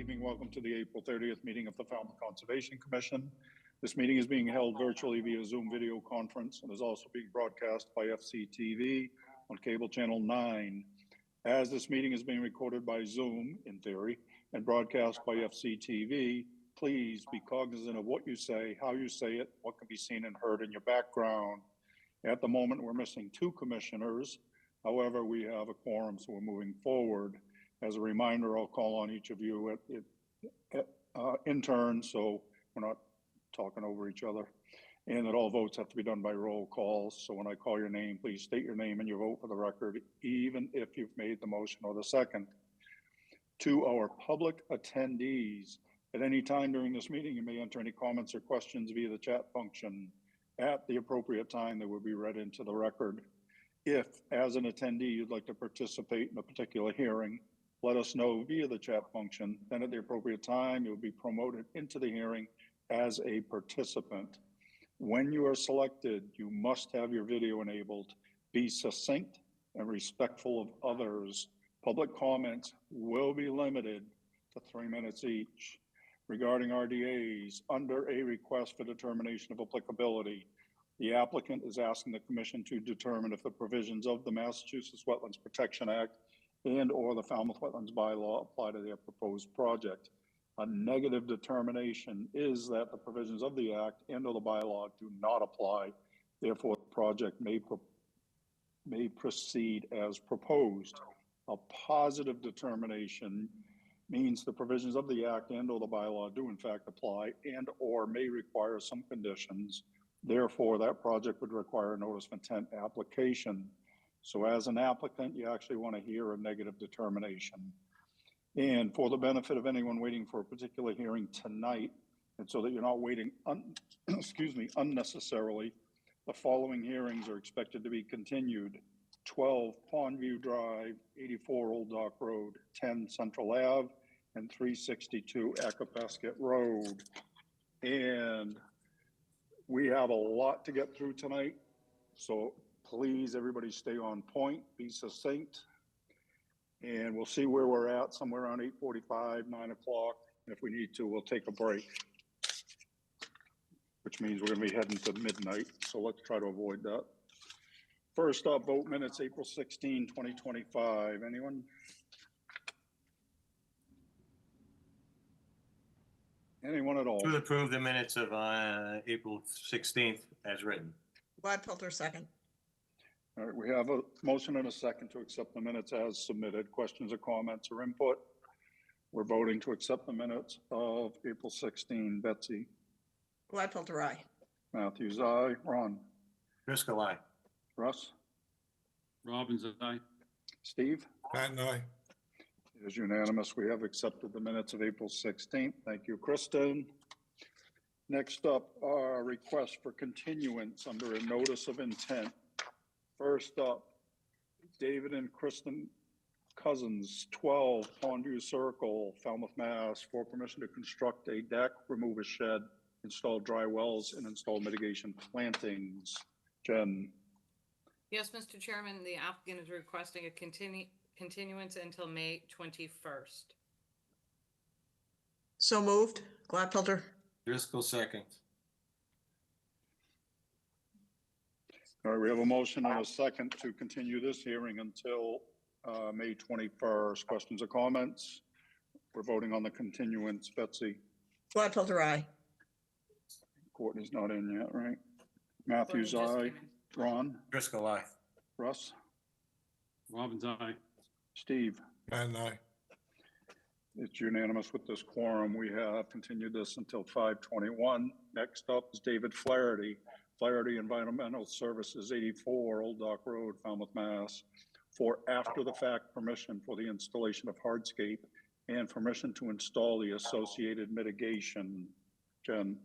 evening. Welcome to the April 30th meeting of the Falmouth Conservation Commission. This meeting is being held virtually via Zoom video conference and is also being broadcast by FCTV on cable channel 9. As this meeting is being recorded by Zoom, in theory, and broadcast by FCTV, please be cognizant of what you say, how you say it, what can be seen and heard in your background. At the moment, we're missing 2 commissioners. However, we have a quorum, so we're moving forward. As a reminder, I'll call on each of you in turn, so we're not talking over each other. And that all votes have to be done by roll calls. So when I call your name, please state your name and your vote for the record, even if you've made the motion or the second. To our public attendees, at any time during this meeting, you may enter any comments or questions via the chat function. At the appropriate time, they will be read into the record. If, as an attendee, you'd like to participate in a particular hearing, let us know via the chat function. Then at the appropriate time, you'll be promoted into the hearing as a participant. When you are selected, you must have your video enabled. Be succinct and respectful of others. Public comments will be limited to 3 minutes each. Regarding RDAs, under a request for determination of applicability, the applicant is asking the Commission to determine if the provisions of the Massachusetts Wetlands Protection Act and or the Falmouth Wetlands Bylaw apply to their proposed project. A negative determination is that the provisions of the Act and or the bylaw do not apply. Therefore, the project may proceed as proposed. A positive determination means the provisions of the Act and or the bylaw do in fact apply and or may require some conditions. Therefore, that project would require a notice of intent application. So as an applicant, you actually want to hear a negative determination. And for the benefit of anyone waiting for a particular hearing tonight, and so that you're not waiting unnecessarily, the following hearings are expected to be continued. 12 Pondview Drive, 84 Old Dock Road, 10 Central Ave, and 362 Acapasket Road. And we have a lot to get through tonight, so please, everybody stay on point, be succinct, and we'll see where we're at, somewhere around 8:45, 9 o'clock. And if we need to, we'll take a break, which means we're gonna be heading to midnight, so let's try to avoid that. First up, vote minutes, April 16, 2025. Anyone? Anyone at all? To approve the minutes of April 16th as written. Gladfelter, second. All right, we have a motion and a second to accept the minutes as submitted. Questions or comments or input? We're voting to accept the minutes of April 16. Betsy? Gladfelter, aye. Matthews, aye. Ron? Driscoll, aye. Russ? Robbins, aye. Steve? Patton, aye. It is unanimous. We have accepted the minutes of April 16th. Thank you, Kristen. Next up, our request for continuance under a notice of intent. First up, David and Kristen Cousins, 12 Pondview Circle, Falmouth, Mass, for permission to construct a deck, remove a shed, install dry wells, and install mitigation plantings. Jen? Yes, Mr. Chairman, the applicant is requesting a continuance until May 21st. So moved. Gladfelter. Driscoll, second. All right, we have a motion and a second to continue this hearing until May 21st. Questions or comments? We're voting on the continuance. Betsy? Gladfelter, aye. Courtney's not in yet, right? Matthews, Just aye. came in. Ron? Driscoll, aye. Russ? Robbins, aye. Steve? Patton, aye. It's unanimous with this quorum. We have continued this until 5/21. Next up is David Flaherty. Flaherty Environmental Services, 84 Old Dock Road, Falmouth, Mass, for after-the-fact permission for the installation of hardscape and permission to install the associated mitigation. Jen?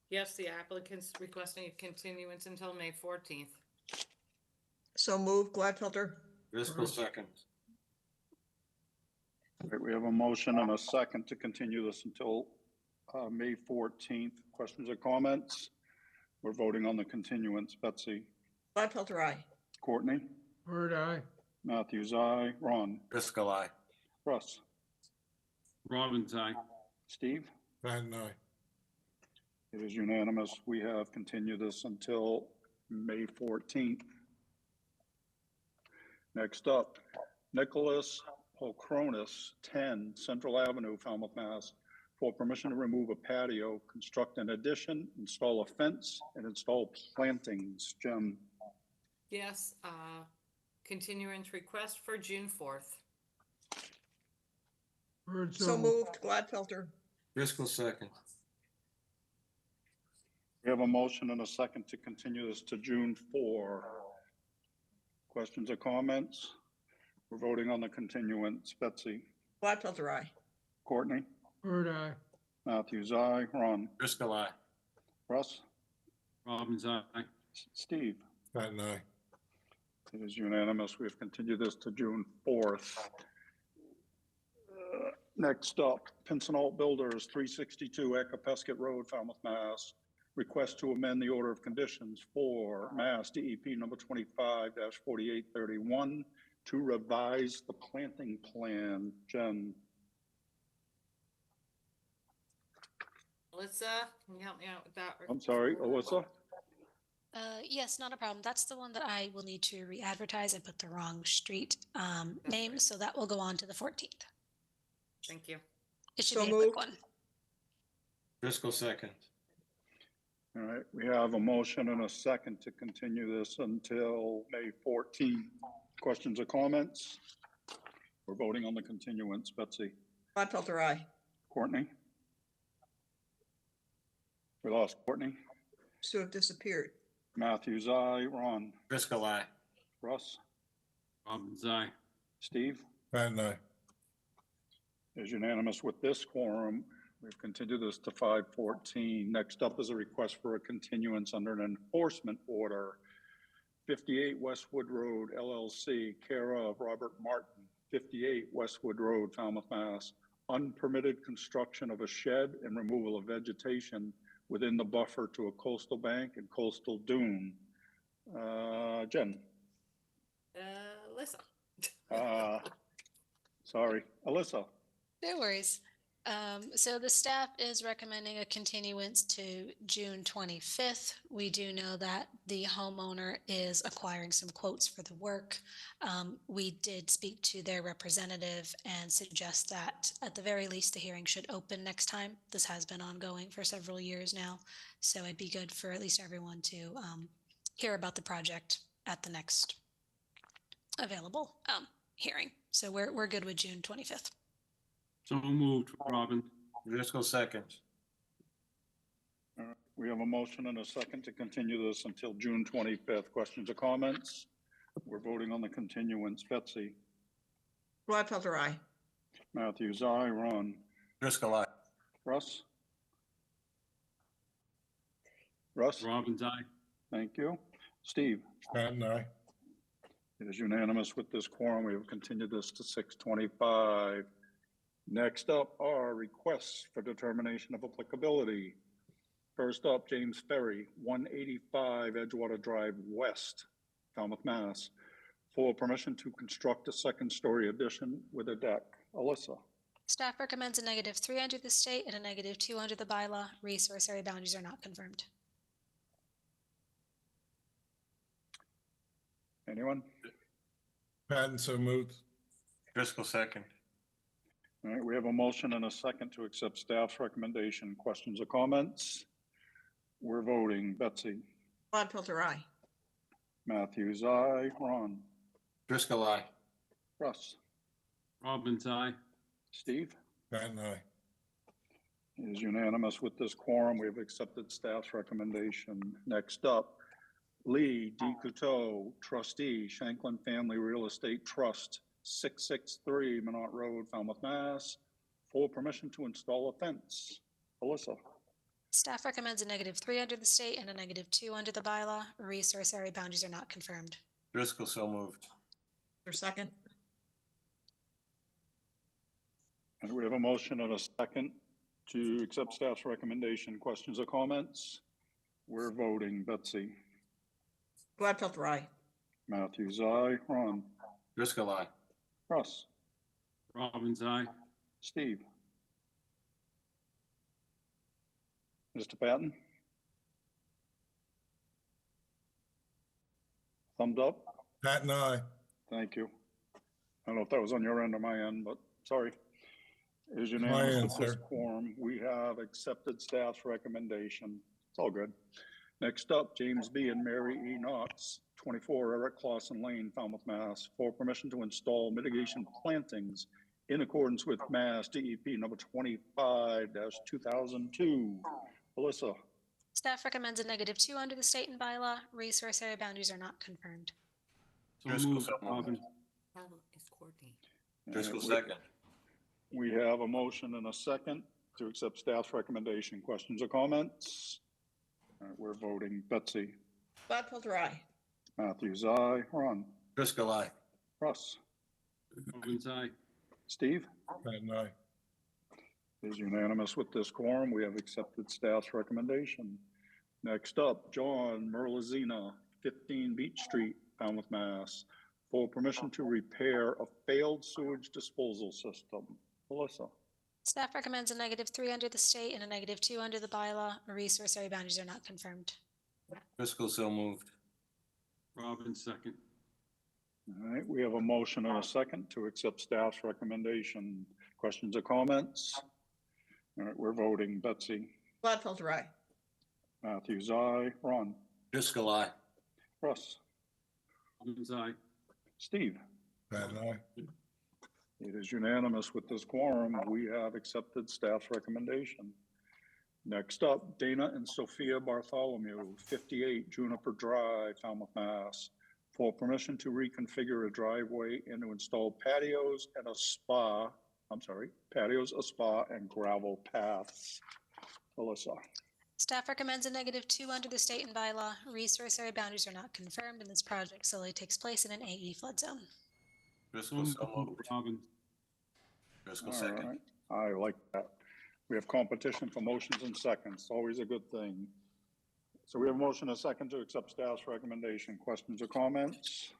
Yes, the applicant's requesting a continuance until May 14th. So moved. Gladfelter. Driscoll, second. All right, we have a motion and a second to continue this until May 14th. Questions or comments? We're voting on the continuance. Betsy? Gladfelter, aye. Courtney? Bird, aye. Matthews, aye. Ron? Driscoll, aye. Russ? Robbins, aye. Steve? Patton, aye. It is unanimous. We have continued this until May 14th. Next up, Nicholas Polkronis, 10 Central Avenue, Falmouth, Mass, for permission to remove a patio, construct an addition, install a fence, and install plantings. Jim? Yes, continuance request for June 4th. So moved. Gladfelter. Driscoll, second. We have a motion and a second to continue this to June 4. Questions or comments? We're voting on the continuance. Betsy? Gladfelter, aye. Courtney? Bird, aye. Matthews, aye. Ron? Driscoll, aye. Russ? Robbins, aye. Steve? Patton, aye. It is unanimous. We have continued this to June 4th. Next up, Pincinel Builders, 362 Acapesket Road, Falmouth, Mass. Request to amend the order of conditions for Mass DEP number 25-4831 to revise the planting plan. Jen? Alyssa, can you help me out with that? I'm sorry, Alyssa? Yes, not a problem. That's the one that I will need to re-advertise. I put the wrong street name, so that will go on to the 14th. Thank you. It should So be a quick moved. one. Driscoll, second. All right, we have a motion and a second to continue this until May 14th. Questions or comments? We're voting on the continuance. Betsy? Gladfelter, aye. Courtney? We lost Courtney. So have disappeared. Matthews, aye. Ron? Driscoll, aye. Russ? Robbins, aye. Steve? Patton, aye. Is unanimous with this quorum. We've continued this to 5/14. Next up is a request for a continuance under an enforcement order. 58 Westwood Road LLC, care of Robert Martin, 58 Westwood Road, Falmouth, Mass. Unpermitted construction of a shed and removal of vegetation within the buffer to a coastal bank and coastal dune. Jen? Alyssa. Sorry, Alyssa. No worries. So the staff is recommending a continuance to June 25th. We do know that the homeowner is acquiring some quotes for the work. We did speak to their representative and suggest that at the very least, the hearing should open next time. This has been ongoing for several years now, so it'd be good for at least everyone to hear about the project at the next available hearing. So we're good with June 25th. So moved, Robbins. Driscoll, second. All right, we have a motion and a second to continue this until June 25th. Questions or comments? We're voting on the continuance. Betsy? Gladfelter, aye. Matthews, aye. Ron? Driscoll, aye. Russ? Russ? Robbins, aye. Thank you. Steve? Patton, aye. It is unanimous with this quorum. We have continued this to 6/25. Next up are requests for determination of applicability. First up, James Ferry, 185 Edgewater Drive West, Falmouth, Mass, for permission to construct a second-story addition with a deck. Alyssa? Staff recommends a -3 under the state and a -2 under the bylaw. Resource area boundaries are not confirmed. Anyone? Patton, so moved. Driscoll, second. All right, we have a motion and a second to accept staff's recommendation. Questions or comments? We're voting. Betsy? Gladfelter, aye. Matthews, aye. Ron? Driscoll, aye. Russ? Robbins, aye. Steve? Patton, aye. It is unanimous with this quorum. We have accepted staff's recommendation. Next up, Lee D. Couteau, trustee, Shanklin Family Real Estate Trust, 663 Minot Road, Falmouth, Mass, for permission to install a fence. Alyssa? Staff recommends a -3 under the state and a -2 under the bylaw. Resource area boundaries are not confirmed. Driscoll, so moved. For second. And we have a motion and a second to accept staff's recommendation. Questions or comments? We're voting. Betsy? Gladfelter, aye. Matthews, aye. Ron? Driscoll, aye. Russ, Robbins, aye. Steve. Mr. Patton? Thumbs up? Patton, aye. Thank you. I don't know if that was on your end or my end, but sorry. It is My unanimous end, with this sir. quorum. We have accepted staff's recommendation. It's all good. Next up, James B. and Mary E. Knox, 24 Eric Clausen Lane, Falmouth, Mass, for permission to install mitigation plantings in accordance with Mass DEP number 25-2002. Alyssa, Staff recommends a -2 under the state and bylaw. Resource area boundaries are not confirmed. So Driscoll, moved, so moved. Robbins. Is Courtney. Driscoll, second. We have a motion and a second to accept staff's recommendation. Questions or comments? All right, we're voting. Betsy, Gladfelter, aye. Matthews, aye. Ron, Driscoll, aye. Russ, Robbins, aye. Steve? Patton, aye. Is unanimous with this quorum. We have accepted staff's recommendation. Next up, John Merlazina, 15 Beach Street, Falmouth, Mass, for permission to repair a failed sewage disposal system. Alyssa, Staff recommends a -3 under the state and a -2 under the bylaw. Resource area boundaries are not confirmed. Driscoll, so moved. Robbins, second. all right, we have a motion and a second to accept staff's recommendation. Questions or comments? All right, we're voting. Betsy, Gladfelter, aye. Matthews, aye. Ron, Driscoll, aye. Russ, Robbins, aye. Steve? Patton, aye. It is unanimous with this quorum. We have accepted staff's recommendation. Next up, Dana and Sophia Bartholomew, 58 Juniper Drive, Falmouth, Mass, for permission to reconfigure a driveway and to install patios, a spa, and gravel paths. Alyssa, Staff recommends a -2 under the state and bylaw. Resource area boundaries are not confirmed, and this project solely takes place in an AE flood zone. Driscoll, so moved. Robbins. Driscoll, all second. right, I like that. We have competition for motions and seconds, always a good thing. So we have a motion and a second to accept staff's recommendation. Questions or comments?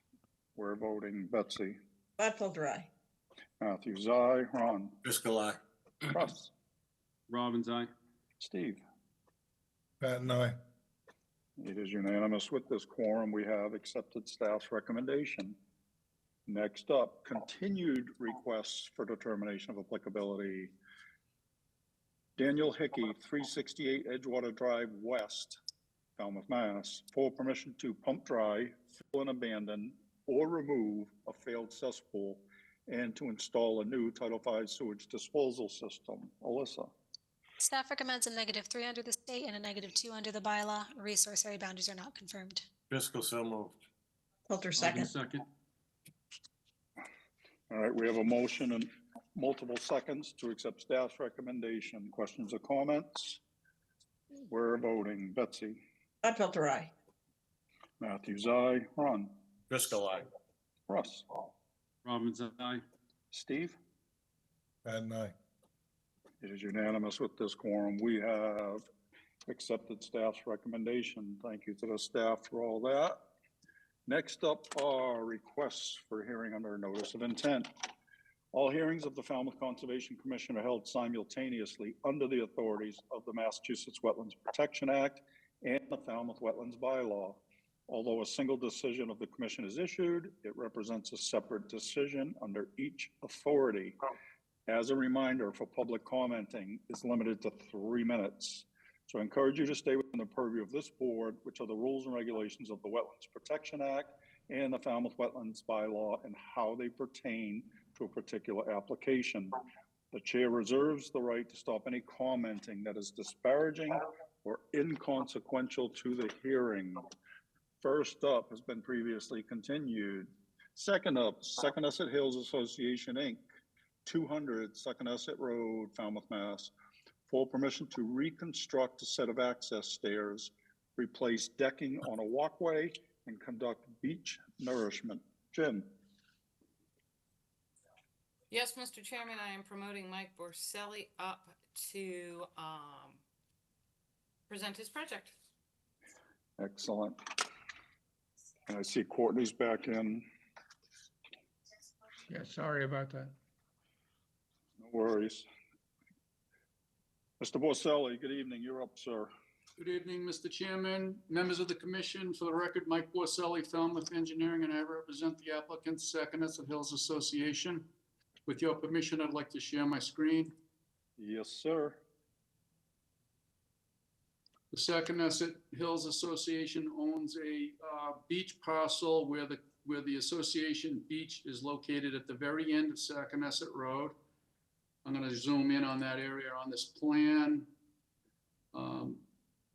We're voting. Betsy, Gladfelter, aye. Matthews, aye. Ron, Driscoll, aye. Russ, Robbins, aye. Steve? Patton, aye. It is unanimous with this quorum. We have accepted staff's recommendation. Next up, continued requests for determination of applicability. Daniel Hickey, 368 Edgewater Drive West, Falmouth, Mass, for permission to pump dry, fill and abandon, or remove a failed cesspool and to install a new Title V sewage disposal system. Alyssa, Staff recommends a -3 under the state and a -2 under the bylaw. Resource area boundaries are not confirmed. Driscoll, so moved. Felter, second. Robbins, second. all right, we have a motion and multiple seconds to accept staff's recommendation. Questions or comments? We're voting. Betsy, Gladfelter, aye. Matthews, aye. Ron, Driscoll, aye. Russ, Robbins, aye. Steve? Patton, aye. It is unanimous with this quorum. We have accepted staff's recommendation. Thank you to the staff for all that. Next up are requests for hearing under notice of intent. All hearings of the Falmouth Conservation Commission are held simultaneously under the authorities of the Massachusetts Wetlands Protection Act and the Falmouth Wetlands Bylaw. Although a single decision of the commission is issued, it represents a separate decision under each authority. As a reminder, for public commenting is limited to 3 minutes. So I encourage you to stay within the purview of this board, which are the rules and regulations of the Wetlands Protection Act and the Falmouth Wetlands Bylaw and how they pertain to a particular application. The chair reserves the right to stop any commenting that is disparaging or inconsequential to the hearing. First up has been previously continued. Second up, Secondusset Hills Association, Inc., 200 Secondusset Road, Falmouth, Mass, for permission to reconstruct a set of access stairs, replace decking on a walkway, and conduct beach nourishment. Jim? Yes, Mr. Chairman, I am promoting Mike Borselli up to present his project. Excellent. And I see Courtney's back in. Yeah, sorry about that. No worries. Mr. Borselli, good evening. You're up, sir. Good evening, Mr. Chairman, members of the commission. For the record, Mike Borselli, Falmouth Engineering, and I represent the applicant, Saconaset Hills Association. With your permission, I'd like to share my screen. Yes, sir. The Saconaset Hills Association owns a beach parcel where the association beach is located at the very end of Saconaset Road. I'm going to zoom in on that area on this plan.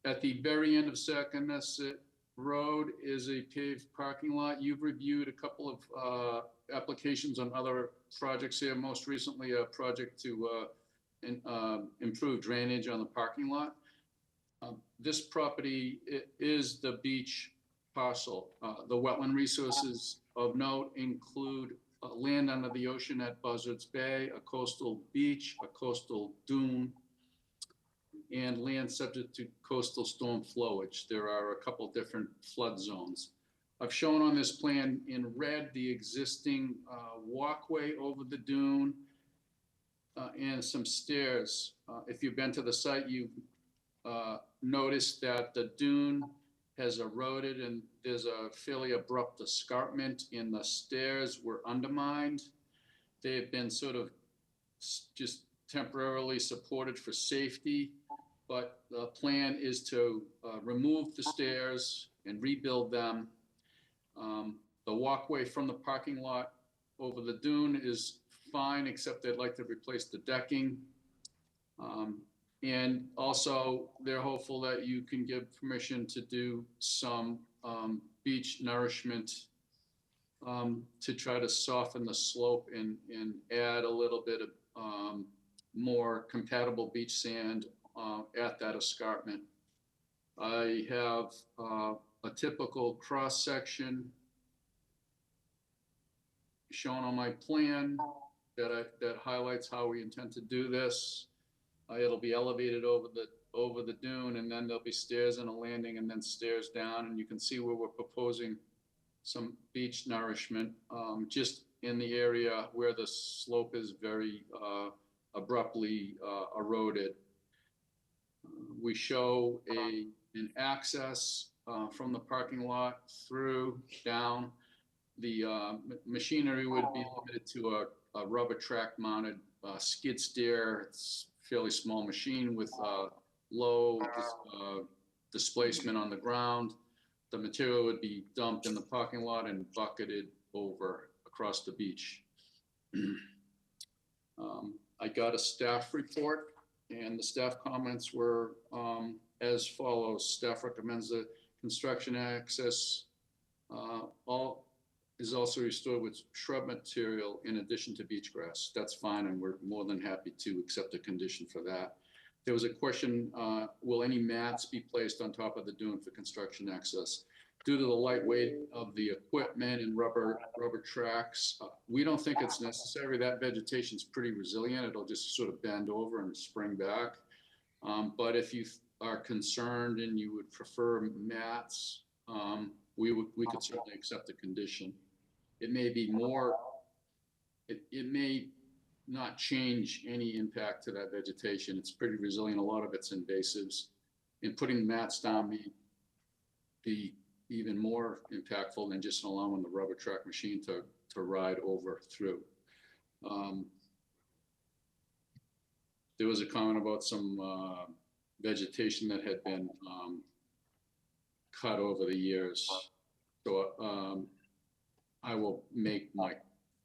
At the very end of Saconaset Road is a paved parking lot. You've reviewed a couple of applications on other projects here, most recently a project to improve drainage on the parking lot. This property is the beach parcel. The wetland resources of note include land under the ocean at Buzzards Bay, a coastal beach, a coastal dune, and land subject to coastal storm flowage. There are a couple different flood zones. I've shown on this plan in red the existing walkway over the dune and some stairs. If you've been to the site, you've noticed that the dune has eroded and there's a fairly abrupt escarpment and the stairs were undermined. They have been sort of just temporarily supported for safety, but the plan is to remove the stairs and rebuild them. The walkway from the parking lot over the dune is fine, except they'd like to replace the decking. And also, they're hopeful that you can give permission to do some beach nourishment to try to soften the slope and add a little bit of more compatible beach sand at that escarpment. I have a typical cross-section shown on my plan that highlights how we intend to do this. It'll be elevated over the dune, and then there'll be stairs and a landing, and then stairs down, and you can see where we're proposing some beach nourishment just in the area where the slope is very abruptly eroded. We show an access from the parking lot through down. The machinery would be limited to a rubber track mounted skid steer. It's a fairly small machine with low displacement on the ground. The material would be dumped in the parking lot and bucketed over across the beach. I got a staff report, and the staff comments were as follows. Staff recommends the construction access is also restored with shrub material in addition to beach grass. That's fine, and we're more than happy to accept a condition for that. There was a question, will any mats be placed on top of the dune for construction access? Due to the light weight of the equipment and rubber tracks, we don't think it's necessary. That vegetation's pretty resilient. It'll just sort of bend over and spring back. But if you are concerned and you would prefer mats, we could certainly accept the condition. It may be more, it may not change any impact to that vegetation. It's pretty resilient. A lot of it's invasives. And putting mats down may be even more impactful than just allowing the rubber track machine to ride over through. There was a comment about some vegetation that had been cut over the years. So I will make my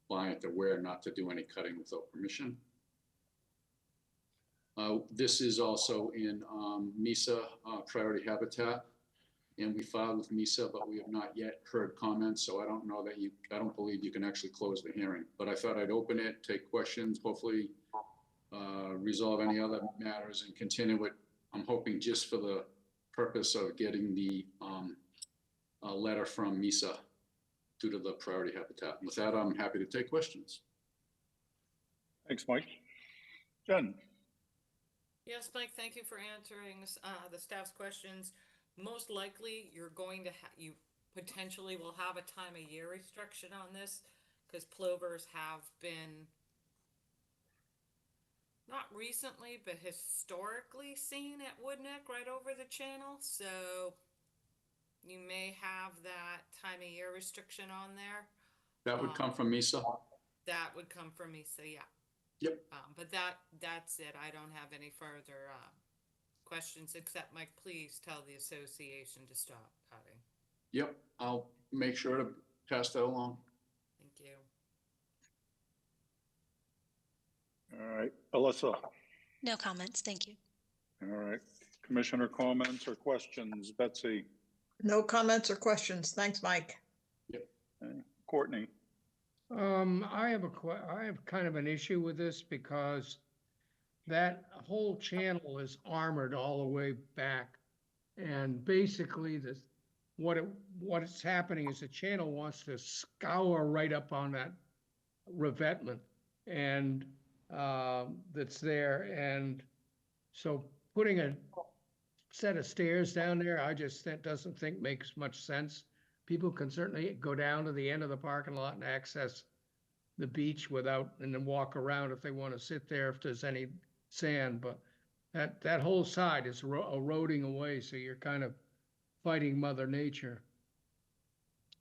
client aware not to do any cutting without permission. This is also in MESA priority habitat, and we filed with MESA, but we have not yet heard comments. So I don't know that I don't believe you can actually close the hearing, but I thought I'd open it, take questions, hopefully resolve any other matters and continue it. I'm hoping just for the purpose of getting the letter from MESA due to the priority habitat. With that, I'm happy to take questions. Thanks, Mike. Jen? Yes, Mike, thank you for answering the staff's questions. Most likely, you're going to you potentially will have a time of year restriction on this because plovers have been not recently, but historically seen at Woodneck right over the channel. So you may have that time of year restriction on there. That would come from MISA. That would come from me, so yeah. Yep. But that's it. I don't have any further questions, except Mike, please tell the association to stop cutting. Yep, I'll make sure to pass that along. Thank you. All right, Alyssa. No comments, thank you. All right, commissioner comments or questions? Betsy, No comments or questions. Thanks, Mike. Courtney, I have kind of an issue with this because that whole channel is armored all the way back. And basically what's happening is the channel wants to scour right up on that revetment and that's there. And so putting a set of stairs down there, that doesn't think makes much sense. People can certainly go down to the end of the parking lot and access the beach and then walk around if they want to sit there if there's any sand. But that whole side is eroding away, so you're kind of fighting Mother Nature.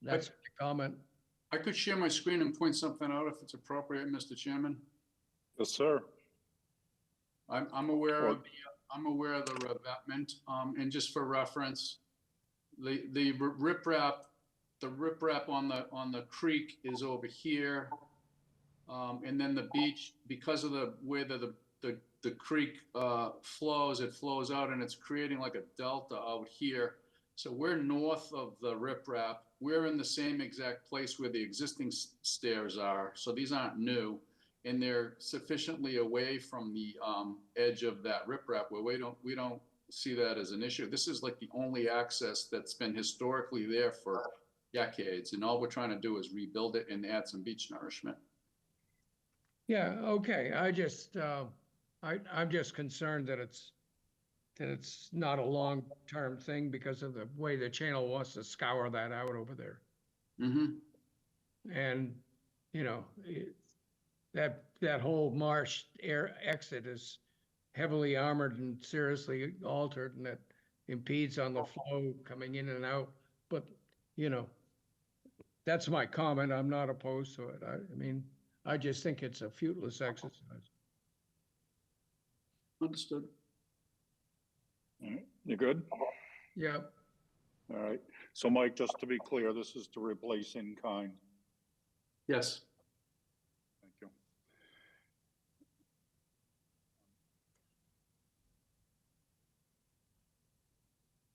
That's my comment. I could share my screen and point something out if it's appropriate, Mr. Chairman. yes, sir. I'm aware of the revetment, and just for reference, the riprap on the creek is over here, and then the beach, because of the way that the creek flows, it flows out and it's creating like a delta out here. So we're north of the riprap. We're in the same exact place where the existing stairs are. So these aren't new, and they're sufficiently away from the edge of that riprap where we don't see that as an issue. This is like the only access that's been historically there for decades, and all we're trying to do is rebuild it and add some beach nourishment. Yeah, okay. I'm just concerned that it's not a long-term thing because of the way the channel wants to scour that out over there. Mm-hmm. And, that whole marsh air exit is heavily armored and seriously altered, and that impedes on the flow coming in and out. But, that's my comment. I'm not opposed to it. I mean, I just think it's a fruitless exercise. Understood. All right, you good? Yeah. All right, so Mike, just to be clear, this is to replace in kind. Yes. Thank you.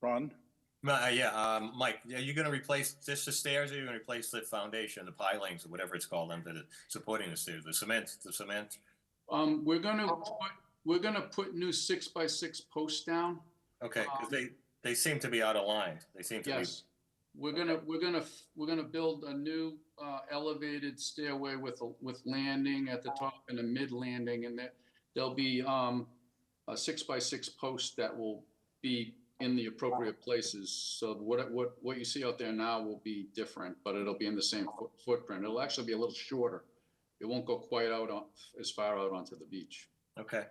Ron? Mike, are you gonna replace just the stairs, or are you gonna replace the foundation, the pilings, or whatever it's called, that are supporting the stairs, the cement? We're gonna put new 6x6 posts down. Okay, because they seem to be out of line. They seem to be. Yes, we're gonna build a new elevated stairway with landing at the top and a mid landing, and there'll be a 6x6 post that will be in the appropriate places. So what you see out there now will be different, but it'll be in the same footprint. It'll actually be a little shorter. It won't go quite out as far out onto the beach. Okay,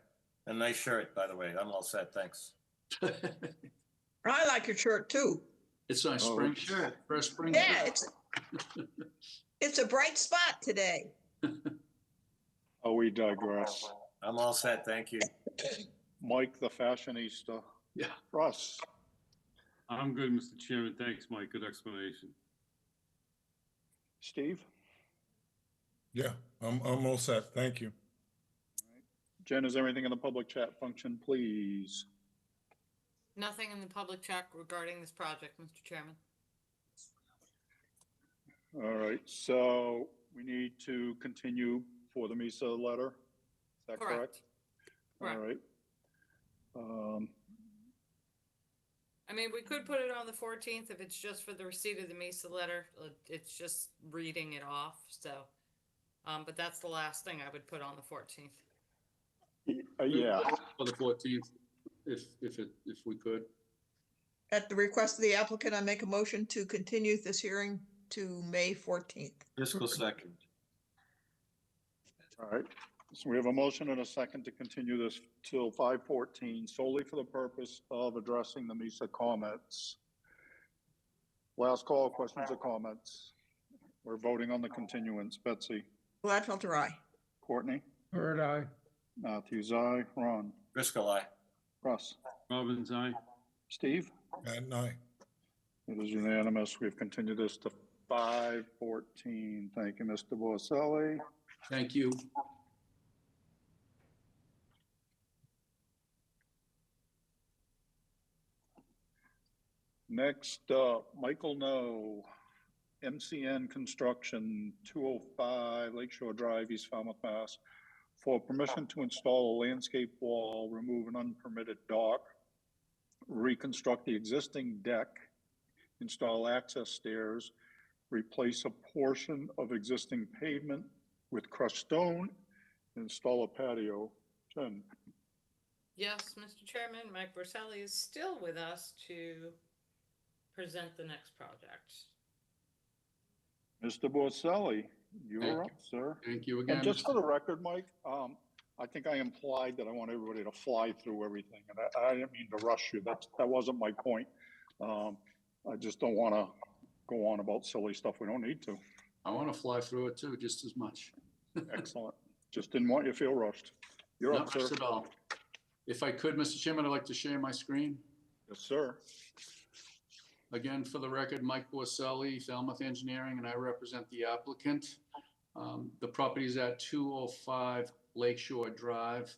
a nice shirt, by the way. I'm all set, thanks. I like your shirt too. It's my spring shirt, first spring. Yeah, shirt. it's a bright spot today. Oh, we digress. I'm all set, thank you. Mike, the fashionista. Yeah. Russ? I'm good, Mr. Chairman. Thanks, Mike. Good explanation. Steve? Yeah, I'm all set. Thank you. Jen, is there anything in the public chat function, please? Nothing in the public chat regarding this project, Mr. Chairman. All right, so we need to continue for the MISA letter. Is that correct? Correct. All right. I mean, we could put it on the 14th if it's just for the receipt of the MESA letter. It's just reading it off. So, but that's the last thing I would put on the 14th. Yeah. For the 14th, if we could. At the request of the applicant, I make a motion to continue this hearing to May 14th. Fiscal second. All right, so we have a motion and a second to continue this till 5:14 solely for the purpose of addressing the MISA comments. Last call, questions or comments? We're voting on the continuance. Betsy, Gladfelter, aye. Courtney, Bird eye. Matthews, aye. Ron, Driscoll, aye. Russ, Robbins, aye. Steve? and I. It is unanimous. We've continued this to 5:14. Thank you, Mr. Borselli. Thank you. Next up, Michael No, MCN Construction, 205 Lakeshore Drive, East Falmouth, Mass, for permission to install a landscape wall, remove an unpermitted dock, reconstruct the existing deck, install access stairs, replace a portion of existing pavement with crushed stone, install a patio. Jen? Yes, Mr. Chairman, Mike Borselli is still with us to present the next project. Mr. Borselli, you Thank are you. up, sir. Thank you again. And just for the record, Mike, I think I implied that I want everybody to fly through everything, and I didn't mean to rush you. That wasn't my point. I just don't want to go on about silly stuff we don't need to. I want to fly through it too, just as much. Excellent. Just didn't want you to feel rushed. You're Not up, sir. rushed at all. If I could, Mr. Chairman, I'd like to share my screen. Yes, sir. Again, for the record, Mike Borselli, Falmouth Engineering, and I represent the applicant. The property is at 205 Lakeshore Drive.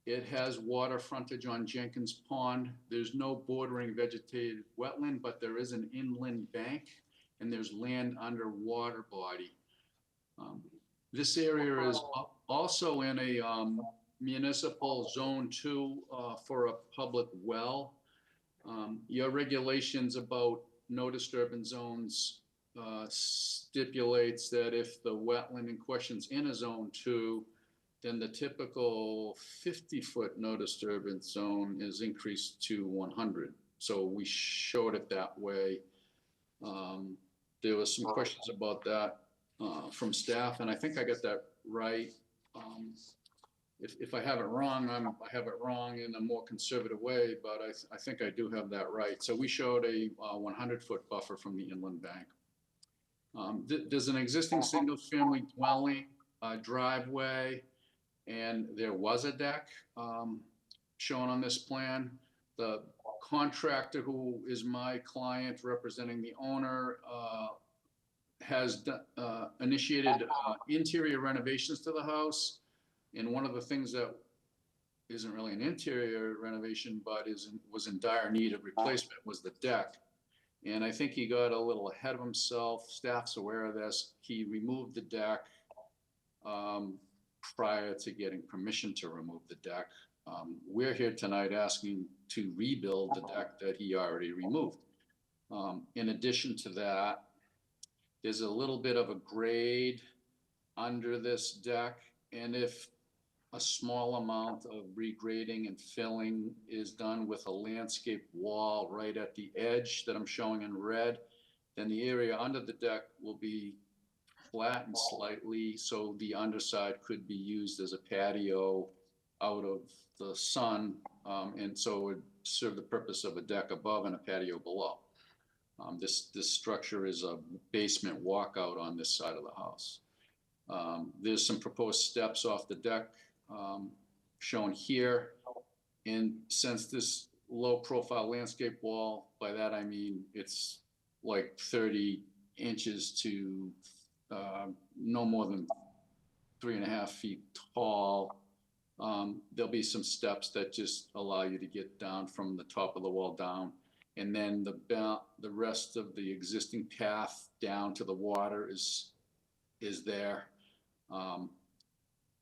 It has water frontage on Jenkins Pond. There's no bordering vegetated wetland, but there is an inland bank, and there's land under water body. This area is also in a municipal zone 2 for a public well. Your regulations about no disturbance zones stipulates that if the wetland in question's in a zone 2, then the typical 50-foot no disturbance zone is increased to 100. So we showed it that way. There was some questions about that from staff, and I think I got that right. If I have it wrong, I have it wrong in a more conservative way, but I think I do have that right. So we showed a 100-foot buffer from the inland bank. There's an existing single-family dwelling, driveway, and there was a deck shown on this plan. The contractor, who is my client representing the owner, has initiated interior renovations to the house. And one of the things that isn't really an interior renovation, but was in dire need of replacement was the deck. And I think he got a little ahead of himself. Staff's aware of this. He removed the deck prior to getting permission to remove the deck. We're here tonight asking to rebuild the deck that he already removed. In addition to that, there's a little bit of a grade under this deck. And if a small amount of regrading and filling is done with a landscape wall right at the edge that I'm showing in red, then the area under the deck will be flattened slightly, so the underside could be used as a patio out of the sun, and so it would serve the purpose of a deck above and a patio below. This structure is a basement walkout on this side of the house. There's some proposed steps off the deck shown here. And since this low profile landscape wall, by that I mean it's like 30 inches to no more than 3.5 feet tall, there'll be some steps that just allow you to get down from the top of the wall down. And then the rest of the existing path down to the water is there.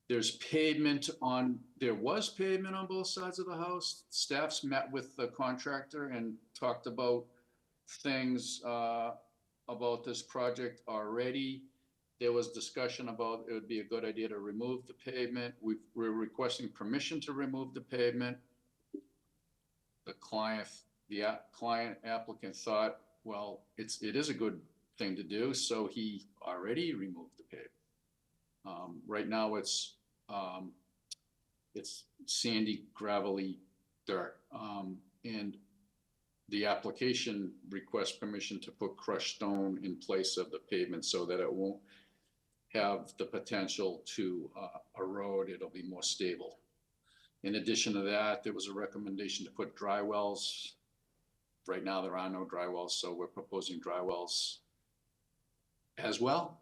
There was pavement on both sides of the house. Staff's met with the contractor and talked about things about this project already. There was discussion about it would be a good idea to remove the pavement. We're requesting permission to remove the pavement. The client applicant thought, well, it is a good thing to do, so he already removed the pavement. Right now, it's sandy, gravelly dirt. And the application requests permission to put crushed stone in place of the pavement so that it won't have the potential to erode. It'll be more stable. In addition to that, there was a recommendation to put dry wells. Right now, there are no dry wells, so we're proposing dry wells as well.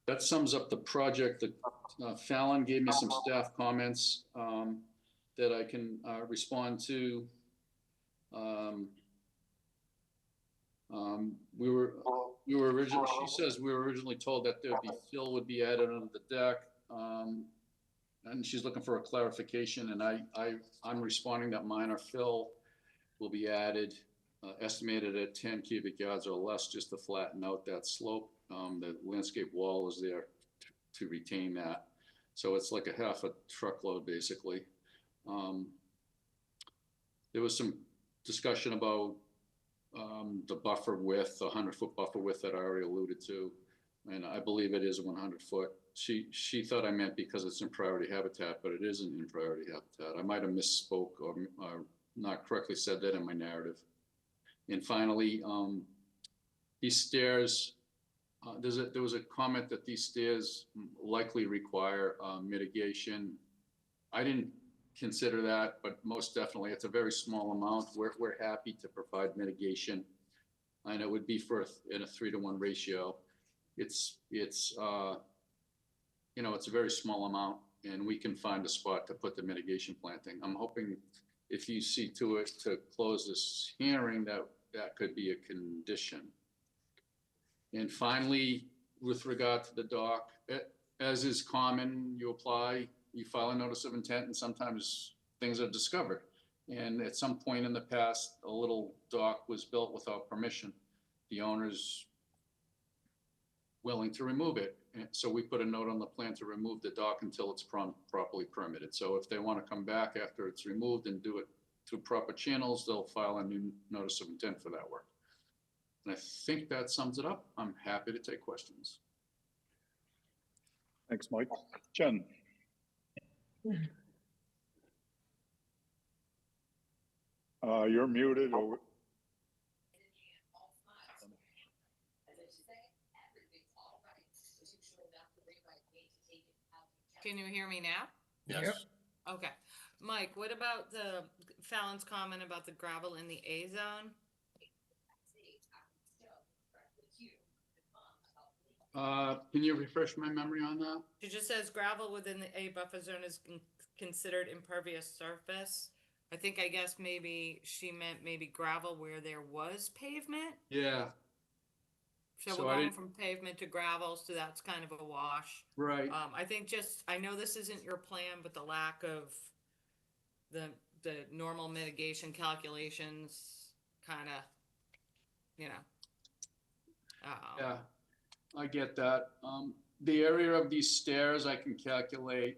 That sums up the project. Fallon gave me some staff comments that I can respond to. We were originally, she says we were originally told that there'd be fill would be added under the deck. And she's looking for a clarification, and I'm responding that minor fill will be added, estimated at 10 cubic yards or less, just to flatten out that slope. The landscape wall is there to retain that. So it's like a half a truckload, basically. There was some discussion about the buffer width, the 100-foot buffer width that I already alluded to, and I believe it is 100 foot. She thought I meant because it's in priority habitat, but it isn't in priority habitat. I might have misspoke or not correctly said that in my narrative. And finally, these stairs, there was a comment that these stairs likely require mitigation. I didn't consider that, but most definitely it's a very small amount. We're happy to provide mitigation, and it would be in a 3-to-1 ratio. It's you know, it's a very small amount, and we can find a spot to put the mitigation planting. I'm hoping if you see to it to close this hearing, that could be a condition. And finally, with regard to the dock, as is common, you file a notice of intent, and sometimes things are discovered. And at some point in the past, a little dock was built without permission. The owner's willing to remove it. And so we put a note on the plan to remove the dock until it's properly permitted. So if they want to come back after it's removed and do it through proper channels, they'll file a new notice of intent for that work. And I think that sums it up. I'm happy to take questions. Thanks, Mike. Jen? You're muted. Or... Can you hear me now? Yes. Yep. Okay. Mike, what about the Fallon's comment about the gravel in the A zone? Can you refresh my memory on that? It just says gravel within the A buffer zone is considered impervious surface. I guess maybe she meant maybe gravel where there was pavement. Yeah. So we're going from pavement to gravel, so that's kind of a wash. Right. I know this isn't your plan, but the lack of the normal mitigation calculations kind of, you know. Yeah, I get that. The area of these stairs I can calculate,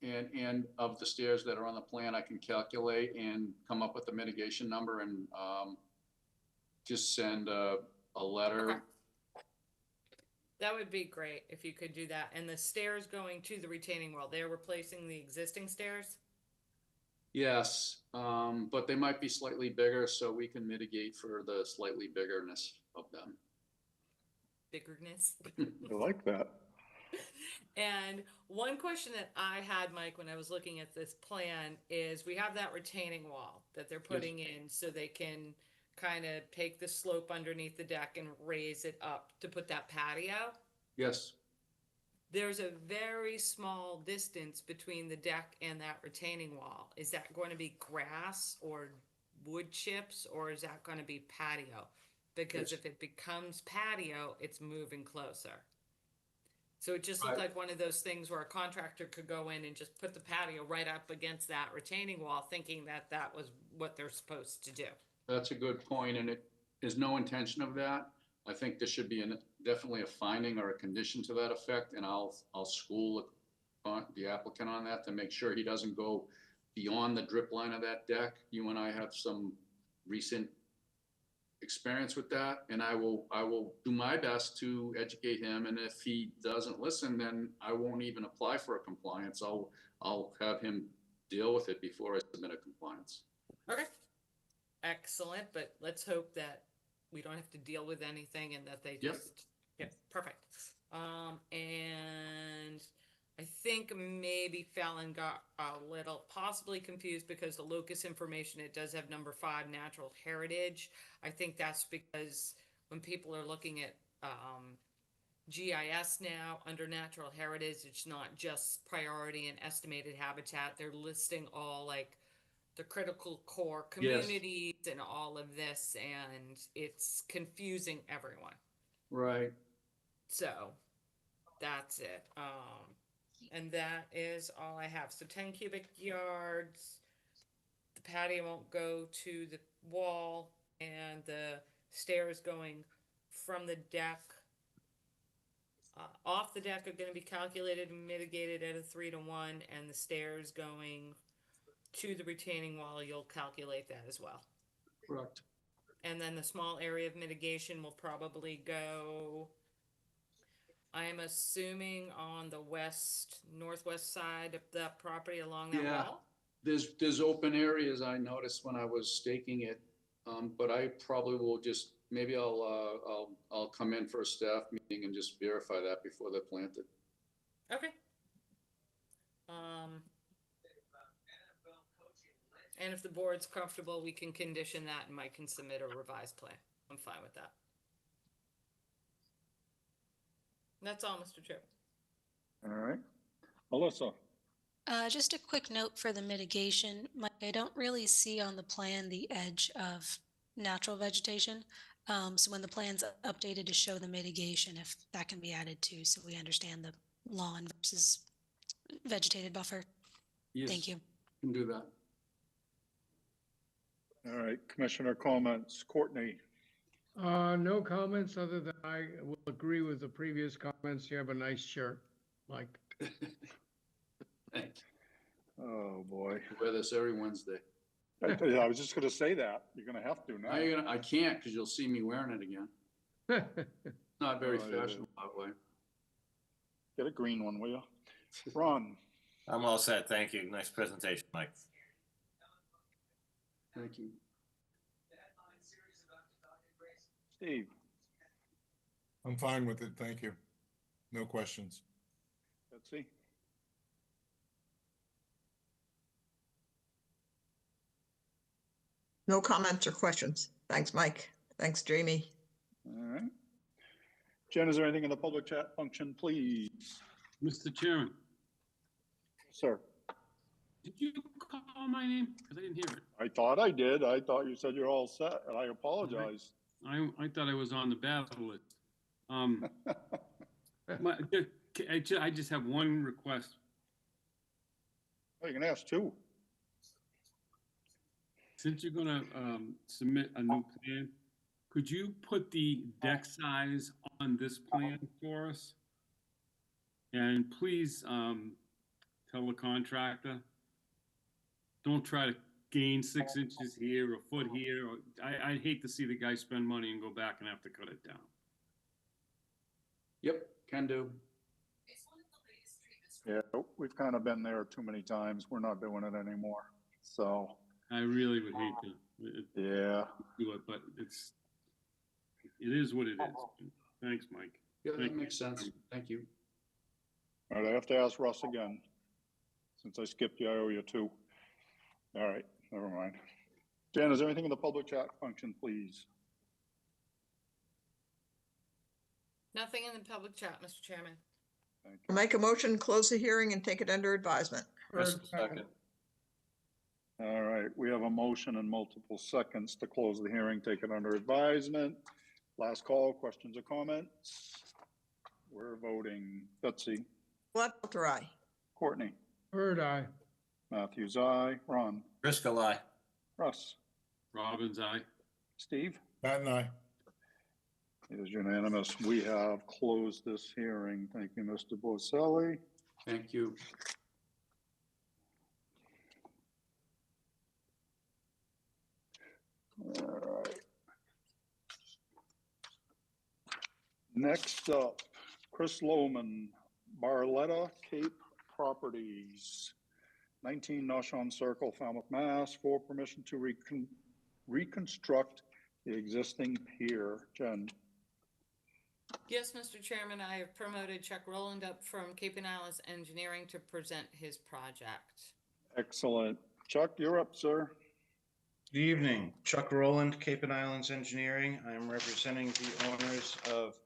and of the stairs that are on the plan, I can calculate and come up with a mitigation number and just send a letter. Okay. That would be great if you could do that. And the stairs going to the retaining wall, they're replacing the existing stairs? Yes, but they might be slightly bigger, so we can mitigate for the slightly biggerness of them. Biggerness. I like that. And one question that I had, Mike, when I was looking at this plan is we have that retaining wall that they're putting in so they can kind of take the slope underneath the deck and raise it up to put that patio. Yes. There's a very small distance between the deck and that retaining wall. Is that going to be grass or wood chips, or is that going to be patio? Because if it becomes patio, it's moving closer. So it just looked like one of those things where a contractor could go in and just put the patio right up against that retaining wall, thinking that that was what they're supposed to do. That's a good point, and it is no intention of that. I think there should be definitely a finding or a condition to that effect, and I'll school the applicant on that to make sure he doesn't go beyond the drip line of that deck. You and I have some recent experience with that, and I will do my best to educate him. And if he doesn't listen, then I won't even apply for a compliance. I'll have him deal with it before I submit a compliance. Okay. Excellent, but let's hope that we don't have to deal with anything and that they Yep. just, yeah, perfect. And I think maybe Fallon got a little possibly confused because the locus information, it does have number 5, natural heritage. I think that's because when people are looking at GIS now under natural heritage, it's not just priority and estimated habitat. They're listing all like the critical core communities and all of this, and it's confusing everyone. Right. So that's it. And that is all I have. So 10 cubic yards, the patio won't go to the wall, and the stairs going from the deck off the deck are going to be calculated and mitigated at a 3-to-1, and the stairs going to the retaining wall, you'll calculate that as well. Correct. And then the small area of mitigation will probably go, I'm assuming, on the northwest side of that property along that Yeah. wall? There's open areas I noticed when I was staking it, but I probably will just, maybe I'll come in for a staff meeting and just verify that before they're planted. Okay. And if the board's comfortable, we can condition that and Mike can submit a revised plan. I'm fine with that. That's all, Mr. Chair. All right. Melissa? Just a quick note for the mitigation. Mike, I don't really see on the plan the edge of natural vegetation. So when the plan's updated to show the mitigation, if that can be added too, so we understand the lawn versus vegetated buffer. Yes, Thank you. Can do that. All right, commissioner comments. Courtney? No comments other than I will agree with the previous comments. You have a nice shirt, Mike. Thanks. Oh, boy. I wear this every Wednesday. I was just gonna say that. You're gonna have to now. I can't, because you'll see me wearing it again. Not very Oh, yeah. fashionable that way. Get a green one, will you? Ron? I'm all set. Thank you. Nice presentation, Mike. Thank you. Steve? I'm fine with it, thank you. No questions. Betsy? No comments or questions. Thanks, Mike. Thanks, Jamie. All right. Jen, is there anything in the public chat function, please? Mr. Chairman, Sir? did you call my name? Because I didn't hear it. I thought I did. I thought you said you're all set, and I apologize. I thought I was on the battle list. I just have one request. Oh, you can ask two. Since you're gonna submit a new plan, could you put the deck size on this plan for us? And please tell the contractor, don't try to gain 6 inches here or a foot here. Or I'd hate to see the guy spend money and go back and have to cut it down. Yep, can do. Yeah, we've kind of been there too many times. We're not doing it anymore. So, I really would hate to yeah. do it, but it is what it is. Thanks, Mike. Yeah, Thank that you. makes sense. Thank you. All right, I have to ask Russ again. Since I skipped you, I owe you two. All right, never mind. Jan, is there anything in the public chat function, please? Nothing in the public chat, Mr. Chairman. Thank you. Make a motion, close the hearing and take it under advisement. Russell, second. All right, we have a motion and multiple seconds to close the hearing, take it under advisement. Last call, questions or comments? We're voting. Betsy? Gladwelter, aye. Courtney? Bird eye. Matthews, aye. Ron? Driscoll, aye. Russ? Robbins, aye. Steve? Pat and I. It is unanimous. We have closed this hearing. Thank you, Mr. Boselli. Thank you. All right. Next up, Chris Lohman, Barletta Cape Properties, 19 Noshon Circle, Falmouth, Mass, for permission to reconstruct the existing pier. Jen. Yes, Mr. Chairman, I have promoted Chuck Rowland up from Cape and Islands Engineering to present his project. Excellent. Chuck, you're up, sir. Good evening, Chuck Rowland, Cape and Islands Engineering. I am representing the owners of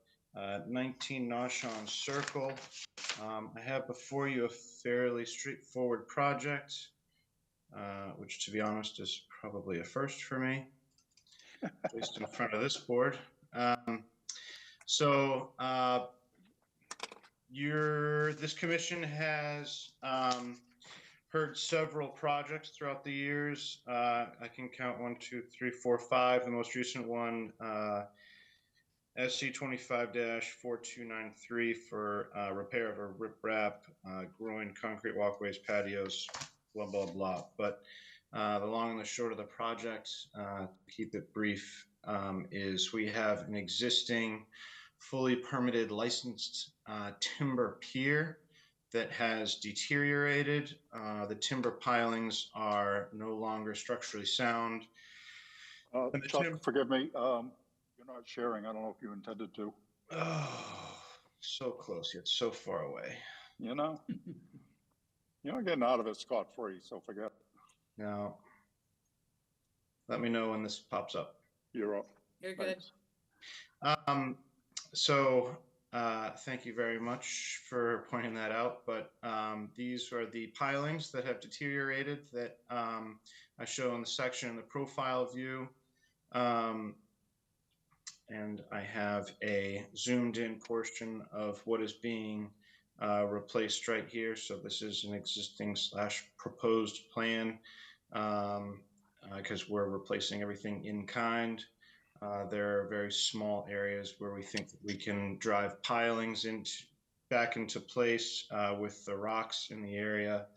19 Noshon Circle. I have before you a fairly straightforward project, which to be honest is probably a first for me, at least in front of this board. This commission has heard several projects throughout the years. I can count 1, 2, 3, 4, 5. The most recent one, SC 25-4293 for repair of a riprap, groin, concrete walkways, patios, blah, blah, blah. But the long and the short of the project, to keep it brief, is we have an existing fully permitted licensed timber pier that has deteriorated. The timber pilings are no longer structurally sound. Chuck, forgive me. You're not sharing. I don't know if you intended to. Oh, so close yet so far away. You know, you're not getting out of it scot-free, so forget it. Now, let me know when this pops up. You're up. You're good. Thank you very much for pointing that out. But these are the pilings that have deteriorated that I show in the section in the profile view. And I have a zoomed in portion of what is being replaced right here. So this is an existing / proposed plan because we're replacing everything in kind. There are very small areas where we think that we can drive pilings back into place with the rocks in the area.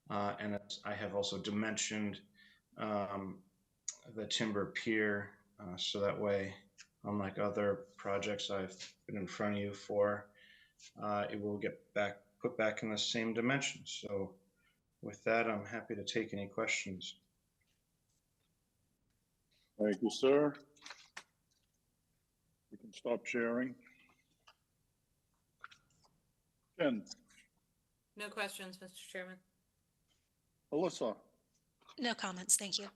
And I have also dimensioned the timber pier so that way, unlike other projects I've been in front of you for, it will get put back in the same dimensions. So with that, I'm happy to take any questions. Thank you, sir. We can stop sharing. Jen. No questions, Mr. Chairman. Alyssa. No comments, thank you.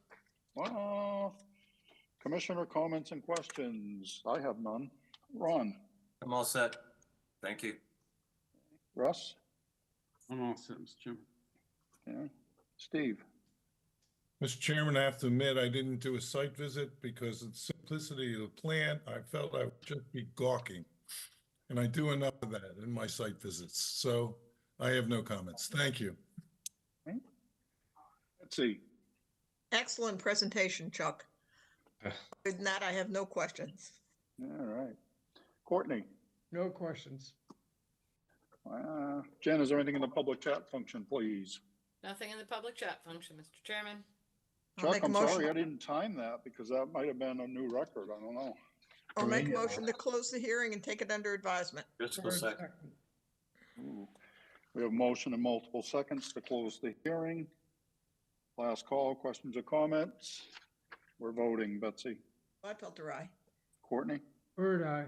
Commissioner comments and questions. I have none. Ron. I'm all set. Thank you. Russ. I'm all set, Mr. Chairman. Yeah. Steve. Mr. Chairman, I have to admit, I didn't do a site visit because of the simplicity of the plan. I felt I would just be gawking. And I do enough of that in my site visits. So I have no comments. Thank you. Let's see. Excellent presentation, Chuck. Other than that, I have no questions. All right. Courtney. No questions. Jen, is there anything in the public chat function, please? Nothing in the public chat function, Mr. Chairman. I'll Chuck, make a I'm motion. sorry I didn't time that because that might have been a new record. I don't know. I'll make a motion to close the hearing and take it under advisement. Just a Third second. Ooh. We have a motion in multiple seconds to close the hearing. Last call, questions or comments? We're voting. Betsy. Gladfelter, aye. Courtney. Bird eye.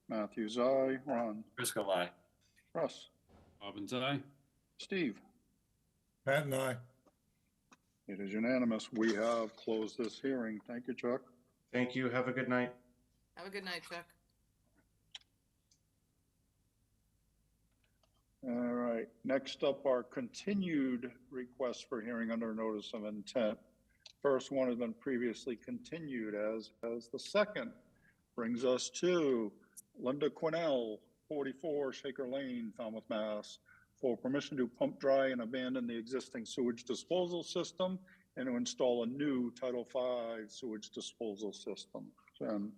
Matthews, aye. Ron. Driscoll, aye. Russ. Robbins, aye. Steve. Pat and I. It is unanimous. We have closed this hearing. Thank you, Chuck. Thank you. Have a good night. Have a good night, Chuck. All right. Next up are continued requests for hearing under notice of intent. First one has been previously continued as the second. Brings us to Linda Quinnell, 44 Shaker Lane, Falmouth, Mass, for permission to pump dry and abandon the existing sewage disposal system and to install a new Title V sewage disposal system. Jen.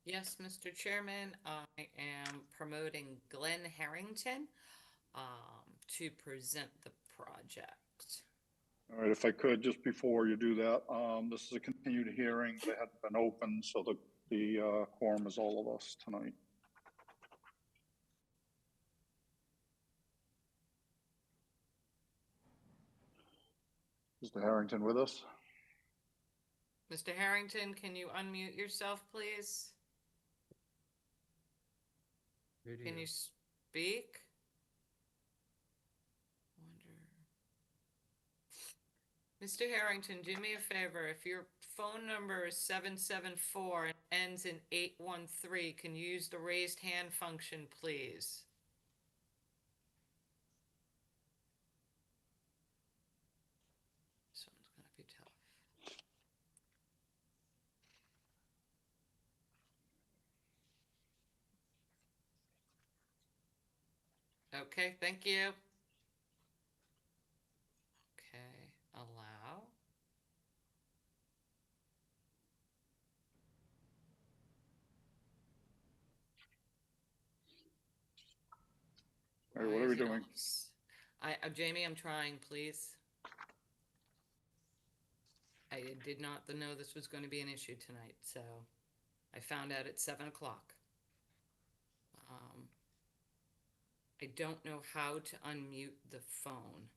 Yes, Mr. Chairman, I am promoting Glenn Harrington to present the project. All right, if I could, just before you do that, this is a continued hearing. They hadn't been open, so the quorum is all of us tonight. Mr. Harrington with us? Mr. Harrington, can you unmute yourself, please? Can you speak? Wonder. Mr. Harrington, do me a favor. If your phone number is 774 and ends in 813, can you use the raised hand function, please? This one's gonna be tough. Okay, thank you. Okay, allow. All right, what Why are we is it doing? almost- Jamie, I'm trying, please. I did not know this was going to be an issue tonight, so I found out at 7 o'clock. I don't know how to unmute the phone.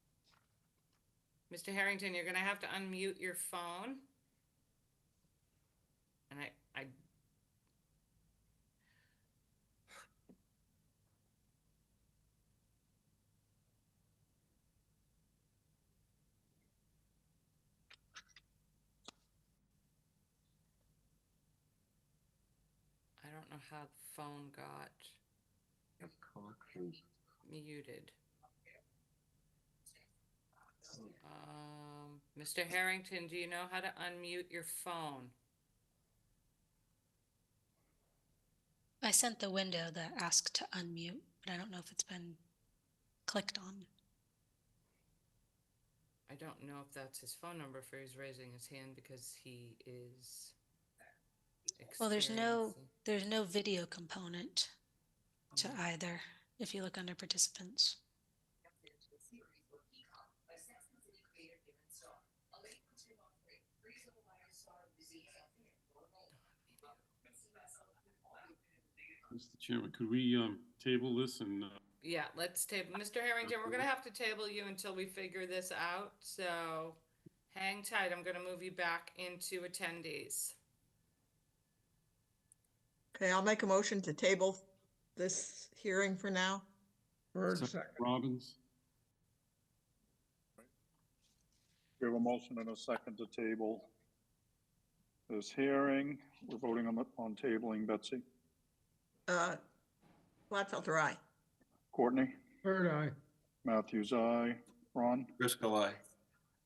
Mr. Harrington, you're going to have to unmute your phone. And I don't know how the phone got muted. Mr. Harrington, do you know how to unmute your phone? I sent the window that asked to unmute, but I don't know if it's been clicked on. I don't know if that's his phone number, if he's raising his hand because he is Well, there's experiencing- no video component to either, if you look under participants. Mr. Chairman, could we table this and Yeah, let's table. Mr. Harrington, we're gonna have to table you until we figure this out, so hang tight. I'm gonna move you back into attendees. Okay, I'll make a motion to table this hearing for now. Bird Second. second. Robbins? We have a motion and a second to table this hearing. We're voting on tabling. Betsy? Gladfelter, aye. Courtney? Bird eye. Matthews, aye. Ron? Driscoll, aye.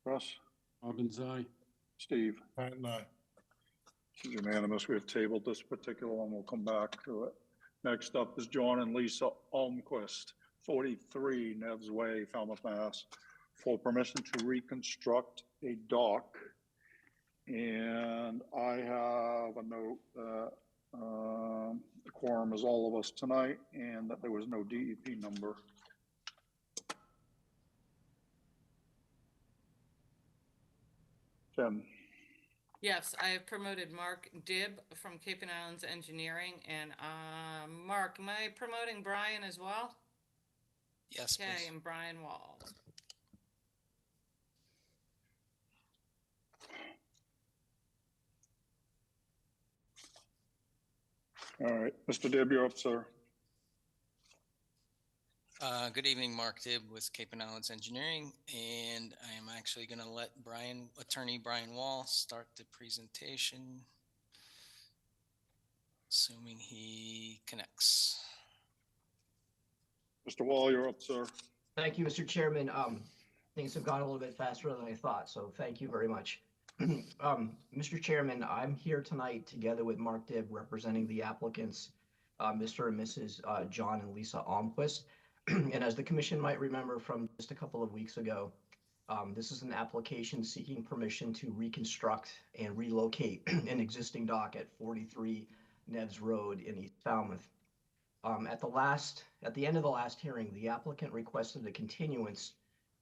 Russ? Robbins, aye. Steve? Pat and I. It's unanimous. We have tabled this particular one. We'll come back to it. Next up is John and Lisa Almquist, 43 Neves Way, Falmouth, Mass, for permission to reconstruct a dock. And I have a note that the quorum is all of us tonight and that there was no DEP number. Tim? Yes, I have promoted Mark Dibb from Cape and Islands Engineering, and Mark, am I promoting Brian as well? Yes, Okay, please. and Brian Wall. All right, Mr. Dibb, you're up, sir. Good evening, Mark Dibb with Cape and Islands Engineering, and I am actually going to let Attorney Brian Wall start the presentation, assuming he connects. Mr. Wall, you're up, sir. Thank you, Mr. Chairman. Things have gone a little bit faster than I thought, so thank you very much. Mr. Chairman, I'm here tonight together with Mark Dibb representing the applicants, Mr. and Mrs. John and Lisa Almquist. And as the commission might remember from just a couple of weeks ago, this is an application seeking permission to reconstruct and relocate an existing dock at 43 Neves Road in East Falmouth. At the end of the last hearing, the applicant requested a continuance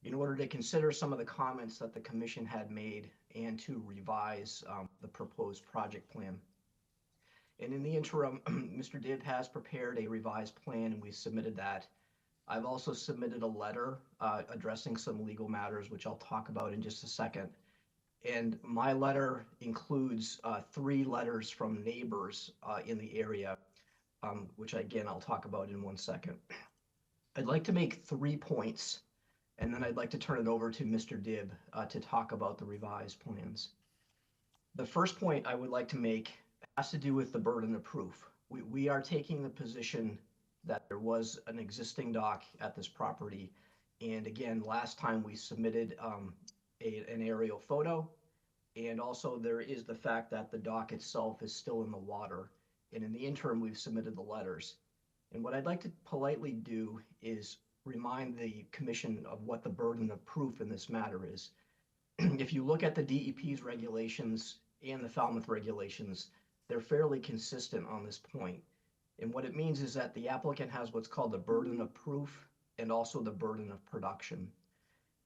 in order to consider some of the comments that the commission had made and to revise the proposed project plan. And in the interim, Mr. Dibb has prepared a revised plan and we submitted that I've also submitted a letter addressing some legal matters, which I'll talk about in just a second. And my letter includes 3 letters from neighbors in the area, which again, I'll talk about in 1 second. I'd like to make 3 points, and then I'd like to turn it over to Mr. Dibb to talk about the revised plans. The first point I would like to make has to do with the burden of proof. We are taking the position that there was an existing dock at this property. And again, last time we submitted an aerial photo. And also there is the fact that the dock itself is still in the water. And in the interim, we've submitted the letters. And what I'd like to politely do is remind the commission of what the burden of proof in this matter is. If you look at the DEP's regulations and the Falmouth regulations, they're fairly consistent on this point. And what it means is that the applicant has what's called the burden of proof and also the burden of production.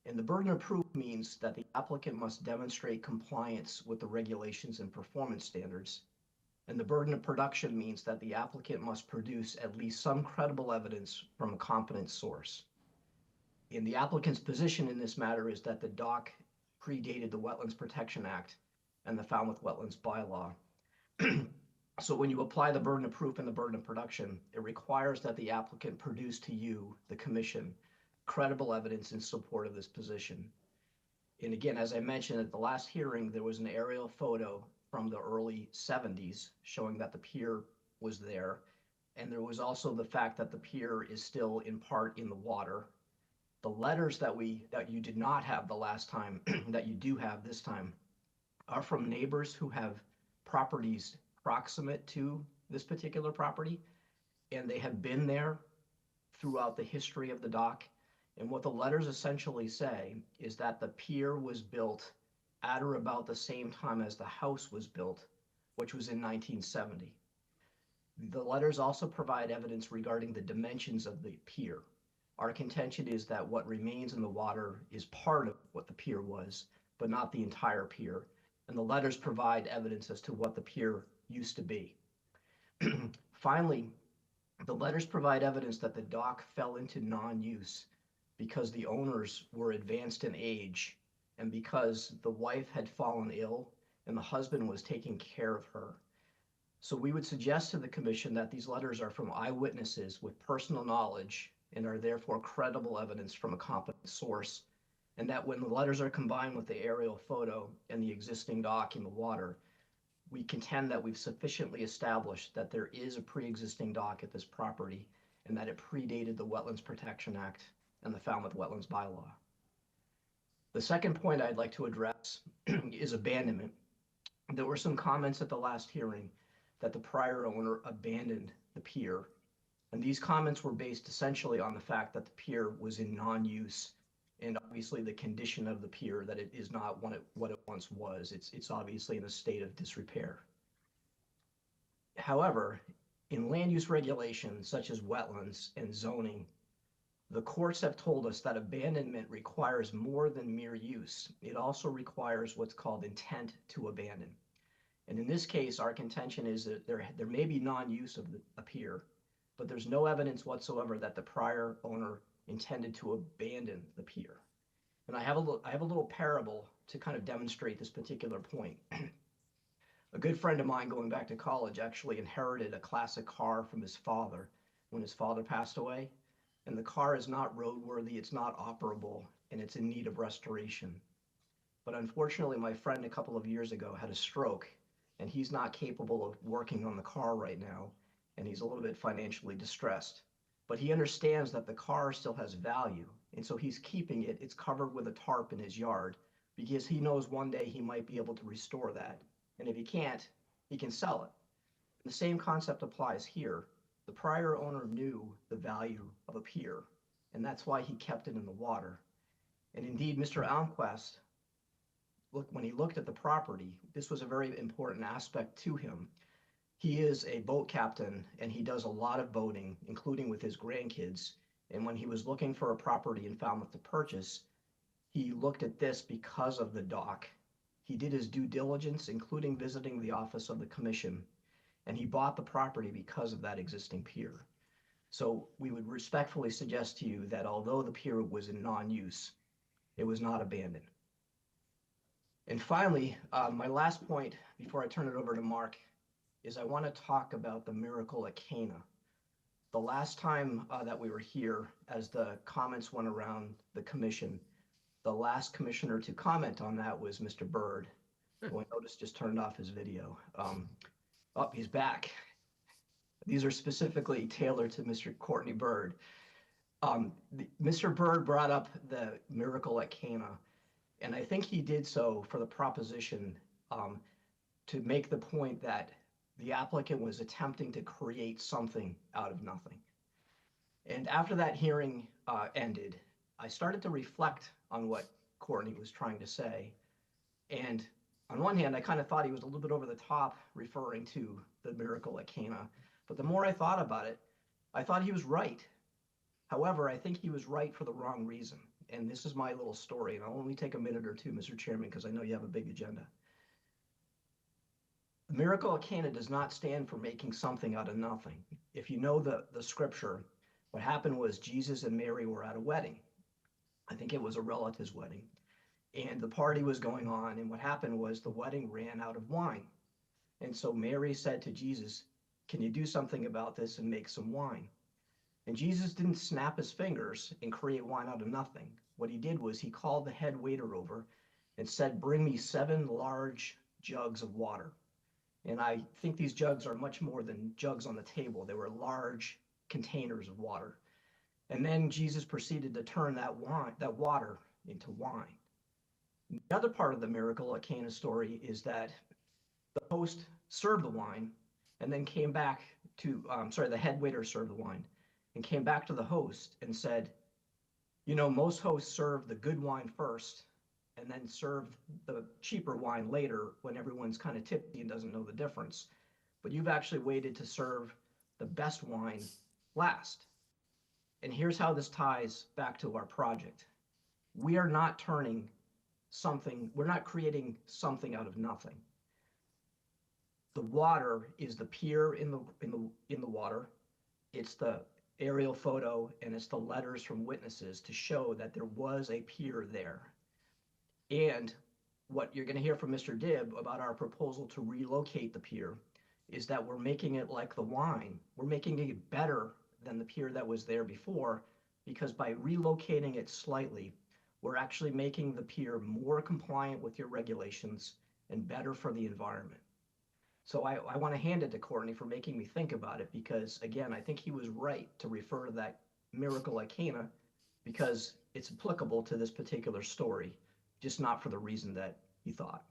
And the burden of proof means that the applicant must demonstrate compliance with the regulations and performance standards. And the burden of production means that the applicant must produce at least some credible evidence from a competent source. And the applicant's position in this matter is that the dock predated the Wetlands Protection Act and the Falmouth Wetlands Bylaw. So when you apply the burden of proof and the burden of production, it requires that the applicant produce to you, the commission, credible evidence in support of this position. And again, as I mentioned at the last hearing, there was an aerial photo from the early 70s showing that the pier was there. And there was also the fact that the pier is still in part in the water. The letters that you did not have the last time, that you do have this time, are from neighbors who have properties proximate to this particular property, and they have been there throughout the history of the dock. And what the letters essentially say is that the pier was built at or about the same time as the house was built, which was in 1970. The letters also provide evidence regarding the dimensions of the pier. Our contention is that what remains in the water is part of what the pier was, but not the entire pier. And the letters provide evidence as to what the pier used to be. Finally, the letters provide evidence that the dock fell into non-use because the owners were advanced in age and because the wife had fallen ill and the husband was taking care of her. So we would suggest to the commission that these letters are from eyewitnesses with personal knowledge and are therefore credible evidence from a competent source, and that when the letters are combined with the aerial photo and the existing dock in the water, we contend that we've sufficiently established that there is a pre-existing dock at this property and that it predated the Wetlands Protection Act and the Falmouth Wetlands Bylaw. The second point I'd like to address is abandonment. There were some comments at the last hearing that the prior owner abandoned the pier, and these comments were based essentially on the fact that the pier was in non-use and obviously the condition of the pier, that it is not what it once was. It's obviously in a state of disrepair. However, in land use regulations such as wetlands and zoning, the courts have told us that abandonment requires more than mere use. It also requires what's called intent to abandon. And in this case, our contention is that there may be non-use of a pier, but there's no evidence whatsoever that the prior owner intended to abandon the pier. And I have a little parable to kind of demonstrate this particular point. A good friend of mine going back to college actually inherited a classic car from his father when his father passed away. And the car is not roadworthy, it's not operable, and it's in need of restoration. But unfortunately, my friend a couple of years ago had a stroke, and he's not capable of working on the car right now, and he's a little bit financially distressed. But he understands that the car still has value, and so he's keeping it. It's covered with a tarp in his yard because he knows one day he might be able to restore that. And if he can't, he can sell it. The same concept applies here. The prior owner knew the value of a pier, and that's why he kept it in the water. And indeed, Mr. Almquist, when he looked at the property, this was a very important aspect to him. He is a boat captain, and he does a lot of boating, including with his grandkids. And when he was looking for a property in Falmouth to purchase, he looked at this because of the dock. He did his due diligence, including visiting the office of the commission, and he bought the property because of that existing pier. So we would respectfully suggest to you that although the pier was in non-use, it was not abandoned. And finally, my last point before I turn it over to Mark is I want to talk about the miracle at Cana. The last time that we were here, as the comments went around the commission, the last commissioner to comment on that was Mr. Byrd, who I noticed just turned off his video. Oh, he's back. These are specifically tailored to Mr. Courtney Byrd. Mr. Byrd brought up the miracle at Cana, and I think he did so for the proposition to make the point that the applicant was attempting to create something out of nothing. And after that hearing ended, I started to reflect on what Courtney was trying to say. And on one hand, I kind of thought he was a little bit over the top referring to the miracle at Cana. But the more I thought about it, I thought he was right. However, I think he was right for the wrong reason. And this is my little story. And I'll only take a minute or two, Mr. Chairman, because I know you have a big agenda. The miracle at Cana does not stand for making something out of nothing. If you know the scripture, what happened was Jesus and Mary were at a wedding. I think it was a relative's wedding. And the party was going on. And what happened was the wedding ran out of wine. And so Mary said to Jesus, "Can you do something about this and make some wine?" And Jesus didn't snap his fingers and create wine out of nothing. What he did was he called the head waiter over and said, "Bring me 7 large jugs of water." And I think these jugs are much more than jugs on the table. They were large containers of water. And then Jesus proceeded to turn that water into wine. The other part of the miracle at Cana story is that the host served the wine and then came back to, the head waiter served the wine and came back to the host and said, "You know, most hosts serve the good wine first and then serve the cheaper wine later when everyone's kind of tipsy and doesn't know the difference. But you've actually waited to serve the best wine last." And here's how this ties back to our project. We are not turning something, we're not creating something out of nothing. The water is the pier in the water. It's the aerial photo and it's the letters from witnesses to show that there was a pier there. And what you're going to hear from Mr. Dibb about our proposal to relocate the pier is that we're making it like the wine. We're making it better than the pier that was there before, because by relocating it slightly, we're actually making the pier more compliant with your regulations and better for the environment. So I want to hand it to Courtney for making me think about it, because again, I think he was right to refer to that miracle at Cana because it's applicable to this particular story, just not for the reason that he thought.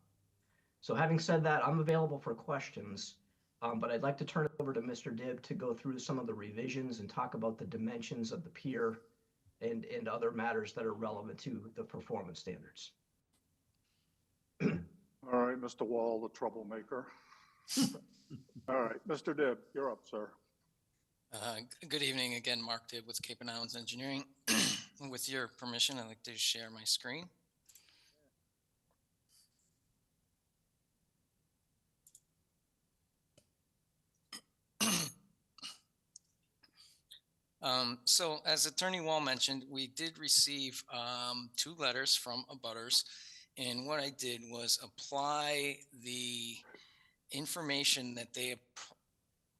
So having said that, I'm available for questions, but I'd like to turn it over to Mr. Dibb to go through some of the revisions and talk about the dimensions of the pier and other matters that are relevant to the performance standards. All right, Mr. Wall, the troublemaker. All right, Mr. Dibb, you're up, sir. Good evening again, Mark Dibb with Cape and Islands Engineering. With your permission, I'd like to share my screen. So as Attorney Wall mentioned, we did receive 2 letters from abutters, and what I did was apply the information that they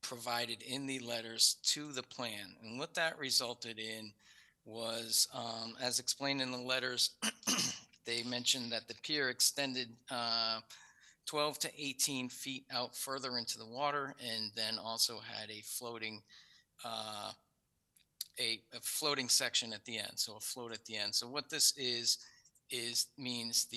provided in the letters to the plan. And what that resulted in was, as explained in the letters, they mentioned that the pier extended 12 to 18 feet out further into the water, and then also had a floating floating section at the end, so a float at the end. So what this means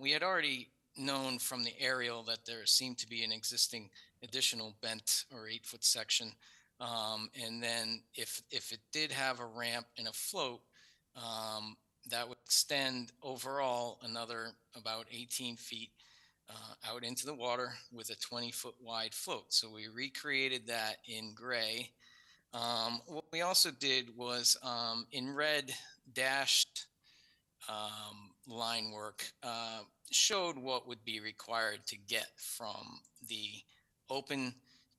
we had already known from the aerial that there seemed to be an existing additional bent or 8-foot section, and then if it did have a ramp and a float, that would extend overall another about 18 feet out into the water with a 20-foot wide float. So we recreated that in gray. What we also did was in red dashed line work showed what would be required to get from the open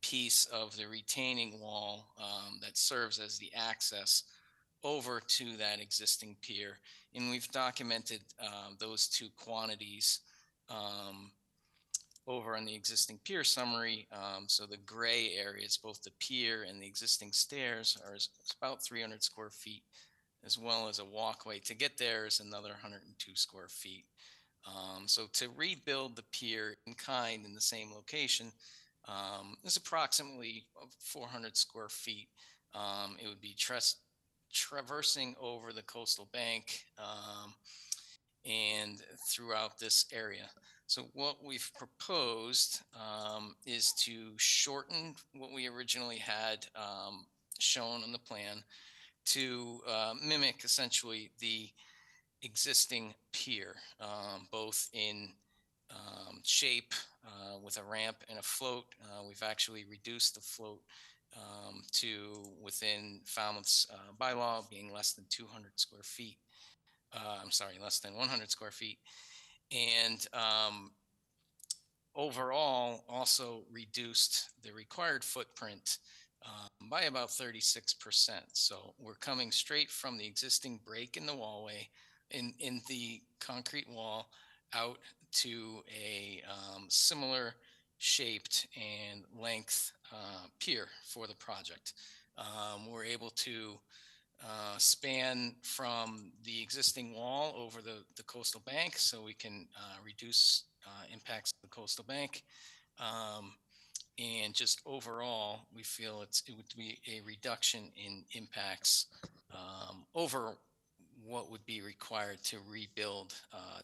piece of the retaining wall that serves as the access over to that existing pier. And we've documented those two quantities over on the existing pier summary. So the gray areas, both the pier and the existing stairs, are about 300 square feet, as well as a walkway to get there is another 102 square feet. So to rebuild the pier in kind in the same location is approximately 400 square feet. It would be traversing over the coastal bank and throughout this area. So what we've proposed is to shorten what we originally had shown on the plan to mimic essentially the existing pier, both in shape with a ramp and a float. We've actually reduced the float to within Falmouth's bylaw being less than 200 square feet. I'm sorry, less than 100 square feet. And overall also reduced the required footprint by about 36%. So we're coming straight from the existing break in the wallway, in the concrete wall, out to a similar shaped and length pier for the project. We're able to span from the existing wall over the coastal bank, so we can reduce impacts to the coastal bank. And just overall, we feel it would be a reduction in impacts over what would be required to rebuild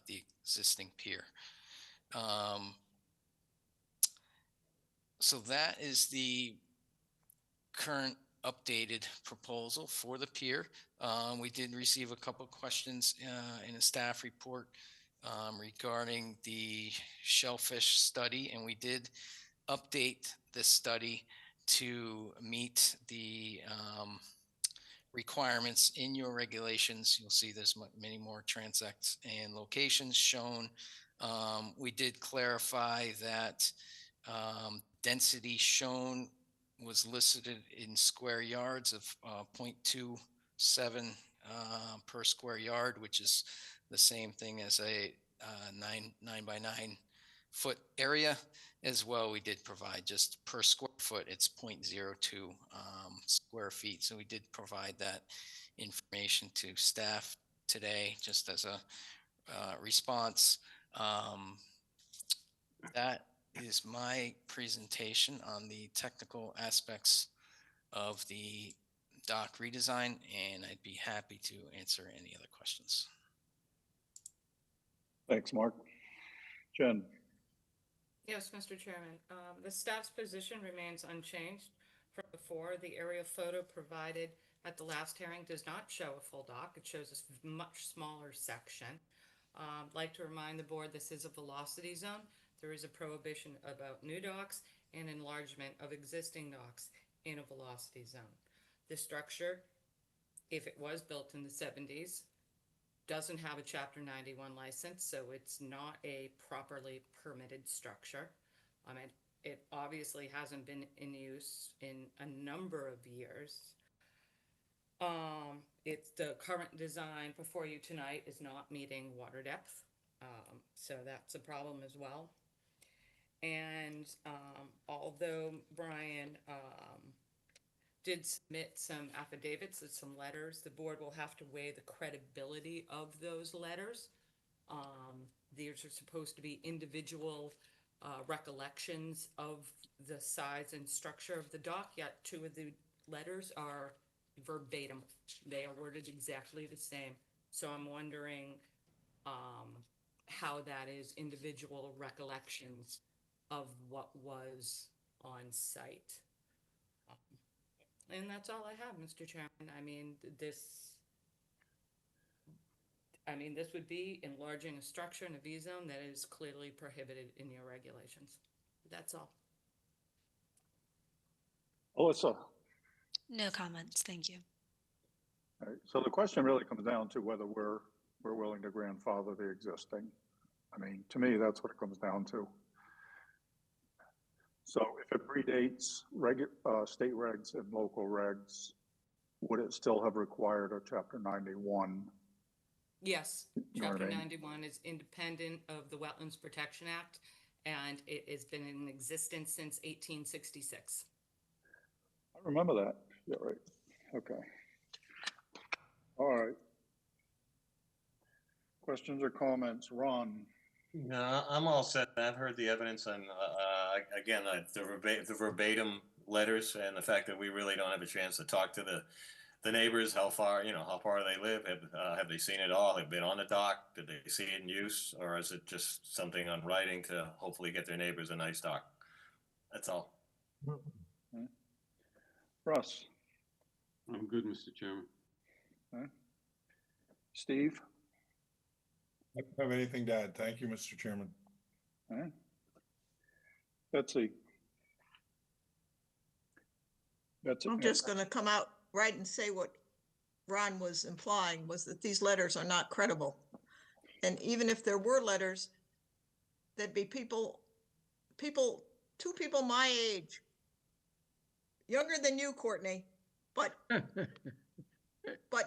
the existing pier. So that is the current updated proposal for the pier. We did receive a couple questions in a staff report regarding the shellfish study, and we did update this study to meet the requirements in your regulations. You'll see there's many more transects and locations shown. We did clarify that density shown was listed in square yards of 0.27 per square yard, which is the same thing as a 9 by 9 foot area. As well, we did provide just per square foot, it's 0.02 square feet. So we did provide that information to staff today, just as a response. That is my presentation on the technical aspects of the dock redesign, and I'd be happy to answer any other questions. Thanks, Mark. Jen? Yes, Mr. Chairman. The staff's position remains unchanged from before. The aerial photo provided at the last hearing does not show a full dock. It shows a much smaller section. I'd like to remind the board this is a velocity zone. There is a prohibition about new docks and enlargement of existing docks in a velocity zone. The structure, if it was built in the 70s, doesn't have a Chapter 91 license, so it's not a properly permitted structure. It obviously hasn't been in use in a number of years. It's the current design before you tonight is not meeting water depth, so that's a problem as well. And although Brian did submit some affidavits and some letters, the board will have to weigh the credibility of those letters. These are supposed to be individual recollections of the size and structure of the dock, yet two of the letters are verbatim. They are worded exactly the same. So I'm wondering how that is individual recollections of what was on site. And that's all I have, Mr. Chairman. This would be enlarging a structure in a V zone that is clearly prohibited in your regulations. That's all. Alyssa? No comments, thank you. All right, so the question really comes down to whether we're willing to grandfather the existing. To me, that's what it comes down to. So if it predates state regs and local regs, would it still have required a chapter 91? Yes, You know what I chapter mean? 91 is independent of the Wetlands Protection Act, and it has been in existence since 1866. I remember that. Yeah, right. Okay. All right. Questions or comments? Ron? No, I'm all set. I've heard the evidence and again, the verbatim letters and the fact that we really don't have a chance to talk to the neighbors, how far they live. Have they seen it all? Have they been on the dock? Did they see it in use? Or is it just something on writing to hopefully get their neighbors a nice dock? That's all. Russ? I'm good, Mr. Chairman. Steve? I don't have anything to add. Thank you, Mr. Chairman. Betsy? Betsy? I'm just going to come out right and say what Ron was implying was that these letters are not credible. And even if there were letters, there'd be two people my age, younger than you, Courtney, but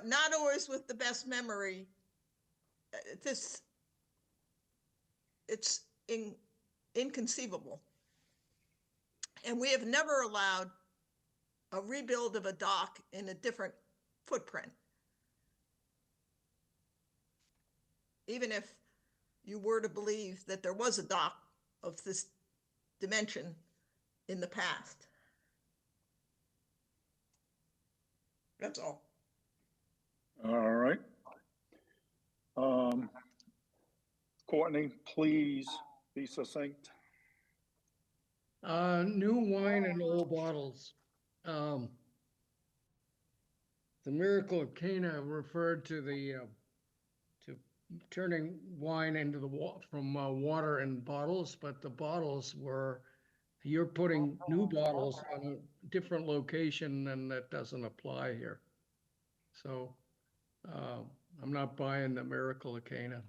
not always with the best memory. It's inconceivable. And we have never allowed a rebuild of a dock in a different footprint. Even if you were to believe that there was a dock of this dimension in the past. That's all. All right. Courtney, please be succinct. New wine in old bottles. The miracle of Cana referred to to turning wine into from water in bottles, but the bottles you're putting new bottles on a different location, and that doesn't apply here. So I'm not buying the miracle of Cana.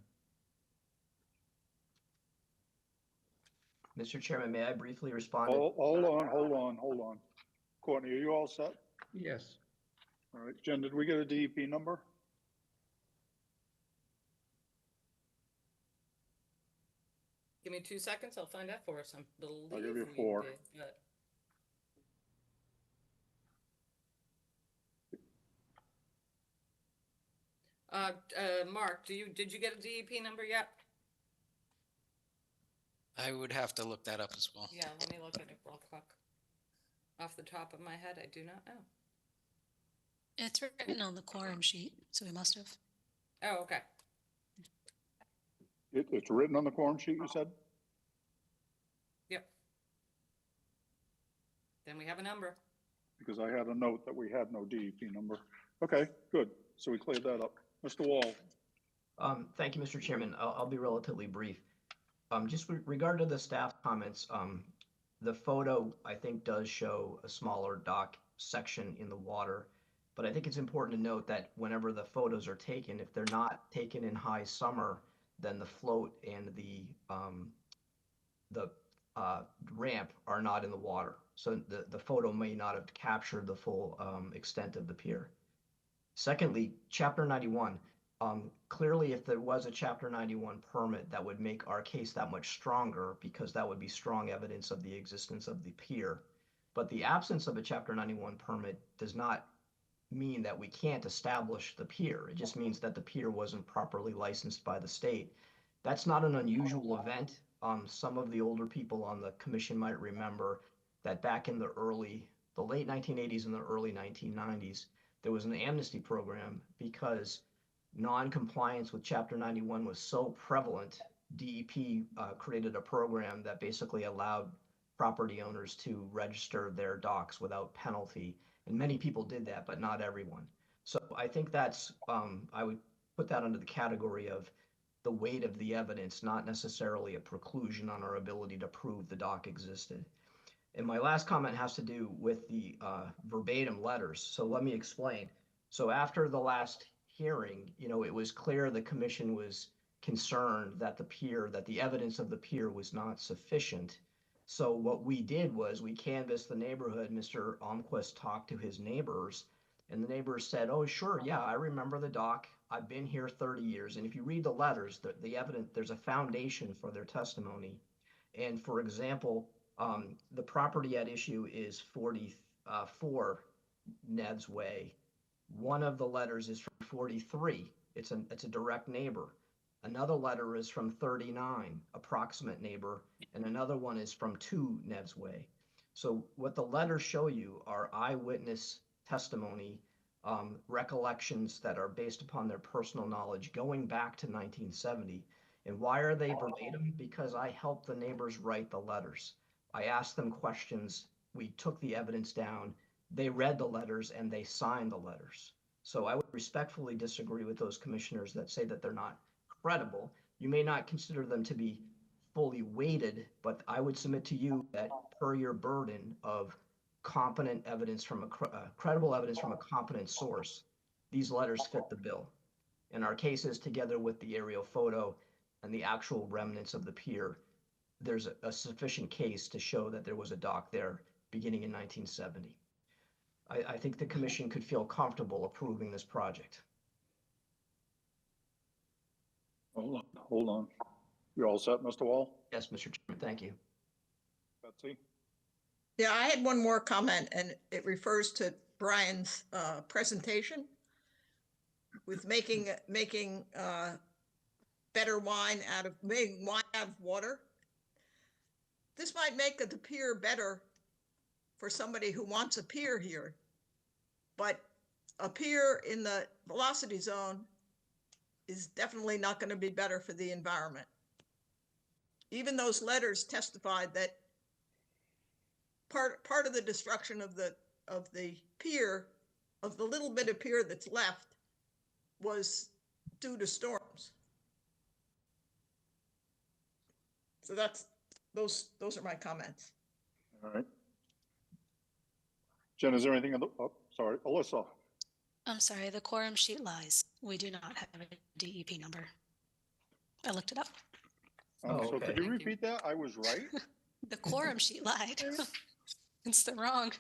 Mr. Chairman, may I briefly respond? Hold on. Courtney, are you all set? Yes. All right, Jen, did we get a DEP number? Give me 2 seconds, I'll find out for us. I'll give you 4. Mark, did you get a DEP number yet? I would have to look that up as well. Yeah, let me look at it real quick. Off the top of my head, I do not know. It's written on the quorum sheet, so we must have. Oh, okay. It's written on the quorum sheet, you said? Yep. Then we have a number. Because I had a note that we had no DEP number. Okay, good. So we cleared that up. Mr. Wall. Thank you, Mr. Chairman. I'll be relatively brief. Just with regard to the staff comments, the photo, I think, does show a smaller dock section in the water. But I think it's important to note that whenever the photos are taken, if they're not taken in high summer, then the float and the ramp are not in the water. So the photo may not have captured the full extent of the pier. Secondly, Chapter 91. Clearly, if there was a Chapter 91 permit, that would make our case that much stronger, because that would be strong evidence of the existence of the pier. But the absence of a Chapter 91 permit does not mean that we can't establish the pier. It just means that the pier wasn't properly licensed by the state. That's not an unusual event. Some of the older people on the commission might remember that back in the late 1980s and the early 1990s, there was an amnesty program because non-compliance with Chapter 91 was so prevalent. DEP created a program that basically allowed property owners to register their docks without penalty. And many people did that, but not everyone. So I think that's, I would put that under the category of the weight of the evidence, not necessarily a preclusion on our ability to prove the dock existed. And my last comment has to do with the verbatim letters. So let me explain. So after the last hearing, it was clear the commission was concerned that the evidence of the pier was not sufficient. So what we did was we canvassed the neighborhood. Mr. Almquist talked to his neighbors, and the neighbors said, "Oh, sure, yeah, I remember the dock. I've been here 30 years." And if you read the letters, the evidence, there's a foundation for their testimony. And for example, the property at issue is 44 Ned's Way. One of the letters is from 43. It's a direct neighbor. Another letter is from 39, approximate neighbor, and another one is from 2 Ned's Way. So what the letters show you are eyewitness testimony, recollections that are based upon their personal knowledge going back to 1970. And why are they verbatim? Because I helped the neighbors write the letters. I asked them questions. We took the evidence down. They read the letters and they signed the letters. So I would respectfully disagree with those commissioners that say that they're not credible. You may not consider them to be fully weighted, but I would submit to you that per your burden of competent evidence from credible evidence from a competent source, these letters fit the bill. In our cases, together with the aerial photo and the actual remnants of the pier, there's a sufficient case to show that there was a dock there beginning in 1970. I think the commission could feel comfortable approving this project. Hold on. You all set, Mr. Wall? Yes, Mr. Chairman, thank you. Betsy? Yeah, I had one more comment, and it refers to Brian's presentation with making better wine out of water. This might make the pier better for somebody who wants a pier here, but a pier in the velocity zone is definitely not going to be better for the environment. Even those letters testified that part of the destruction of the pier, of the little bit of pier that's left, was due to storms. So those are my comments. All right. Jen, is there anything on the, oh, sorry, Alyssa? I'm sorry, the quorum sheet lies. We do not have a DEP number. I looked it up. Oh, So okay. could you Thank you. repeat that? I was right? The quorum sheet lied. It's the wrong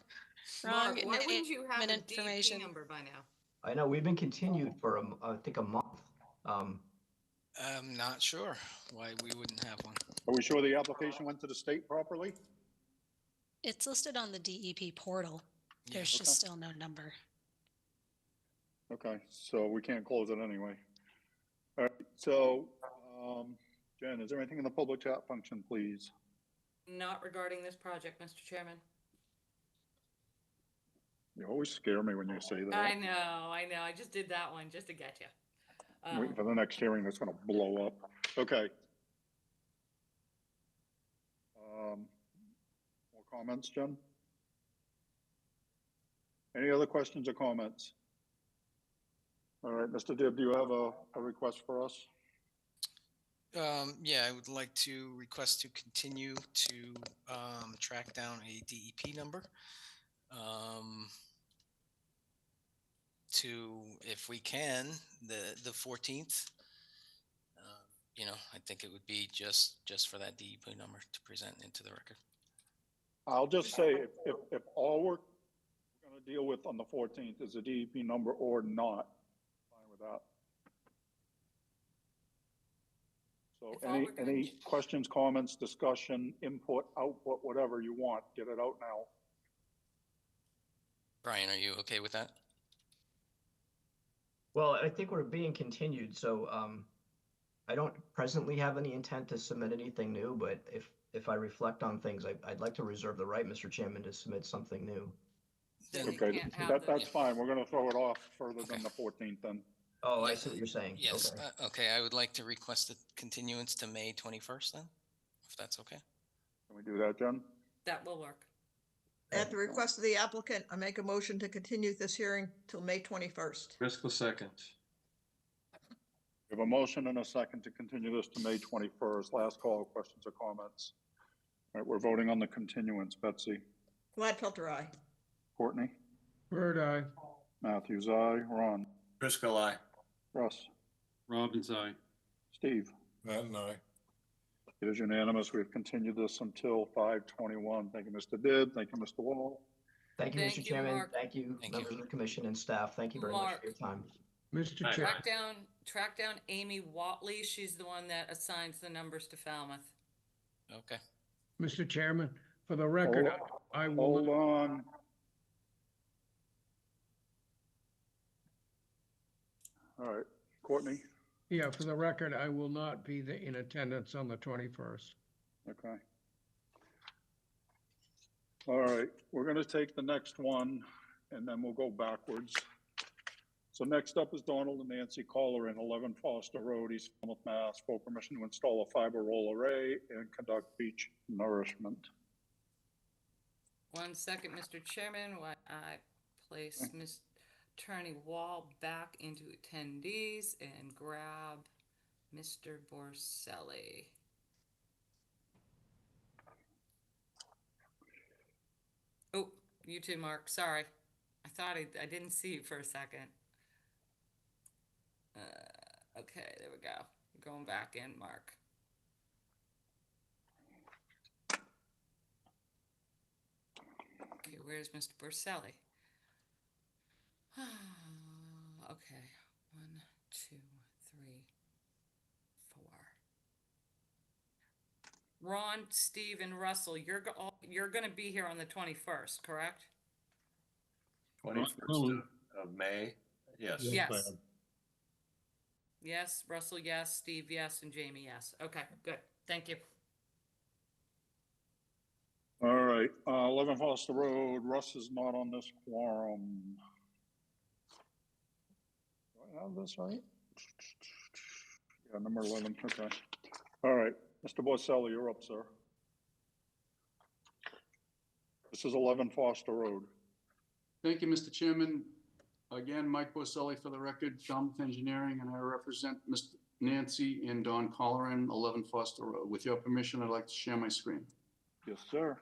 Mark, why wouldn't you have a name and DEP information. number by now? I know we've been continued for I think a month. I'm not sure why we wouldn't have one. Are we sure the application went to the state properly? It's listed on the DEP portal. There's Okay. just still no number. Okay, so we can't close it anyway. All right, so, Jen, is there anything in the public chat function, please? Not regarding this project, Mr. Chairman. You always scare me when you say that. I know. I just did that one just to get you. Waiting for the next hearing that's gonna blow up. Okay. More comments, Jen? Any other questions or comments? All right, Mr. Dibb, do you have a request for us? Yeah, I would like to request to continue to track down a DEP number. To, if we can, the 14th. You know, I think it would be just for that DEP number to present into the record. I'll just say, if all we're gonna deal with on the 14th is a DEP number or not, fine with that. So If all we're gonna any do- questions, comments, discussion, input, output, whatever you want, get it out now. Brian, are you okay with that? Well, I think we're being continued, so I don't presently have any intent to submit anything new, but if I reflect on things, I'd like to reserve the right, Mr. Chairman, to submit something new. Then we Okay, can't have that's the- fine. We're gonna throw it off further than Okay. the 14th then. Oh, I Yeah. see what you're saying. Yes. Okay. Okay, I would like to request a continuance to May 21st then, if that's okay. Can we do that, Jen? That will work. At the request of the applicant, I make a motion to continue this hearing till May 21st. Driscoll second. We have a motion and a second to continue this to May 21st. Last call, questions or comments? All right, we're voting on the continuance. Betsy? Gladfelter, aye. Courtney? Bird eye. Matthews, aye. Ron? Driscoll, aye. Russ? Robbins, aye. Steve? Matt and I. It is unanimous. We've continued this until 5/21. Thank you, Mr. Dibb. Thank you, Mr. Wall. Thank you, Thank Mr. you, Chairman. Mark. Thank you, Thank you. members of the commission and staff. Thank you very much Mark. for your time. Mr. Aye. Chair, Track down Amy Watley. She's the one that assigns the numbers to Falmouth. Okay. Mr. Chairman, for the record, I will, Hold on. All right, Courtney. yeah, for the record, I will not be in attendance on the 21st. Okay. All right, we're going to take the next one and then we'll go backwards. So next up is Donald and Nancy Collar in 11 Foster Road, East Falmouth, Mass. For permission to install a fiber roll array and conduct beach nourishment. 1 second, Mr. Chairman, while I place Ms. Attorney Wall back into attendees and grab Mr. Borselli. Oh, you too, Mark. Sorry. I thought I didn't see you for a second. Okay, there we go. Going back in, Mark. Okay, where's Mr. Borselli? Okay, 1, 2, 3, 4. Ron, Steve, and Russell, you're going to be here on the 21st, correct? 21st of May. Yes. Yes. Yes, Russell, yes, Steve, yes, and Jamie, yes. Okay, good. Thank you. All right, 11 Foster Road, Russ is not on this quorum. Do I have this right? Yeah, number 11, okay. All right, Mr. Borselli, you're up, sir. This is 11 Foster Road. Thank you, Mr. Chairman. Again, Mike Borselli for the record, Falmouth Engineering, and I represent Ms. Nancy and Don Colleran, 11 Foster Road. With your permission, I'd like to share my screen. Yes, sir.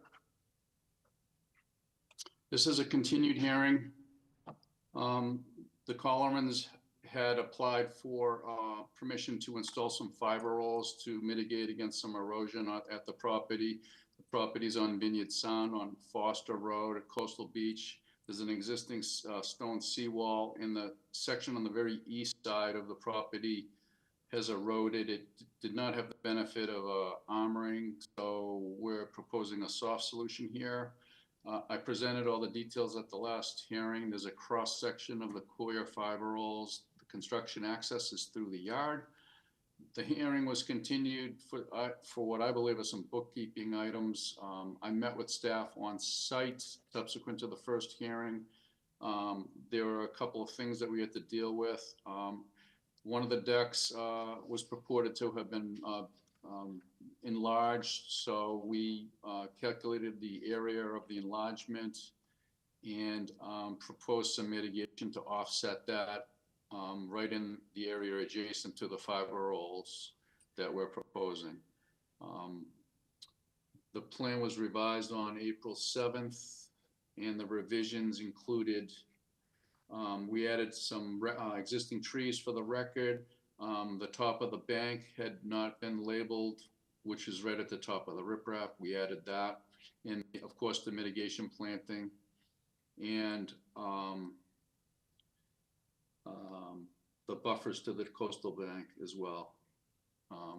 This is a continued hearing. The Collerans had applied for permission to install some fiber rolls to mitigate against some erosion at the property. The property's on Vineyard Sound on Foster Road at Coastal Beach. There's an existing stone seawall in the section on the very east side of the property has eroded. It did not have the benefit of armoring, so we're proposing a soft solution here. I presented all the details at the last hearing. There's a cross section of the coir fiber rolls. The construction access is through the yard. The hearing was continued for what I believe are some bookkeeping items. I met with staff on site subsequent to the first hearing. There were a couple of things that we had to deal with. One of the decks was purported to have been enlarged, so we calculated the area of the enlargement and proposed some mitigation to offset that. Right in the area adjacent to the fiber rolls that we're proposing. The plan was revised on April 7th, and the revisions included, we added some existing trees for the record. The top of the bank had not been labeled, which is right at the top of the riprap. We added that, and of course the mitigation planting, and the buffers to the coastal bank as well.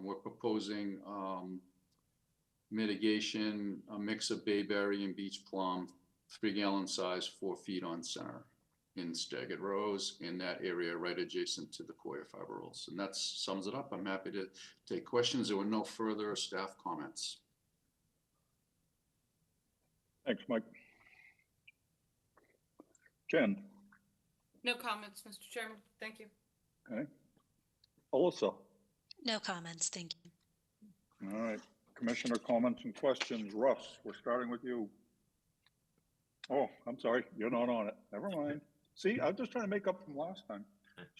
We're proposing mitigation, a mix of bayberry and beach plum, 3-gallon size, 4 feet on center in staggered rows in that area right adjacent to the coir fiber rolls. And that sums it up. I'm happy to take questions. There were no further staff comments. Thanks, Mike. Jen. No comments, Mr. Chairman. Thank you. Okay. Alyssa. No comments, thank you. All right. Commissioner comments and questions. Russ, we're starting with you. Oh, I'm sorry. You're not on it. Never mind. See, I'm just trying to make up from last time.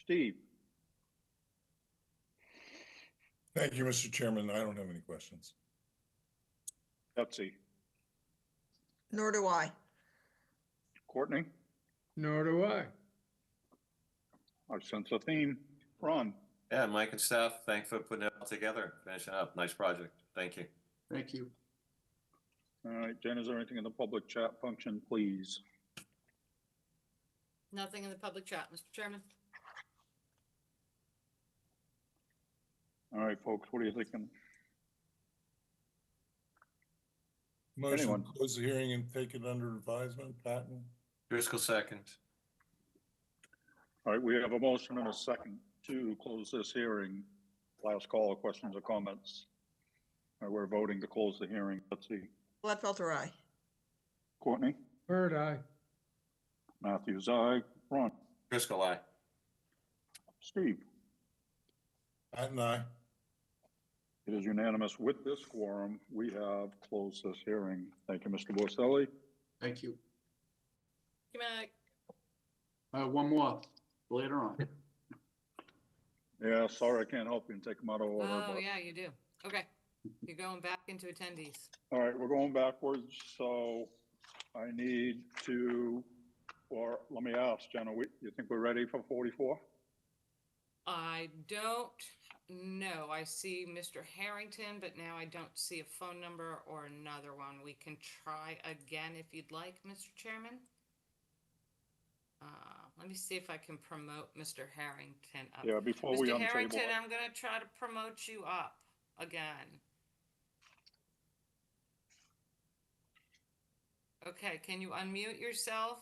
Steve. Thank you, Mr. Chairman. I don't have any questions. Betsy. Nor do I. Courtney. Nor do I. I sense a theme. Ron. Yeah, Mike and staff, thanks for putting it all together, finishing up. Nice project. Thank you. Thank you. All right, Jen, is there anything in the public chat function, please? Nothing in the public chat, Mr. Chairman. All right, folks, what are you thinking? Motion Anyone? to close the hearing and take it under advisement, Patton? Driscoll second. All right, we have a motion and a second to close this hearing. Last call, questions or comments? All right, we're voting to close the hearing. Let's see. Gladfelter, aye. Courtney? Bird eye. Matthews, aye. Ron? Driscoll, aye. Steve? Patton, aye. It is unanimous with this quorum. We have closed this hearing. Thank you, Mr. Borselli. Thank you. Good night. One more later on. Yeah, sorry, I can't help you and take them out of order. Oh, but- yeah, you do. Okay. You're going back into attendees. All right, we're going backwards, so I need to, or let me ask, Jenna, you think we're ready for 44? I don't know. I see Mr. Harrington, but now I don't see a phone number or another one. We can try again if you'd like, Mr. Chairman. Let me see if I can promote Mr. Harrington up. Yeah, before we Mr. untable Harrington, it. I'm gonna try to promote you up again. Okay, can you unmute yourself?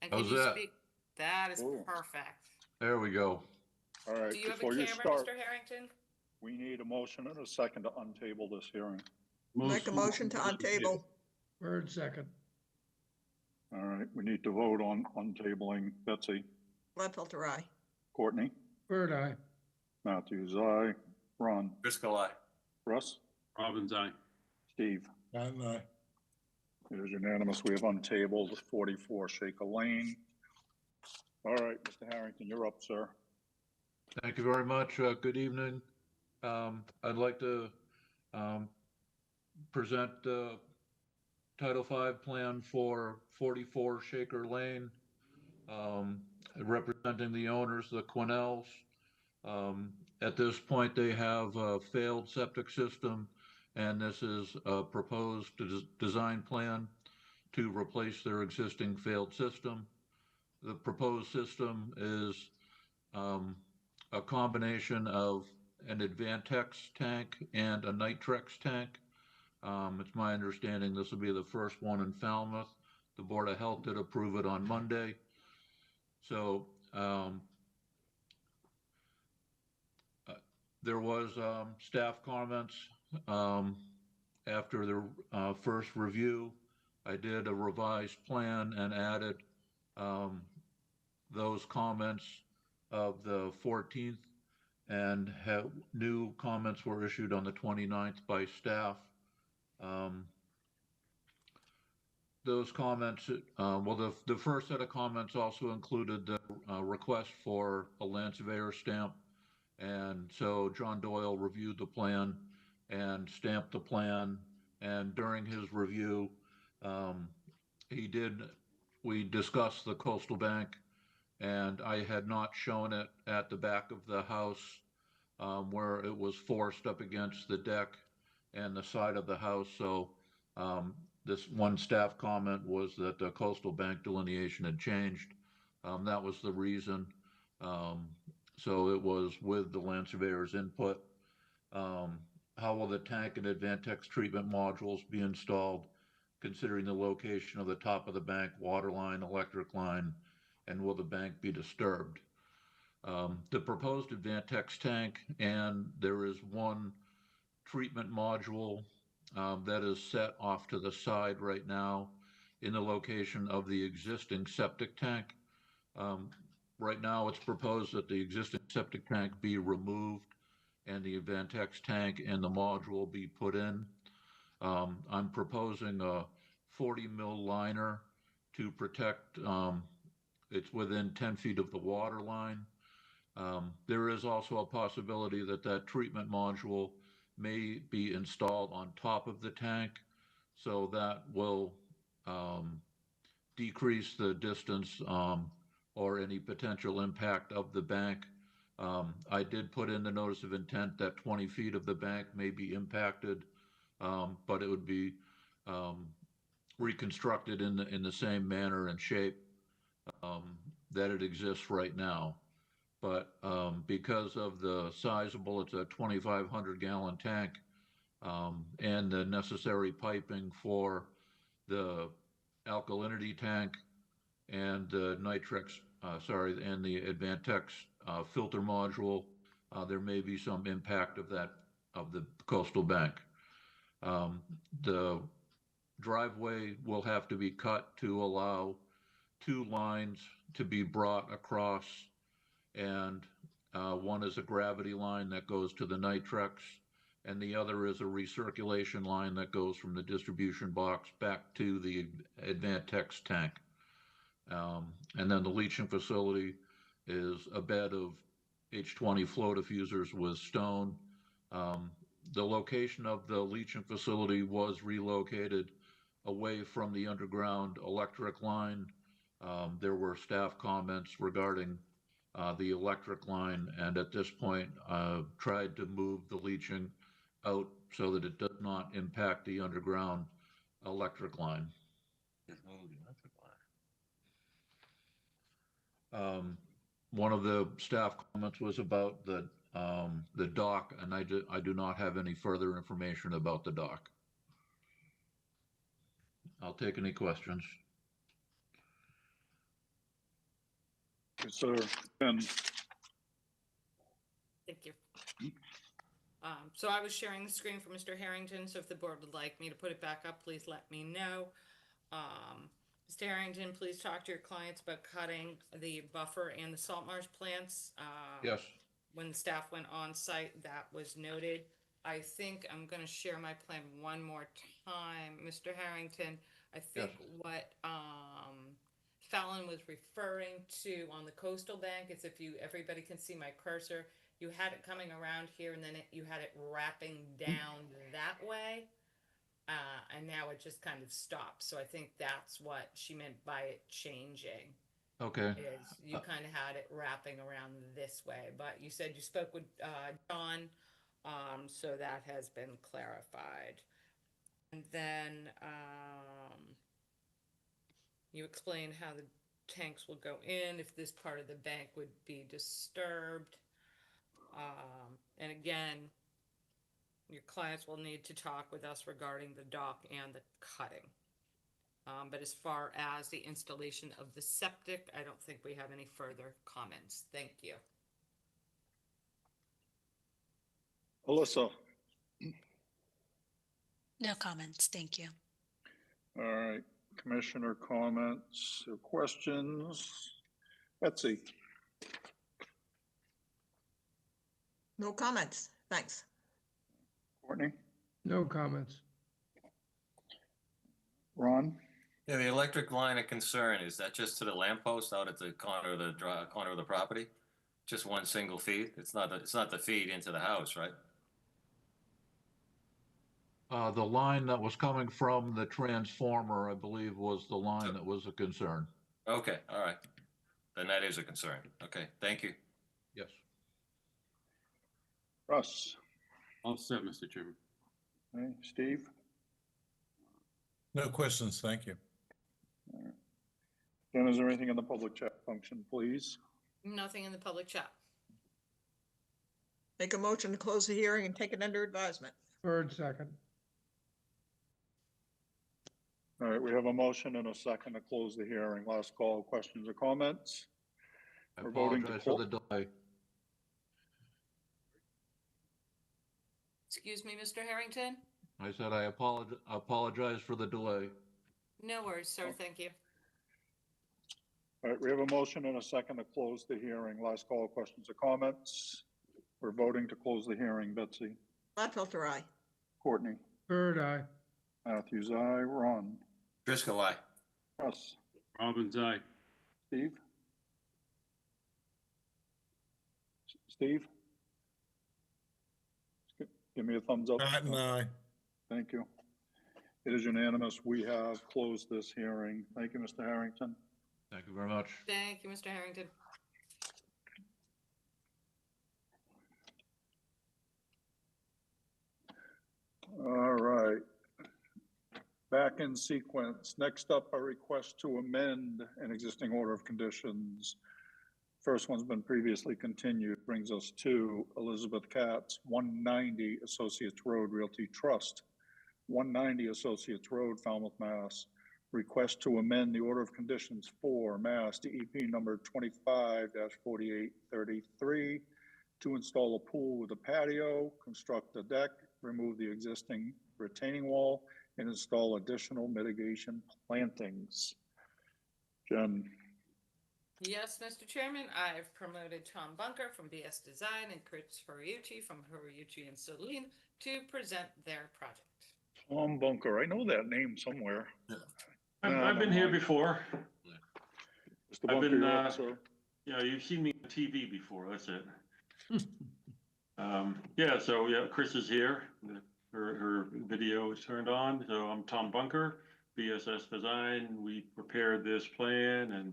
And can How's you that? speak? That is Ooh. perfect. There we go. All right, Do you have a before you camera, start, Mr. Harrington? we need a motion and a second to untable this hearing. Make a motion to untable. Bird second. All right, we need to vote on untabling. Betsy? Gladfelter, aye. Courtney? Bird eye. Matthews, aye. Ron? Driscoll, aye. Russ? Robbins, aye. Steve? Patton, aye. It is unanimous. We have untabled 44 Shaker Lane. All right, Mr. Harrington, you're up, sir. Thank you very much. Good evening. I'd like to present Title V plan for 44 Shaker Lane, representing the owners, the Quinnells. At this point, they have a failed septic system, and this is a proposed design plan to replace their existing failed system. The proposed system is a combination of an Advantex tank and a Nitrex tank. It's my understanding this will be the first one in Falmouth. The Board of Health did approve it on Monday. So there was staff comments after the first review. I did a revised plan and added those comments of the 14th, and new comments were issued on the 29th by staff. Those comments, well, the first set of comments also included the request for a land surveyor stamp. And so John Doyle reviewed the plan and stamped the plan. And during his review, we discussed the coastal bank, and I had not shown it at the back of the house where it was forced up against the deck and the side of the house. So this one staff comment was that the coastal bank delineation had changed. That was the reason. So it was with the land surveyor's input. How will the tank and Advantex treatment modules be installed, considering the location of the top of the bank, water line, electric line, and will the bank be disturbed? The proposed Advantex tank, and there is one treatment module that is set off to the side right now in the location of the existing septic tank. Right now, it's proposed that the existing septic tank be removed and the Advantex tank and the module be put in. I'm proposing a 40 mil liner to protect, it's within 10 feet of the water line. There is also a possibility that that treatment module may be installed on top of the tank, so that will decrease the distance or any potential impact of the bank I did put in the notice of intent that 20 feet of the bank may be impacted, but it would be reconstructed in the same manner and shape that it exists right now. But because of the sizable, it's a 2,500 gallon tank, and the necessary piping for the alkalinity tank and the Nitrix, and the Advantex filter module, there may be some impact of the coastal bank. The driveway will have to be cut to allow 2 lines to be brought across, and one is a gravity line that goes to the Nitrix, and the other is a recirculation line that goes from the distribution box back to the Advantex tank. And then the leaching facility is a bed of H20 flow diffusers with stone. The location of the leaching facility was relocated away from the underground electric line. There were staff comments regarding the electric line, and at this point, tried to move the leaching out so that it does not impact the underground electric line. One of the staff comments was about the dock, and I do not have any further information about the dock. I'll take any questions. Yes, sir. Ben, Thank you. So I was sharing the screen for Mr. Harrington, so if the board would like me to put it back up, please let me know. Mr. Harrington, please talk to your clients about cutting the buffer and the salt marsh plants. Yes. When the staff went on site, that was noted. I think I'm going to share my plan one more time. Mr. Harrington, I think what Fallon was referring to on the coastal bank is everybody can see my cursor, you had it coming around here and then you had it wrapping down that way. And now it just kind of stops. So I think that's what she meant by it changing. Okay. Is you kind of had it wrapping around this way. But you said you spoke with John, so that has been clarified. And then you explained how the tanks will go in if this part of the bank would be disturbed. And again, your clients will need to talk with us regarding the dock and the cutting. But as far as the installation of the septic, I don't think we have any further comments. Thank you. Alyssa. No comments, thank you. All right, commissioner comments or questions? Betsy. No comments. Thanks. Courtney. No comments. Ron. Yeah, the electric line of concern, is that just to the lamppost out at the corner of the property? Just one single feed? It's not the feed into the house, right? The line that was coming from the transformer, I believe, was the line that was a concern. Okay, all right. Then that is a concern. Okay, thank you. Yes. Russ. All set, Mr. Chairman. Okay. Steve. No questions, thank you. All right. Jen, is there anything in the public chat function, please? Nothing in the public chat. Make a motion to close the hearing and take it under advisement. Bird second. All right, we have a motion and a second to close the hearing. Last call, questions or comments? I We're voting to apologize for the delay. Excuse me, Mr. Harrington? I said I apologize for the delay. No worries, sir. Thank you. All right, we have a motion and a second to close the hearing. Last call, questions or comments? We're voting to close the hearing. Betsy. Gladfelter, aye. Courtney. Bird eye. Matthews, aye. Ron. Driscoll, aye. Russ. Robbins, aye. Steve. Steve. Give me a thumbs up. Patton, aye. Thank you. It is unanimous. We have closed this hearing. Thank you, Mr. Harrington. Thank you very much. Thank you, Mr. Harrington. back in sequence. Next up, a request to amend an existing order of conditions. First one's been previously continued, brings us to Elizabeth Katz, 190 Associates Road Realty Trust, 190 Associates Road, Falmouth, Mass. Request to amend the order of conditions for Mass DEP number 25-4833 to install a pool with a patio, construct a deck, remove the existing retaining wall, and install additional mitigation plantings. Jen. Yes, Mr. Chairman, I've promoted Tom Bunker from BS Design and Chris Horiuchi from Horiuchi and Celine to present their project. Tom Bunker, I know that name somewhere. I've been here before. Mr. Bunker, been, you're up, sir. Yeah, you've seen me on TV before, that's it. Yeah, so yeah, Chris is here. Her video is turned on. So I'm Tom Bunker, BSS Design. We prepared this plan and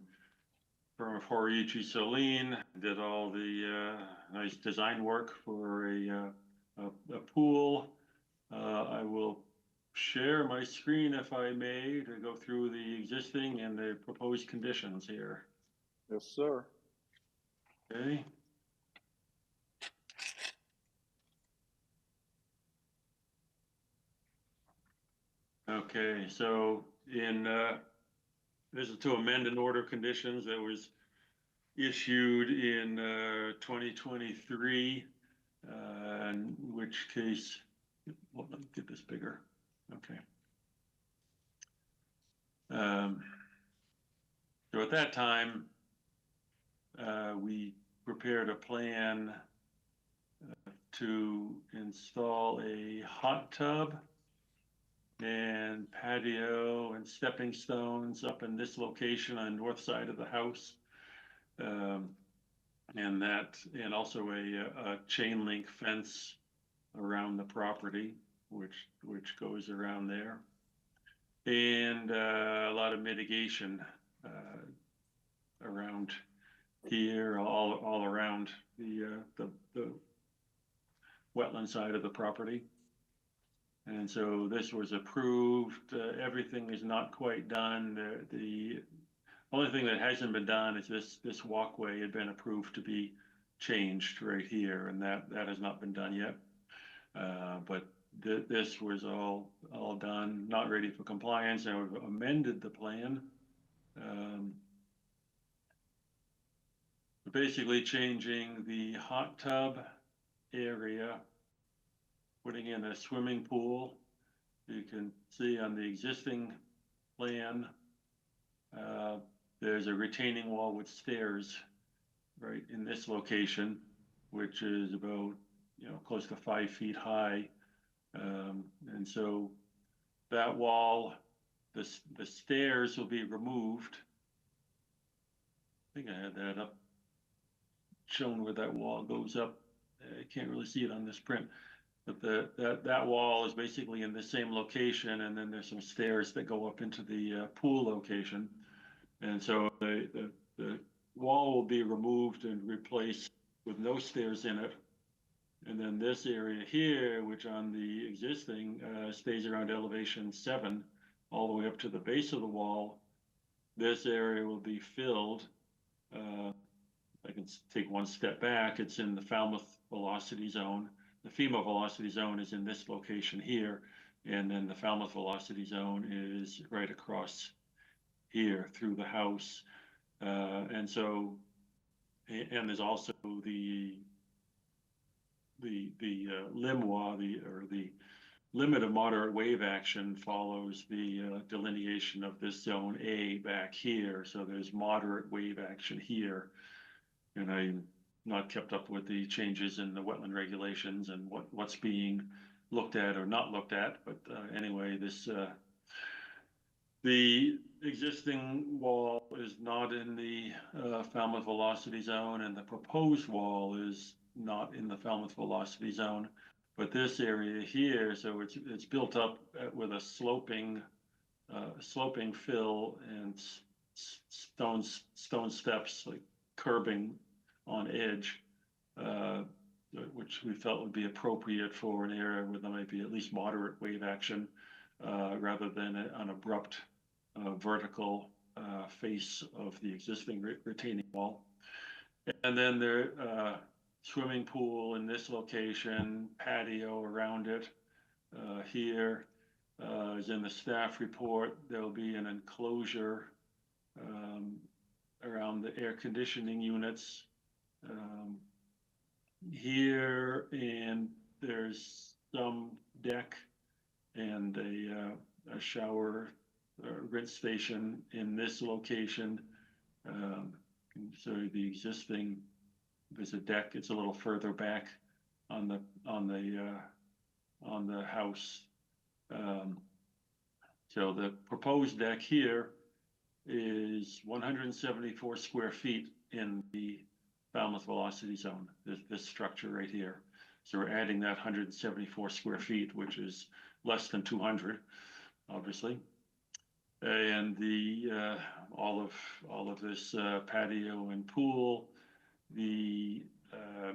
from Horiuchi Celine did all the nice design work for a pool. I will share my screen if I may to go through the existing and the proposed conditions here. Yes, sir. Okay. Okay, so this is to amend an order of conditions that was issued in 2023, in which case, well, let me get this bigger. Okay. So at that time, we prepared a plan to install a hot tub and patio and stepping stones up in this location on the north side of the house. And also a chain link fence around the property, which goes around there. And a lot of mitigation around here, all around the wetland side of the property. And so this was approved. Everything is not quite done. The only thing that hasn't been done is this walkway had been approved to be changed right here, and that has not been done yet. But this was all done, not ready for compliance, and we've amended the plan. Basically changing the hot tub area, putting in a swimming pool. You can see on the existing plan, there's a retaining wall with stairs right in this location, which is about, close to 5 feet high. And so that wall, the stairs will be removed. I think I had that up, shown where that wall goes up. I can't really see it on this print, but that wall is basically in the same location, and then there's some stairs that go up into the pool location. And so the wall will be removed and replaced with no stairs in it. And then this area here, which on the existing stays around elevation 7, all the way up to the base of the wall, this area will be filled. I can take one step back. It's in the Falmouth velocity zone. The FEMA velocity zone is in this location here, and then the Falmouth velocity zone is right across here through the house. And so, and there's also the LIMWA, the limit of moderate wave action follows the delineation of this zone A back here. So there's moderate wave action here. And I'm not kept up with the changes in the wetland regulations and what's being looked at or not looked at. But anyway, the existing wall is not in the Falmouth velocity zone, and the proposed wall is not in the Falmouth velocity zone. But this area here, so it's built up with a sloping fill and stone steps, like curbing on edge, which we felt would be appropriate for an area where there might be at least moderate wave action. rather than an abrupt vertical face of the existing retaining wall. And then the swimming pool in this location, patio around it. Here is in the staff report, there'll be an enclosure around the air conditioning units. Here, and there's some deck and a shower rinse station in this location. So the existing, there's a deck. It's a little further back on the house. So the proposed deck here is 174 square feet in the Falmouth velocity zone. This structure right here. So we're adding that 174 square feet, which is less than 200, obviously. And the all of this patio and pool, the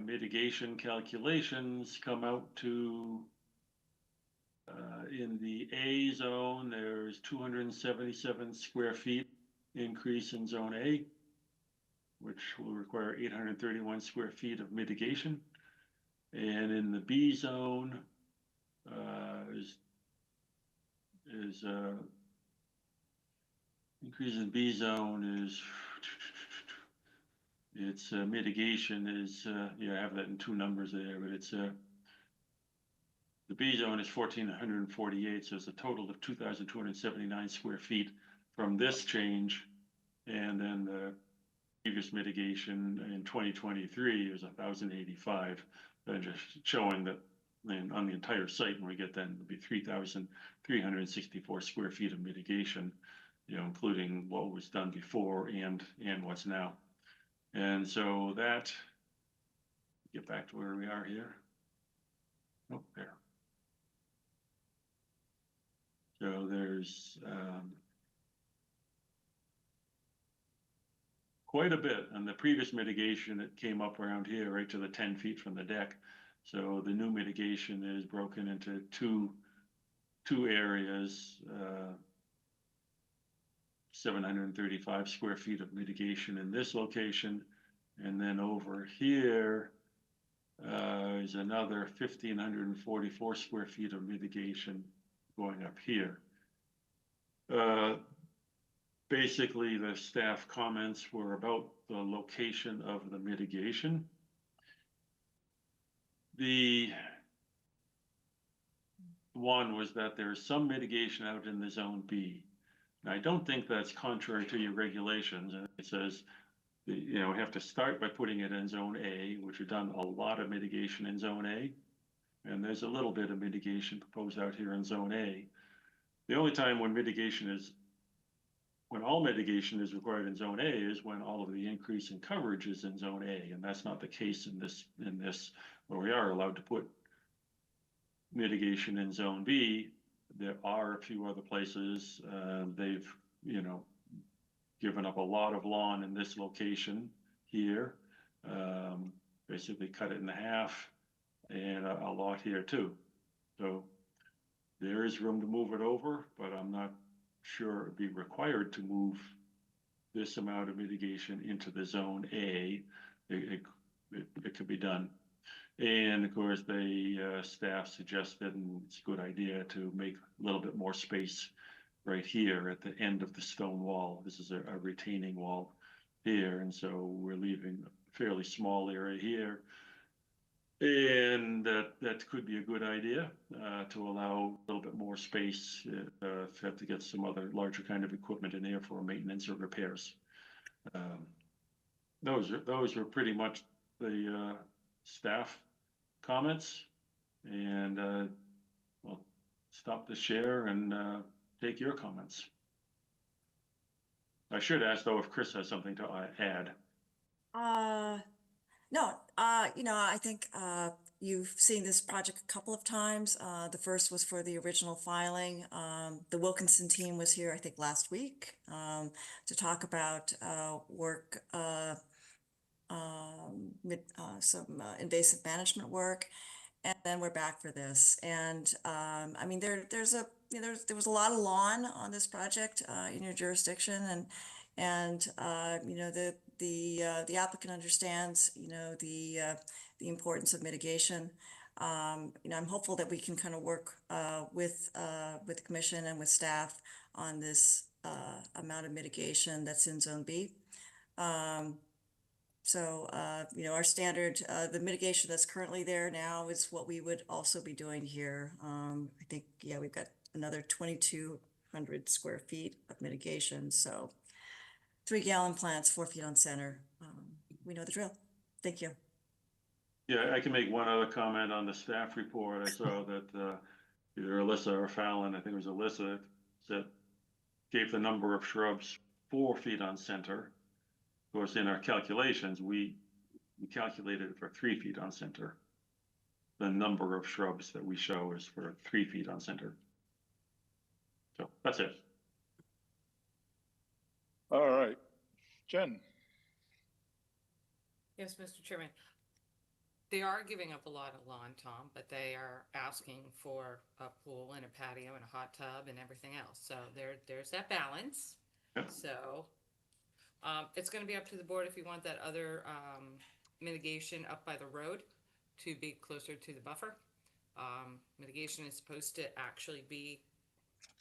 mitigation calculations come out to in the A zone, there's 277 square feet increase in zone A, which will require 831 square feet of mitigation. And in the B zone is increase in B zone is its mitigation is I have that in two numbers there, but it's the B zone is 1,448, so it's a total of 2,279 square feet from this change, and then the previous mitigation in 2023 is 1,085. Just showing that on the entire site, when we get then, it'll be 3,364 square feet of mitigation, including what was done before and what's now. And so that, get back to where we are here. Oh, there. So there's quite a bit. On the previous mitigation, it came up around here, right to the 10 feet from the deck. So the new mitigation is broken into two areas, 735 square feet of mitigation in this location. And then over here is another 1,544 square feet of mitigation going up here. Basically, the staff comments were about the location of the mitigation. The one was that there's some mitigation out in the zone B. And I don't think that's contrary to your regulations. And it says, we have to start by putting it in zone A, which we've done a lot of mitigation in zone A. And there's a little bit of mitigation proposed out here in zone A. The only time when all mitigation is required in zone A is when all of the increase in coverage is in zone A, and that's not the case in this where we are allowed to put mitigation in zone B. There are a few other places they've given up a lot of lawn in this location here, basically cut it in half, and a lot here too. So there is room to move it over, but I'm not sure it'd be required to move this amount of mitigation into the zone A. It could be done. And of course, the staff suggested, and it's a good idea, to make a little bit more space right here at the end of the stone wall. This is a retaining wall here, and so we're leaving a fairly small area here. And that could be a good idea to allow a little bit more space if you have to get some other larger kind of equipment in there for maintenance or repairs. Those are pretty much the staff comments, and we'll stop the share and take your comments. I should ask though if Chris has something to add. No, I think you've seen this project a couple of times. The first was for the original filing. The Wilkinson team was here, I think, last week to talk about work, some invasive management work. and then we're back for this. And I mean, there was a lot of lawn on this project in your jurisdiction, and you know, the applicant understands, you know, the importance of mitigation. You know, I'm hopeful that we can kind of work with the commission and with staff on this amount of mitigation that's in Zone B. So, you know, our standard, the mitigation that's currently there now is what we would also be doing here. I think, yeah, we've got another 2,200 square feet of mitigation. So 3-gallon plants, 4 feet on center. We know the drill. Thank you. Yeah, I can make one other comment on the staff report. I saw that either Alyssa or Fallon, I think it was Alyssa, said gave the number of shrubs 4 feet on center. Of course, in our calculations, we calculated it for 3 feet on center. The number of shrubs that we show is for 3 feet on center. So that's it. All right. Jen? Yes, Mr. Chairman. They are giving up a lot of lawn, Tom, but they are asking for a pool and a patio and a hot tub and everything else. So there's that balance. Yep. So it's going to be up to the board if you want that other mitigation up by the road to be closer to the buffer. Mitigation is supposed to actually be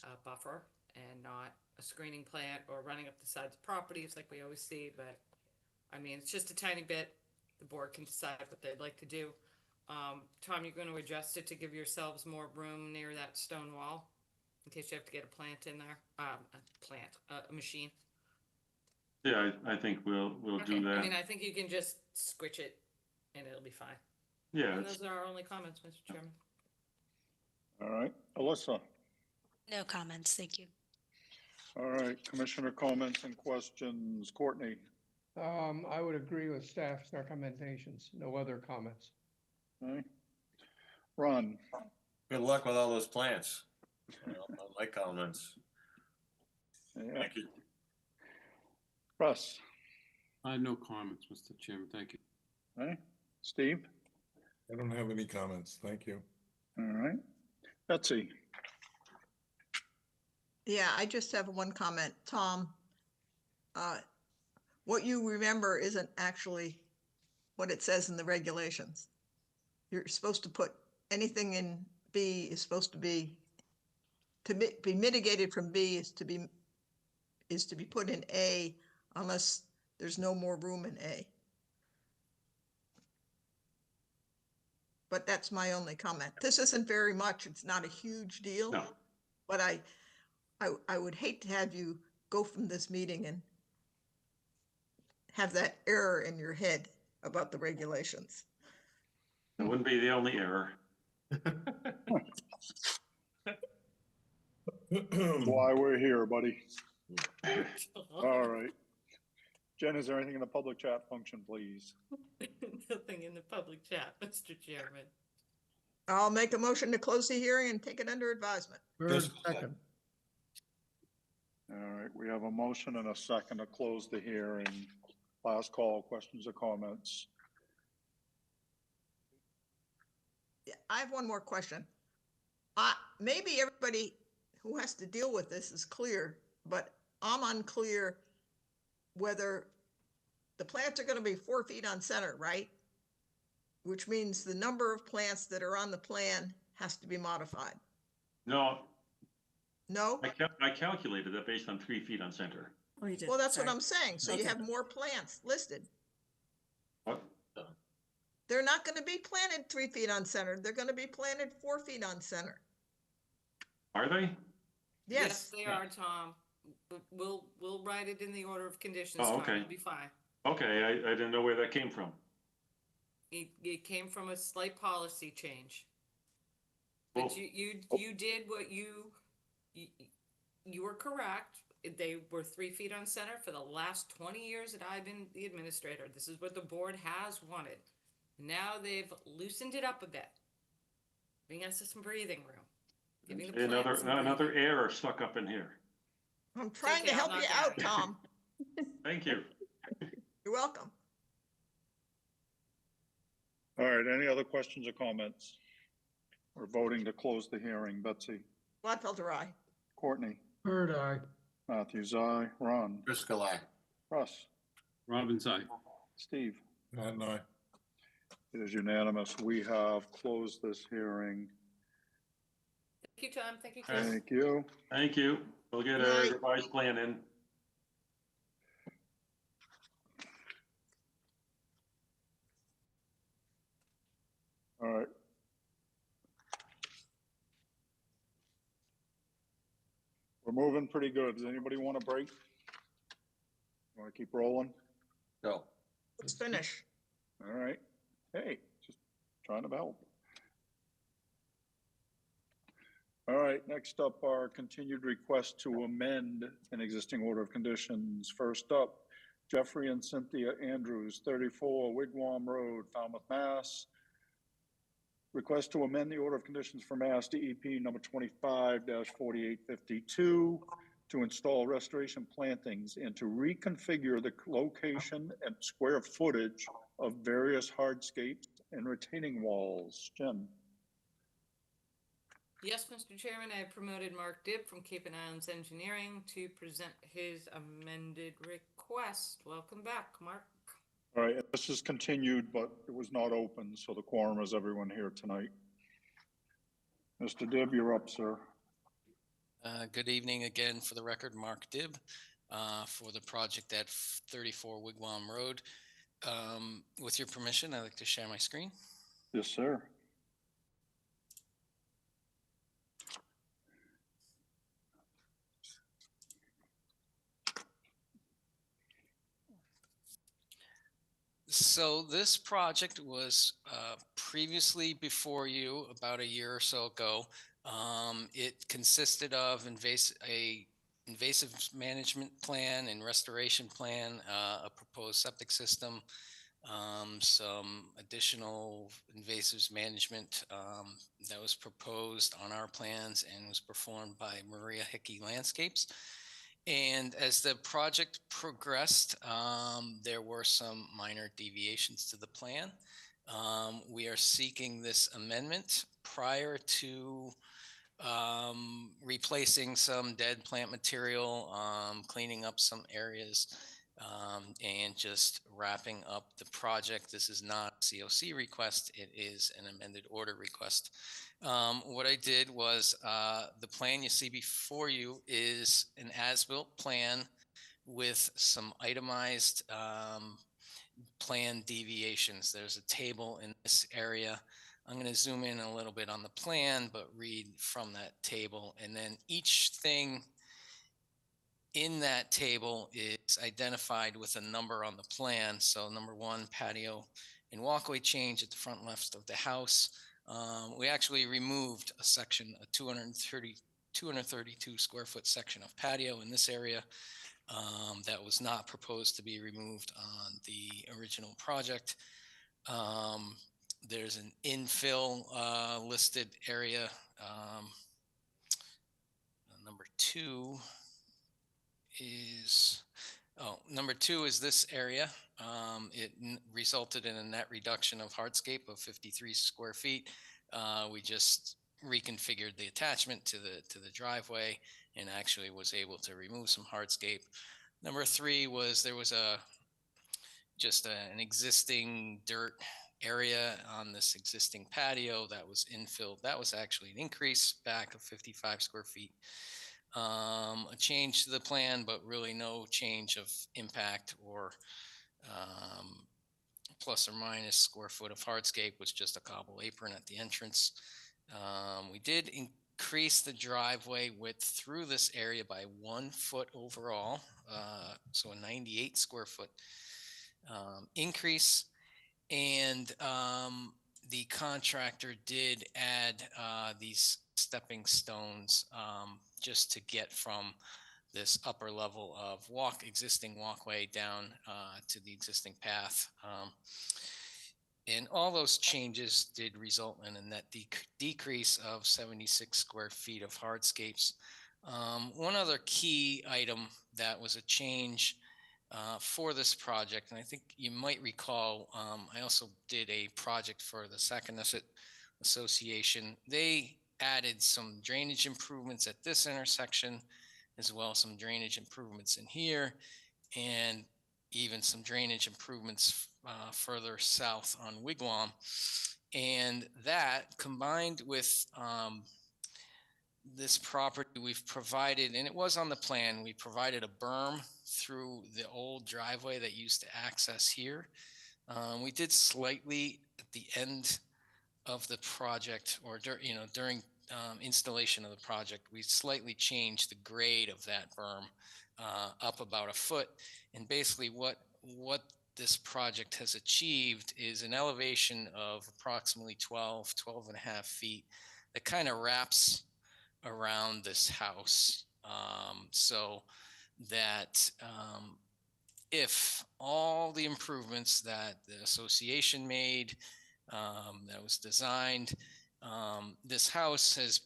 a buffer and not a screening plant or running up the sides of properties like we always see. But I mean, it's just a tiny bit. The board can decide what they'd like to do. Tom, you're going to adjust it to give yourselves more room near that stone wall in case you have to get a plant in there, a machine. Yeah, I think we'll do that. I mean, I think you can just switch it and it'll be fine. Yeah. And those are our only comments, Mr. Chairman. All right. Alyssa? No comments, thank you. All right. Commissioner comments and questions. Courtney? I would agree with staff's recommendations. No other comments. Okay. Ron? Good luck with all those plants. My comments. Yeah. Thank you. Russ? No comments, Mr. Chairman, thank you. Okay. Steve? I don't have any comments. Thank you. All right. Betsy? Yeah, I just have one comment. Tom, what you remember isn't actually what it says in the regulations. You're supposed to put anything in B is supposed to be mitigated from B is to be put in A unless there's no more room in A. But that's my only comment. This isn't very much. It's not a huge deal. No. But I would hate to have you go from this meeting and have that error in your head about the regulations. That wouldn't be the only error. Why we're here, buddy. All right. Jen, is there anything in the public chat function, please? Nothing in the public chat, Mr. Chairman. I'll make a motion to close the hearing and take it under advisement. Bird, second. All right, we have a motion and a second to close the hearing. Last call, questions or comments? Yeah, I have one more question. Maybe everybody who has to deal with this is clear, but I'm unclear whether the plants are going to be 4 feet on center, right? Which means the number of plants that are on the plan has to be modified. No, No? I calculated that based on 3 feet on center. Oh, you did. Well, that's what Sorry. I'm saying. So you Okay. have more plants listed. What? They're not going to be planted 3 feet on center. They're going to be planted 4 feet on center. Are they? Yes. They are, Tom. We'll write it in the order of conditions, Oh, Tom. okay. It'll be fine. Okay, I didn't know where that came from. It came from a slight policy change. Well- But you did what you were correct. They were 3 feet on center for the last 20 years that I've been the administrator. This is what the board has wanted. Now they've loosened it up a bit, giving us some breathing room. Giving the plants some Another breathing. error stuck up in here. I'm trying okay, to I'll help you knock out, it out. Tom. Thank you. You're welcome. All right, any other questions or comments? We're voting to close the hearing. Betsy, Gladfelder, aye. Courtney, Bird eye. Matthews, aye. Ron, Driscoll, aye. Russ, Robin's eye. Steve. And I, It is unanimous. We have closed this hearing. Thank you, Tom. Thank you, Chris. Thank you. Thank you. We'll get a Right. revised plan in. All right. We're moving pretty good. Does anybody want a break? Want to keep rolling? Go. Let's finish. All right. Hey, just trying to help. All right, next up are continued requests to amend an existing order of conditions. First up, Jeffrey and Cynthia Andrews, 34 Wigwam Road, Falmouth, Mass. Request to amend the order of conditions for Mass DEP number 25-4852 to install restoration plantings and to reconfigure the location and square footage of various hardscapes and retaining walls. Jen. Yes, Mr. Chairman, I have promoted Mark Dibb from Cape and Islands Engineering to present his amended request. Welcome back, Mark. All right, this is continued, but it was not open, so the quorum is everyone here tonight. Mr. Dibb, you're up, sir. Good evening again. For the record, Mark Dibb, for the project at 34 Wigwam Road. With your permission, I'd like to share my screen. Yes, sir. So this project was previously before you about a year or so ago. It consisted of a invasive management plan and restoration plan, a proposed septic system, some additional invasives management that was proposed on our plans and was performed by Maria Hickey Landscapes. And as the project progressed, there were some minor deviations to the plan. We are seeking this amendment prior to replacing some dead plant material, cleaning up some areas, and just wrapping up the project. This is not a COC request, it is an amended order request. What I did was the plan you see before you is an as-built plan with some itemized plan deviations. There's a table in this area. I'm going to zoom in a little bit on the plan, but read from that table. And then each thing in that table is identified with a number on the plan. So number 1, patio and walkway change at the front left of the house. We actually removed a section, a 232 square foot section of patio in this area that was not proposed to be removed on the original project. There's an infill listed area. Number two is this area. It resulted in a net reduction of hardscape of 53 square feet. We just reconfigured the attachment to the driveway and actually was able to remove some hardscape. Number 3 was there was an existing dirt area on this existing patio that was infilled. That was actually an increase back of 55 square feet. A change to the plan, but really no change of impact or plus or minus square foot of hardscape, was just a cobble apron at the entrance. We did increase the driveway width through this area by 1 foot overall, so a 98 square foot increase. And the contractor did add these stepping stones just to get from this upper level of existing walkway down to the existing path. And all those changes did result in a net decrease of 76 square feet of hardscapes. One other key item that was a change for this project, and I think you might recall, I also did a project for the Saconesset Association. They added some drainage improvements at this intersection, as well as some drainage improvements in here, and even some drainage improvements further south on Wigwam. And that, combined with this property, we've provided, and it was on the plan, we provided a berm through the old driveway that used to access here. We did slightly at the end of the project, or during installation of the project, we slightly changed the grade of that berm up about a foot. And basically what this project has achieved is an elevation of approximately 12 and a half feet that kind of wraps around this house, so that if all the improvements that the association made, that was designed, this house has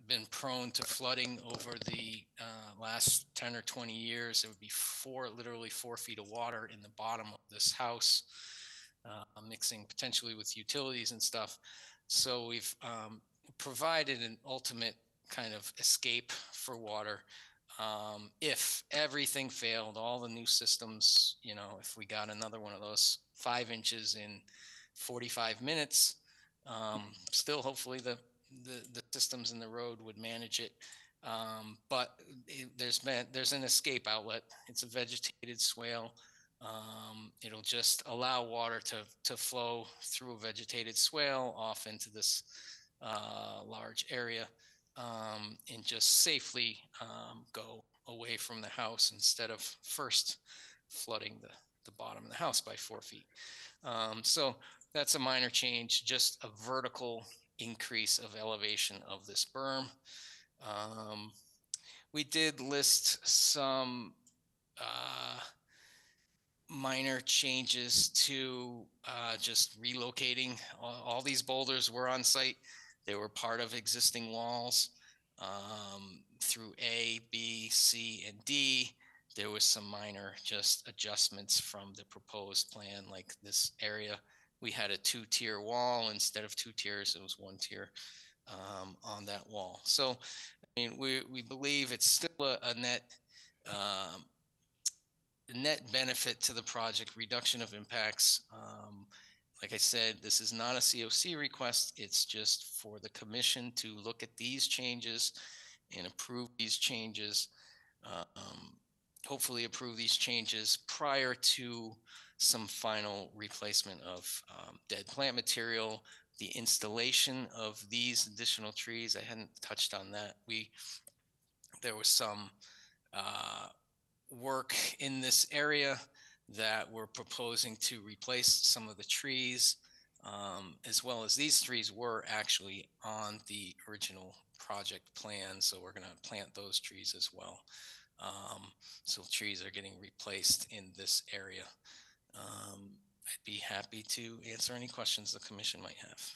been prone to flooding over the last 10 or 20 years. There would be literally 4 feet of water in the bottom of this house, mixing potentially with utilities and stuff. So we've provided an ultimate kind of escape for water. If everything failed, all the new systems, if we got another one of those 5 inches in 45 minutes, still hopefully the systems in the road would manage it. But there's an escape outlet. It's a vegetated swale. It'll just allow water to flow through a vegetated swale off into this large area, and just safely go away from the house instead of first flooding the bottom of the house by 4 feet. So that's a minor change, just a vertical increase of elevation of this berm. We did list some minor changes to just relocating. All these boulders were on site. They were part of existing walls through A, B, C, and D. There was some minor just adjustments from the proposed plan, like this area. We had a 2-tier wall. Instead of 2 tiers, it was 1 tier on that wall. So, I mean, we believe it's still a net benefit to the project, reduction of impacts. Like I said, this is not a COC request. It's just for the commission to look at these changes and approve these changes. Hopefully approve these changes prior to some final replacement of dead plant material, the installation of these additional trees. I hadn't touched on that. There was some work in this area that we're proposing to replace some of the trees, as well as these trees were actually on the original project plan. So we're going to plant those trees as well. So trees are getting replaced in this area. I'd be happy to answer any questions the commission might have.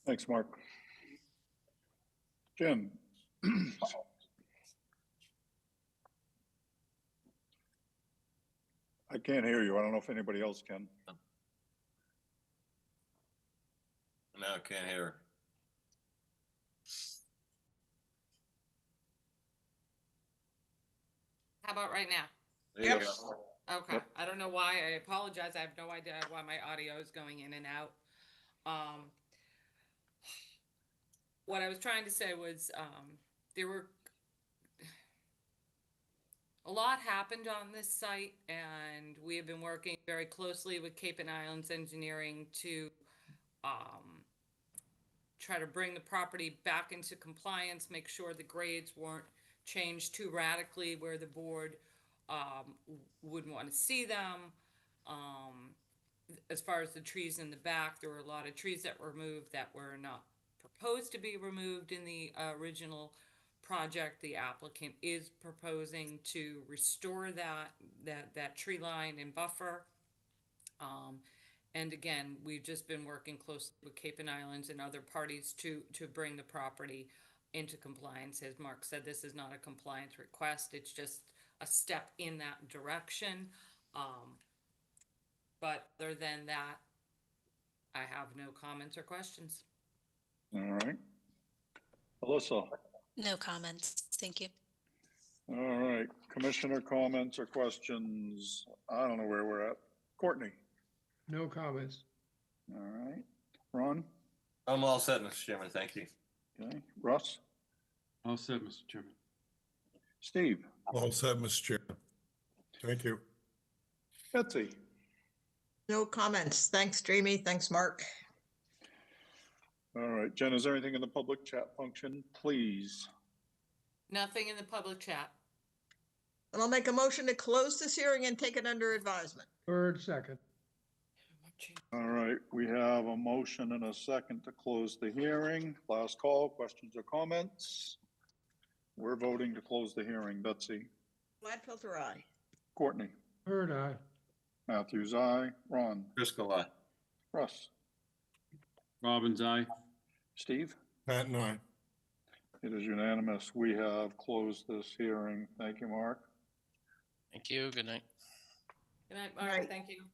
Thanks, Mark. Jim. I can't hear you. I don't know if anybody else can. No, I can't hear. How about right now? There you go. Okay, Yep. I don't know why. I apologize. I have no idea why my audio is going in and out. What I was trying to say was, there were a lot happened on this site, and we have been working very closely with Cape and Islands Engineering to try to bring the property back into compliance, make sure the grades weren't changed too radically where the board wouldn't want to see them. As far as the trees in the back, there were a lot of trees that were removed that were not proposed to be removed in the original project. The applicant is proposing to restore that tree line and buffer. And again, we've just been working closely with Cape and Islands and other parties to bring the property into compliance. As Mark said, this is not a compliance request. It's just a step in that direction. But other than that, I have no comments or questions. All right. Alyssa? No comments. Thank you. All right, commissioner comments or questions? I don't know where we're at. Courtney? No comments. All right. Ron? I'm all set, Mr. Chairman. Thank you. Okay. Russ? All set, Mr. Chairman. Steve? All set, Mr. Chairman. Thank you. Betsy? No comments. Thanks, Jamie. Thanks, Mark. All right, Jen, is there anything in the public chat function, please? Nothing in the public chat. And I'll make a motion to close this hearing and take it under advisement. Third, second. All right, we have a motion and a second to close the hearing. Last call, questions or comments? We're voting to close the hearing. Betsy? Gladfelter, aye. Courtney? Third, aye. Matthews, aye. Ron? Driscoll, aye. Russ? Robbins, aye. Steve? Pat and I. It is unanimous. We have closed this hearing. Thank you, Mark. Thank you. Good night. Good night, Mark. Right. Thank you.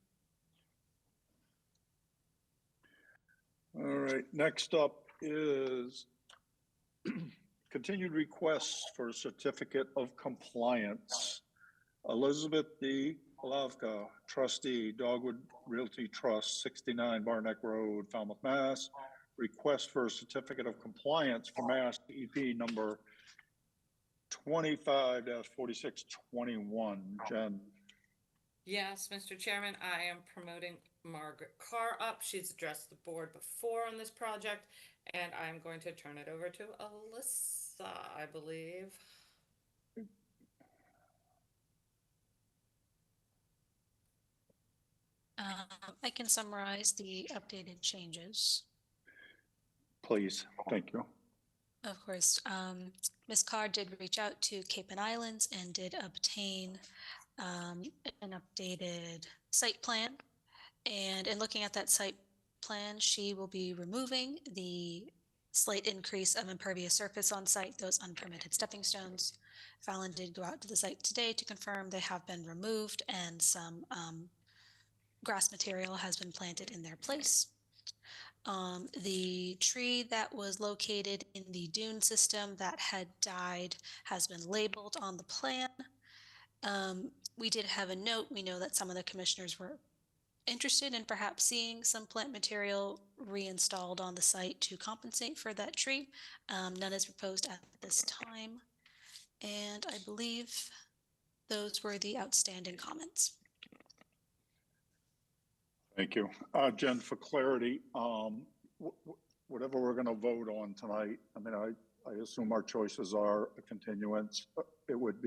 All right, next up is continued requests for a certificate of compliance. Elizabeth D. Palavka, trustee, Dogwood Realty Trust, 69 Barneck Road, Falmouth, Mass. Request for a certificate of compliance for Mass EP number 25-4621. Jen? Yes, Mr. Chairman, I am promoting Margaret Carr up. She's addressed the board before on this project, and I'm going to turn it over to Alyssa, I believe. I can summarize the updated changes. Please, thank you. Of course, Ms. Carr did reach out to Cape and Islands and did obtain an updated site plan. And in looking at that site plan, she will be removing the slight increase of impervious surface on site, those unpermitted stepping stones. Fallon did go out to the site today to confirm they have been removed and some grass material has been planted in their place. The tree that was located in the dune system that had died has been labeled on the plan. We did have a note. We know that some of the commissioners were interested in perhaps seeing some plant material reinstalled on the site to compensate for that tree. None is proposed at this time. And I believe those were the outstanding comments. Thank you. Jen, for clarity, whatever we're going to vote on tonight, I mean, I assume our choices are a continuance. Would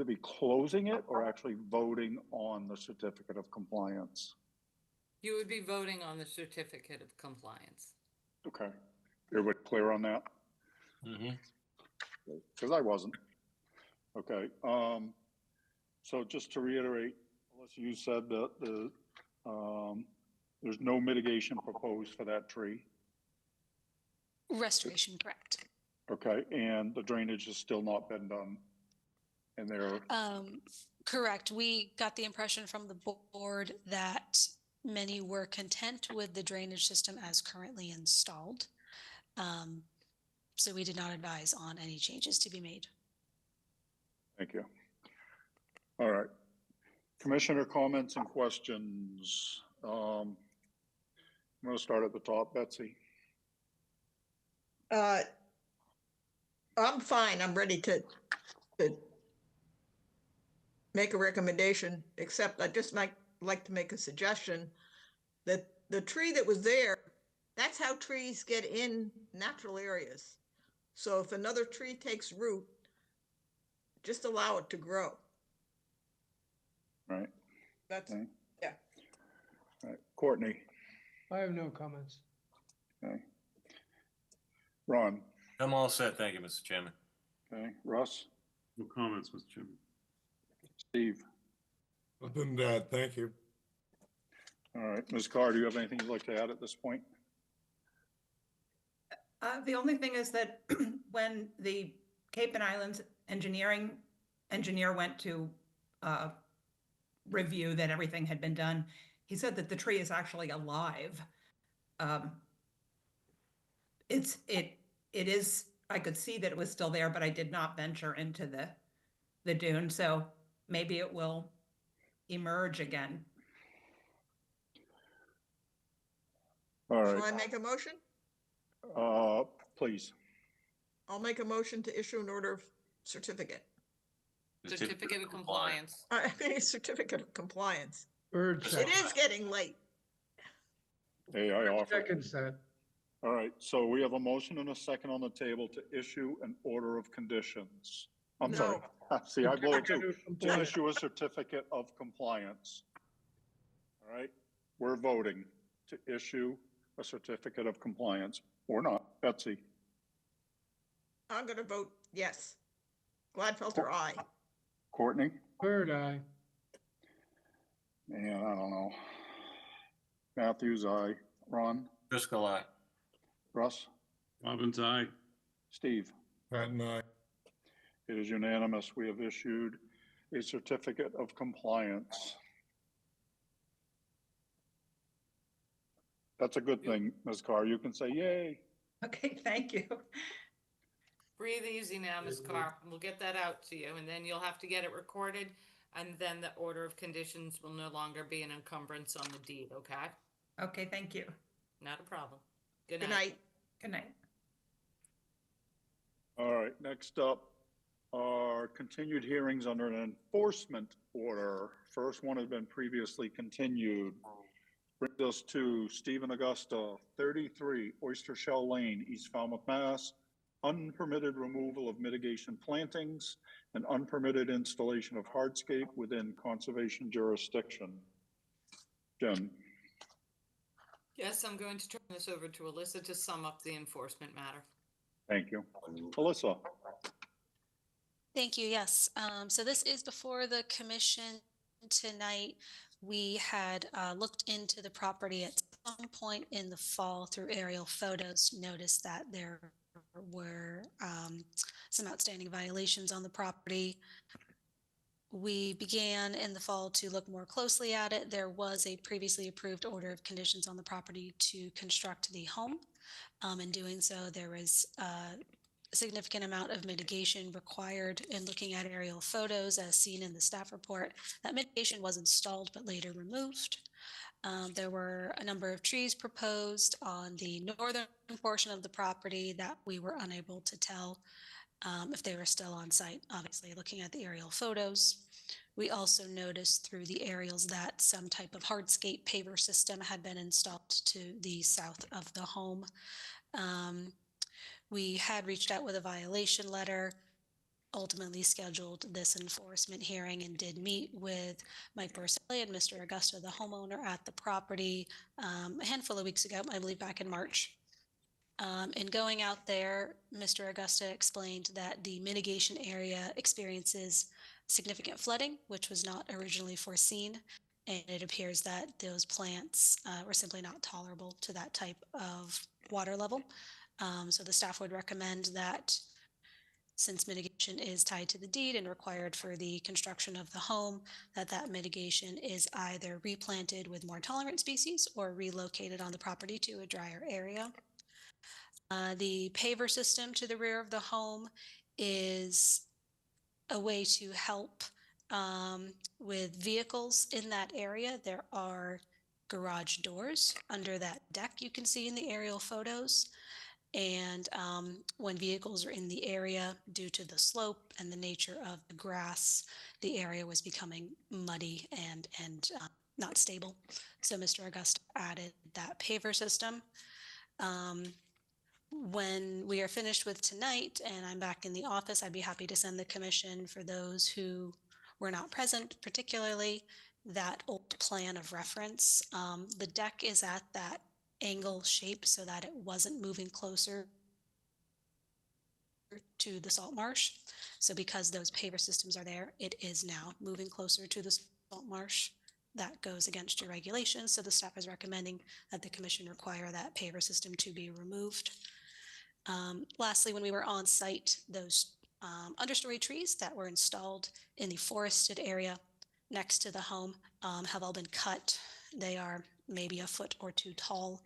it be closing it or actually voting on the certificate of compliance? You would be voting on the certificate of compliance. Okay. Everybody clear on that? Because I wasn't. Okay. So just to reiterate, Melissa, you said that there's no mitigation proposed for that tree. Restoration, correct. Okay, and the drainage has still not been done. And they're correct. We got the impression from the board that many were content with the drainage system as currently installed. So we did not advise on any changes to be made. Thank you. All right. Commissioner comments and questions. I'm going to start at the top. Betsy. I'm fine. I'm ready to make a recommendation, except I just might like to make a suggestion that the tree that was there, that's how trees get in natural areas. So if another tree takes root, just allow it to grow. Right. That's, okay. Yeah. All right. Courtney. I have no comments. Okay. Ron. I'm all set. Thank you, Mr. Chairman. Okay. Russ. No comments, Mr. Chairman. Steve. Other than that, thank you. All right. Ms. Carr, do you have anything you'd like to add at this point? The only thing is that when the Cape and Islands engineer went to review that everything had been done, he said that the tree is actually alive. it is, I could see that it was still there, but I did not venture into the dune, so maybe it will emerge again. All Shall I right, make a motion? please. I'll make a motion to issue an order of certificate. Certificate of compliance. I mean, certificate of compliance. Bird It second. is getting late. Hey, I offer. Seconds that. All right, so we have a motion and a second on the table to issue an order of conditions. I'm sorry. See, I blow it too. To Compliance. issue a certificate of compliance. All right, we're voting to issue a certificate of compliance or not. Betsy, I'm gonna vote yes. Gladfelter, aye. Courtney, Bird eye. and I don't know. Matthews, aye. Ron, Driscoll, aye. Russ, Robbins, aye. Steve. Patton, aye. It is unanimous. We have issued a certificate of compliance. That's a good thing, Ms. Carr. You can say yay. Okay, thank you. Breathe easy now, Ms. Carr. We'll get that out to you, and then you'll have to get it recorded, and then the order of conditions will no longer be an encumbrance on the deed, okay? Okay, thank you. Not a problem. Good Good night. night. Good night. All right, next up are continued hearings under an enforcement order. First one has been previously continued. Brings us to Stephen Augusta, 33 Oyster Shell Lane, East Falmouth, Mass. Unpermitted removal of mitigation plantings and unpermitted installation of hardscape within conservation jurisdiction. Jen. Yes, I'm going to turn this over to Alyssa to sum up the enforcement matter. Thank you. Alyssa. Thank you. Yes. So this is before the commission tonight. We had looked into the property at some point in the fall through aerial photos, noticed that there were some outstanding violations on the property. We began in the fall to look more closely at it. There was a previously approved order of conditions on the property to construct the home. In doing so, there was a significant amount of mitigation required in looking at aerial photos as seen in the staff report. That mitigation was installed but later removed. There were a number of trees proposed on the northern portion of the property that we were unable to tell if they were still on site, obviously looking at the aerial photos. We also noticed through the aerials that some type of hardscape paver system had been installed to the south of the home. We had reached out with a violation letter, ultimately scheduled this enforcement hearing, and did meet with Mike Borselli and Mr. Augusta, the homeowner, at the property a handful of weeks ago, I believe back in March. In going out there, Mr. Augusta explained that the mitigation area experiences significant flooding, which was not originally foreseen, and it appears that those plants were simply not tolerable to that type of water level. So the staff would recommend that, since mitigation is tied to the deed and required for the construction of the home, that mitigation is either replanted with more tolerant species or relocated on the property to a drier area. The paver system to the rear of the home is a way to help with vehicles in that area. There are garage doors under that deck you can see in the aerial photos. And when vehicles are in the area, due to the slope and the nature of the grass, the area was becoming muddy and not stable. So Mr. Augusta added that paver system. When we are finished with tonight and I'm back in the office, I'd be happy to send the commission, for those who were not present, particularly that old plan of reference. The deck is at that angle shape so that it wasn't moving closer to the salt marsh. So because those paver systems are there, it is now moving closer to the salt marsh. That goes against your regulations. So the staff is recommending that the commission require that paver system to be removed. Lastly, when we were on site, those understory trees that were installed in the forested area next to the home have all been cut. They are maybe a foot or two tall.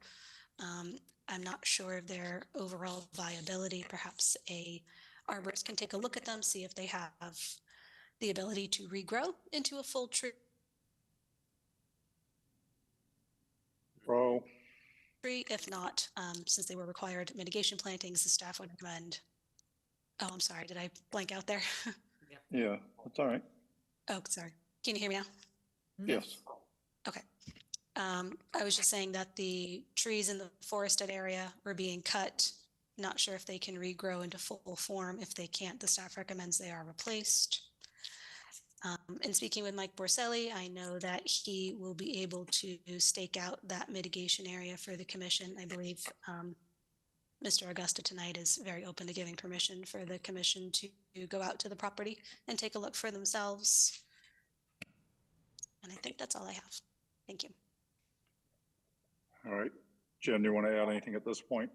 I'm not sure of their overall viability. Perhaps a arborist can take a look at them, see if they have the ability to regrow into a full tree. Bro, If not, since they were required mitigation plantings, the staff would recommend. Oh, I'm sorry. Did I blank out there? yeah, that's all right. Oh, sorry. Can you hear me now? Yes. Okay. I was just saying that the trees in the forested area were being cut. Not sure if they can regrow into full form. If they can't, the staff recommends they are replaced. In speaking with Mike Borselli, I know that he will be able to stake out that mitigation area for the commission. I believe Mr. Augusta tonight is very open to giving permission for the commission to go out to the property and take a look for themselves. And I think that's all I have. Thank you. All right. Jen, do you want to add anything at this point?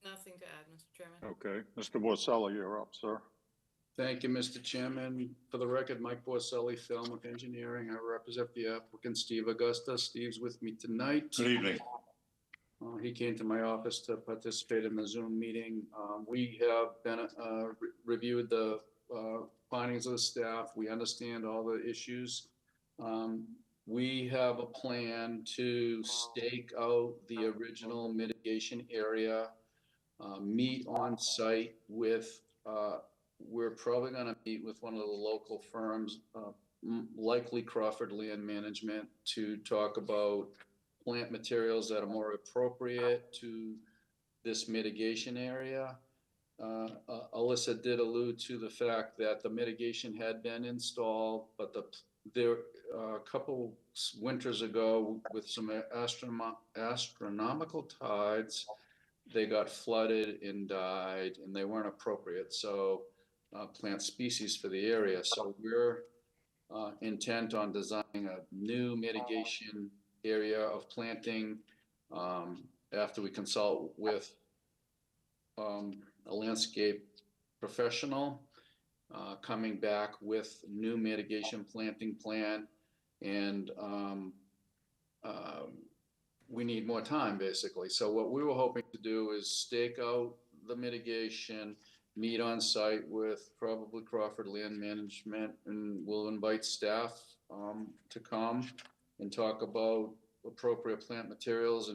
Nothing to add, Mr. Chairman. Okay. Mr. Borsella, you're up, sir. Thank you, Mr. Chairman. For the record, Mike Borselli, Falmouth Engineering. I represent the applicant, Steve Augusta. Steve's with me tonight. Good evening. He came to my office to participate in the Zoom meeting. We have been reviewed the findings of the staff. We understand all the issues. We have a plan to stake out the original mitigation area, meet on site with, we're probably going to meet with one of the local firms, likely Crawford Land Management, to talk about plant materials that are more appropriate to this mitigation area. Alyssa did allude to the fact that the mitigation had been installed, but there a couple winters ago with some astronomical tides, they got flooded and died, and they weren't appropriate. So plant species for the area. So we're intent on designing a new mitigation area of planting after we consult with a landscape professional, coming back with new mitigation planting plan. And we need more time, basically. So what we were hoping to do is stake out the mitigation, meet on site with probably Crawford Land Management, and we'll invite staff to come and talk about appropriate plant materials,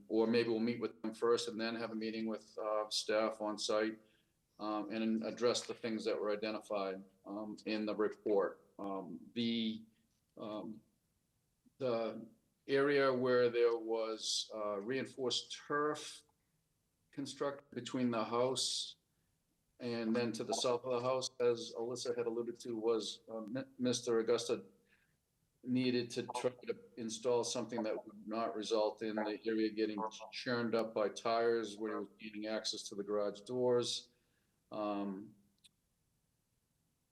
or maybe we'll meet with them first and then have a meeting with staff on site and address the things that were identified in the report. The area where there was reinforced turf constructed between the house and then to the south of the house, as Alyssa had alluded to, was Mr. Augusta needed to try to install something that would not result in the area getting churned up by tires when he was gaining access to the garage doors.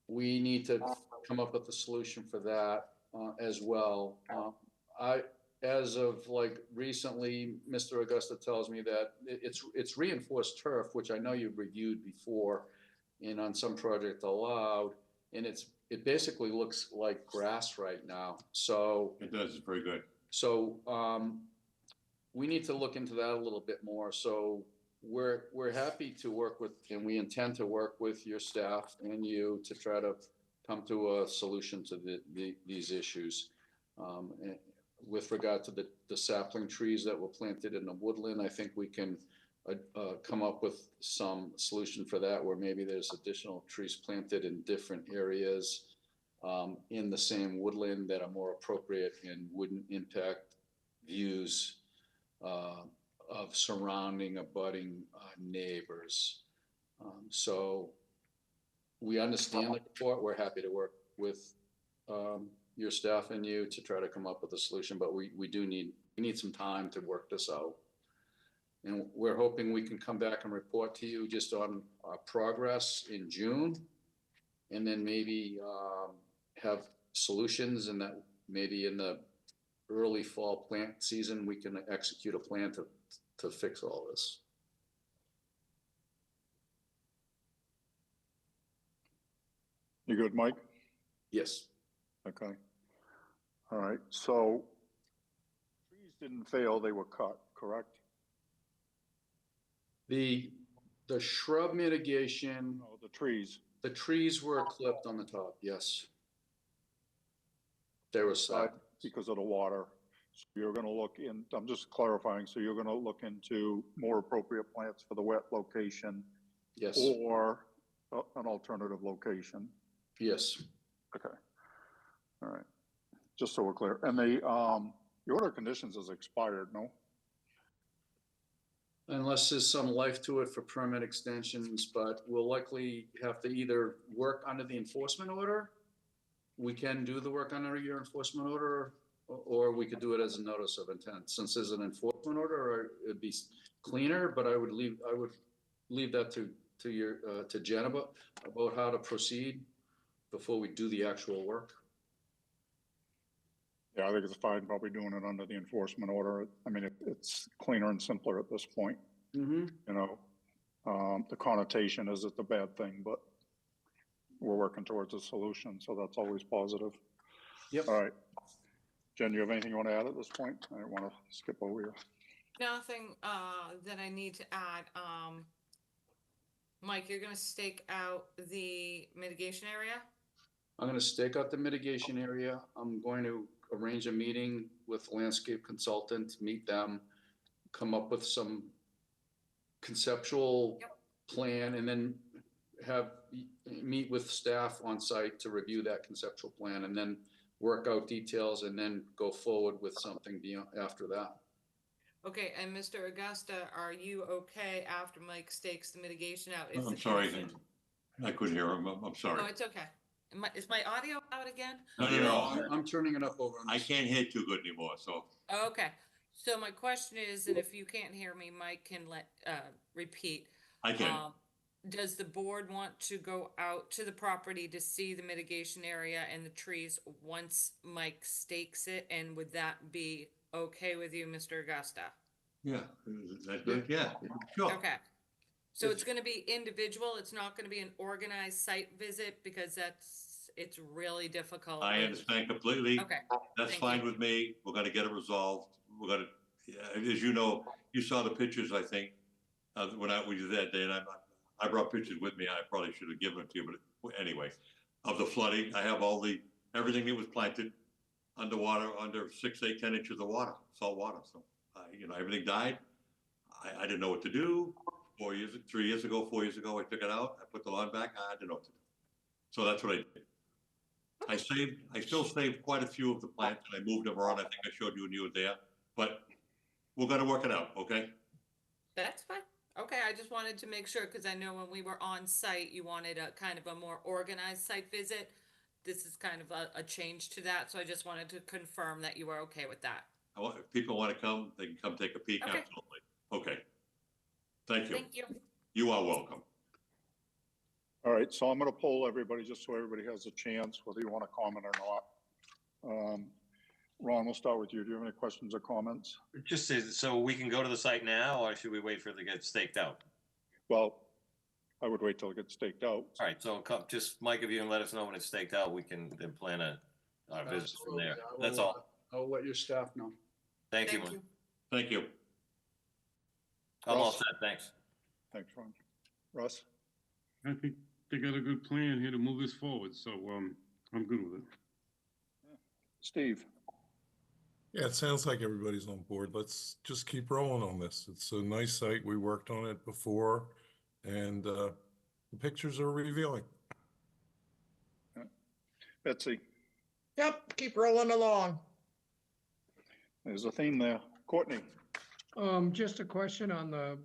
We need to come up with a solution for that as well. As of like recently, Mr. Augusta tells me that it's reinforced turf, which I know you've reviewed before and on some project allowed, and it basically looks like grass right now. So It does, it's very good. So we need to look into that a little bit more. So we're happy to work with, and we intend to work with your staff and you to try to come to a solution to these issues. With regard to the sapling trees that were planted in the woodland, I think we can come up with some solution for that, where maybe there's additional trees planted in different areas in the same woodland that are more appropriate and wouldn't impact views of surrounding abutting neighbors. So we understand the report. We're happy to work with your staff and you to try to come up with a solution, but we need some time to work this out. And we're hoping we can come back and report to you just on our progress in June, and then maybe have solutions, and that maybe in the early fall plant season, we can execute a plan to fix all this. You good, Mike? Yes. Okay. All right. So trees didn't fail, they were cut, correct? The shrub mitigation, Oh, the trees. the trees were clipped on the top, yes. They were Side set. because of the water. So you're gonna look in, I'm just clarifying, so you're gonna look into more appropriate plants for the wet location Yes, or an alternative location? yes. Okay. All right. Just so we're clear. And the order of conditions is expired, no? Unless there's some life to it for permit extensions, but we'll likely have to either work under the enforcement order. We can do the work under your enforcement order, or we could do it as a notice of intent. Since there's an enforcement order, it'd be cleaner, but I would leave that to your, to Jen about how to proceed before we do the actual work. Yeah, I think it's fine probably doing it under the enforcement order. I mean, it's cleaner and simpler at this point, Mm-hmm. you know. The connotation is it's a bad thing, but we're working towards a solution, so that's always positive. Yep. All right. Jen, you have anything you want to add at this point? I don't want to skip over you. Nothing that I need to add. Mike, you're gonna stake out the mitigation area? I'm gonna stake out the mitigation area. I'm going to arrange a meeting with landscape consultant, meet them, come up with some conceptual plan, and then meet with staff on site to review that conceptual plan, and then work out details, and then go forward with something beyond after that. Okay, and Mr. Augusta, are you okay after Mike stakes the mitigation out? Is I'm the sorry, commission- I couldn't hear him. I'm sorry. Oh, it's okay. Is my audio out again? No. I'm turning it up over. I can't hear too good anymore, so. Okay, so my question is, and if you can't hear me, Mike can repeat. I can. Does the board want to go out to the property to see the mitigation area and the trees once Mike stakes it? And would that be okay with you, Mr. Augusta? Yeah, is that good? Yeah, sure. Okay. So it's gonna be individual, it's not gonna be an organized site visit because it's really difficult. I understand completely. Okay. That's thank fine you. with me. We're gonna get it resolved. We're gonna, as you know, you saw the pictures, I think, when we did that day, and I brought pictures with me. I probably should have given them to you, but anyway, of the flooding, I have everything that was planted underwater, under 6, 8, 10 inches of water, salt water. So, everything died. I didn't know what to do. 4 years, 3 years ago, 4 years ago, I took it out. I put the lawn back. I didn't know what to do. So that's what I did. I still saved quite a few of the plants, and I moved them around. I think I showed you when you were there, but we're gonna work it out, okay? That's fine. Okay, I just wanted to make sure, because I know when we were on site, you wanted a kind of a more organized site visit. This is kind of a change to that, so I just wanted to confirm that you were okay with that. If people want to come, they can come take a peek, Okay. absolutely. Okay. Thank you. Thank you. You are welcome. All right, so I'm going to poll everybody just so everybody has a chance, whether you want to comment or not. Ron, we'll start with you. Do you have any questions or comments? Just so we can go to the site now, or should we wait for it to get staked out? Well, I would wait till it gets staked out. All right, so just Mike, if you can let us know when it's staked out, we can then plan our visit from there. That's all. I'll let your staff know. Thank you, Mike. Thank you. I'm all Russ? set, thanks. Thanks, Ron. Russ? I think they got a good plan here to move this forward, so, I'm good with it. Steve? Yeah, it sounds like everybody's on board. Let's just keep rolling on this. It's a nice site. We worked on it before, and the pictures are revealing. Betsy? Yep, keep rolling along. There's a theme there. Courtney? Just a question on the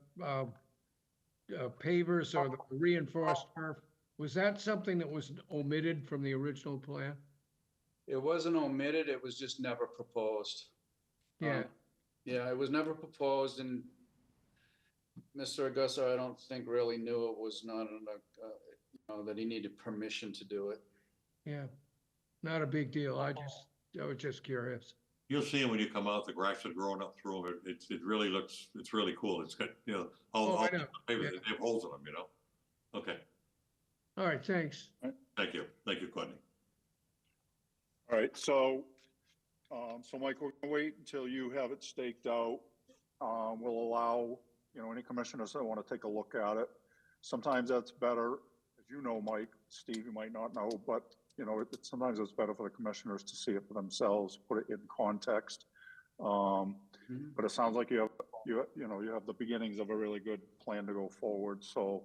pavers or the reinforced turf. Was that something that was omitted from the original plan? It wasn't omitted, it was just never proposed. Yeah. Yeah, it was never proposed, and Mr. Augusta, I don't think really knew it was not, that he needed permission to do it. Yeah, not a big deal. I was just curious. You'll see them when you come out. The grass is growing up through them. It really looks, it's really cool. It's got, all I know. they Yeah. have holes in them, Okay, All right, thanks. thank you. Thank you, Courtney. All right, so, Mike, we're gonna wait until you have it staked out. We'll allow any commissioners that want to take a look at it. Sometimes that's better, as you know, Mike, Steve, you might not know, but, sometimes it's better for the commissioners to see it for themselves, put it in context. But it sounds like you have the beginnings of a really good plan to go forward. So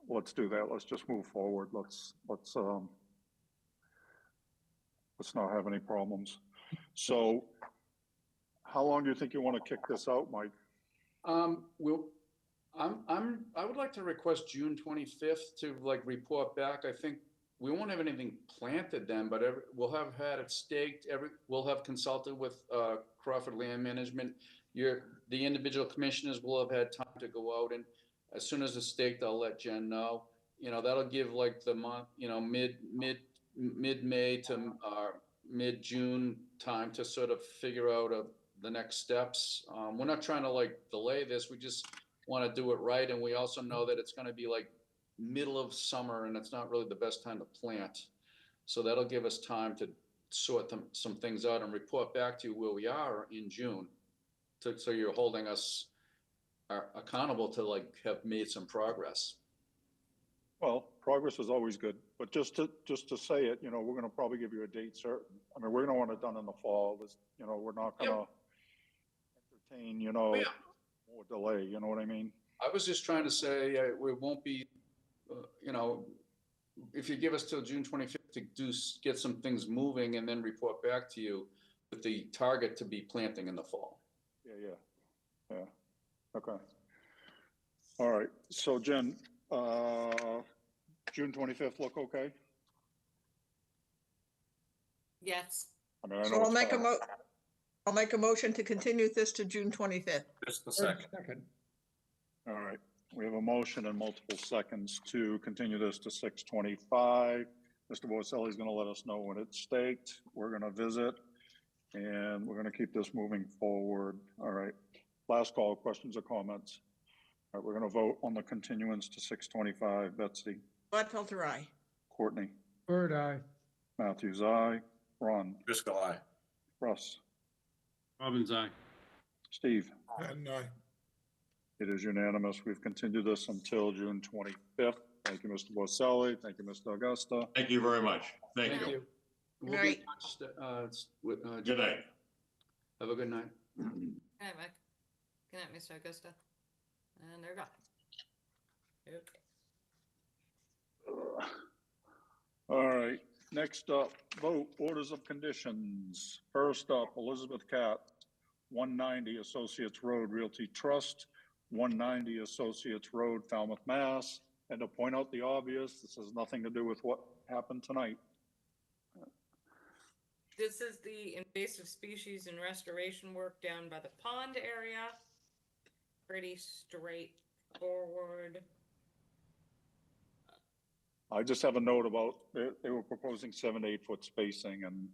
let's do that. Let's just move forward. Let's not have any problems. So how long do you think you want to kick this out, Mike? I would like to request June 25th to report back. I think we won't have anything planted then, but we'll have had it staked. We'll have consulted with Crawford Land Management. The individual commissioners will have had time to go out, and as soon as it's staked, I'll let Jen know. That'll give the month, mid-May to mid-June time to sort of figure out the next steps. We're not trying to delay this. We just want to do it right, and we also know that it's going to be middle of summer, and it's not really the best time to plant. So that'll give us time to sort some things out and report back to you where we are in June. So you're holding us accountable to have made some progress. Well, progress is always good, but just to say it, we're going to probably give you a date certain. I mean, we're going to want it done in the fall. We're not going to entertain, more delay. You know what I mean? I was just trying to say we won't be, if you give us till June 25th to get some things moving and then report back to you with the target to be planting in the fall. Yeah. Okay. All right. So Jen, June 25th look okay? Yes. I mean, I know So it's I'll make a motion to continue this to June 25th. Just a second. all right. We have a motion and multiple seconds to continue this to 6:25. Mr. Boselli is going to let us know when it's staked. We're going to visit, and we're going to keep this moving forward. All right. Last call, questions or comments? All right, we're going to vote on the continuance to 6:25. Betsy? Gladfelter, aye. Courtney? Bird eye. Matthews, aye. Ron? Driscoll, aye. Russ? Robbins, aye. Steve? And It is unanimous. We've continued this until June 25th. Thank you, Mr. Boselli. Thank you, Mr. Augusta. Thank you very much. Thank you. We'll be Right. in touch, Good night. Have a good night. Good night, Mike. Good night, Mr. Augusta. And they're gone. Okay. All right, next up, vote orders of conditions. First up, Elizabeth Katz, 190 Associates Road Realty Trust, 190 Associates Road, Falmouth, Mass. And to point out the obvious, this has nothing to do with what happened tonight. This is the invasive species and restoration work down by the pond area. Pretty straightforward. I just have a note about, they were proposing 7 to 8 foot spacing, and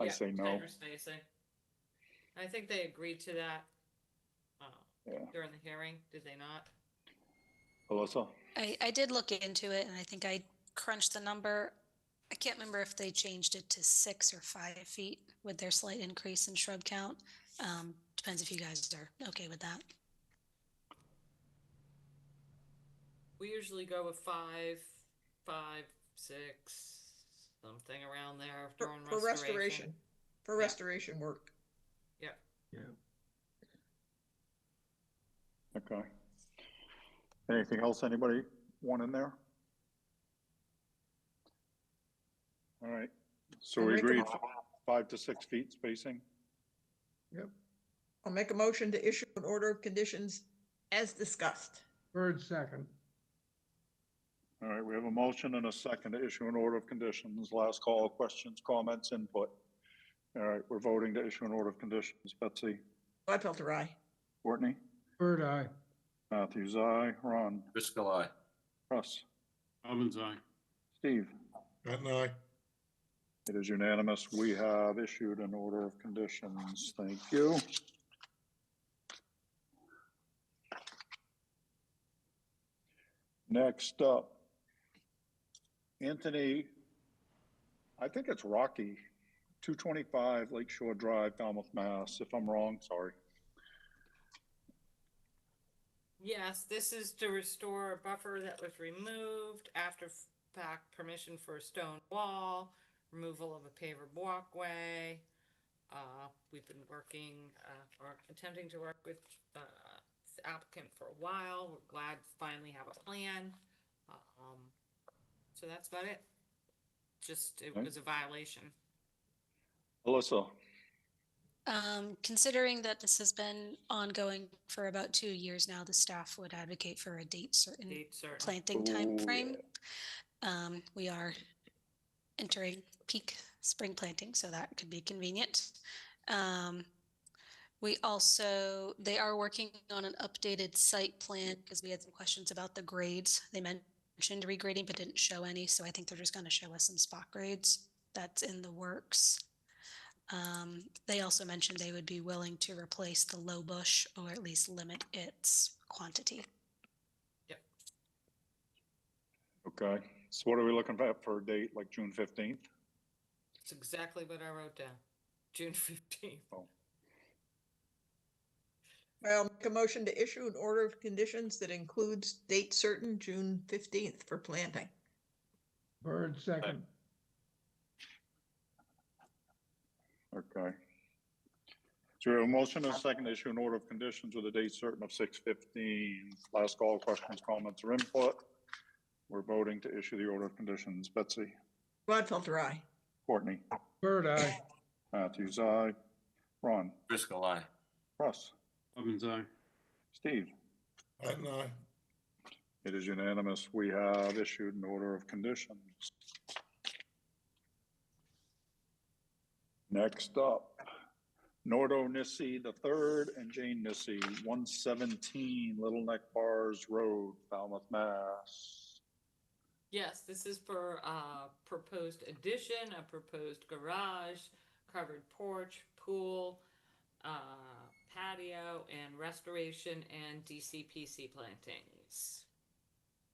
I say no. Tighter spacing. I think they agreed to that during the hearing, did they not? Alyssa? I did look into it and I think I crunched the number. I can't remember if they changed it to 6 or 5 feet with their slight increase in shrub count. Depends if you guys are okay with that. We usually go with 5, 6, something around there during For restoration. For restoration work. Yep. Okay. Anything else anybody want in there? All right, so I'll we make a agreed 5 to 6 feet spacing. Yep. I'll make a motion to issue an order of conditions as discussed. Bird second. All right, we have a motion and a second to issue an order of conditions. Last call, questions, comments, input. All right, we're voting to issue an order of conditions. Betsy? Gladfelter, aye. Courtney? Bird eye. Matthews, aye. Ron? Driscoll, aye. Russ? Robbins, aye. Steve? and I. It is unanimous. We have issued an order of conditions. Thank you. Next up, Anthony, I think it's Rocky, 225 Lakeshore Drive, Falmouth, Mass. If I'm wrong, sorry. Yes, this is to restore a buffer that was removed after fact permission for a stone wall, removal of a paver walkway. We've been working, or attempting to work with, the applicant for a while. We're glad to finally have a plan. So that's about it. Just, it Okay. was a violation. Alyssa, Considering that this has been ongoing for about 2 years now, the staff would advocate for a date certain Date certain. planting time Ooh, frame. We are entering peak spring planting, so that could be convenient. We also, they are working on an updated site plan because we had some questions about the grades. They mentioned regrading but didn't show any, so I think they're just going to show us some spot grades. That's in the works. They also mentioned they would be willing to replace the low bush or at least limit its quantity. okay. So what are we looking for a date, like June 15th? It's exactly what I wrote down. June 15th. Oh, I'll make a motion to issue an order of conditions that includes date certain June 15th for planting. Bird second. okay. So we have a motion and a second to issue an order of conditions with a date certain of 6/15. Last call, questions, comments, or input. We're voting to issue the order of conditions. Betsy, Gladfelter, aye. Courtney, Bird eye. Matthews, aye. Ron, Driscoll, aye. Russ, Evans, aye. Steve. And I, It is unanimous. We have issued an order of conditions. Next up, Nordo Nissi III and Jane Nissi, 117 Little Neck Bars Road, Falmouth, Mass. Yes, this is for a proposed addition, a proposed garage, covered porch, pool, patio, and restoration and DCPC plantings.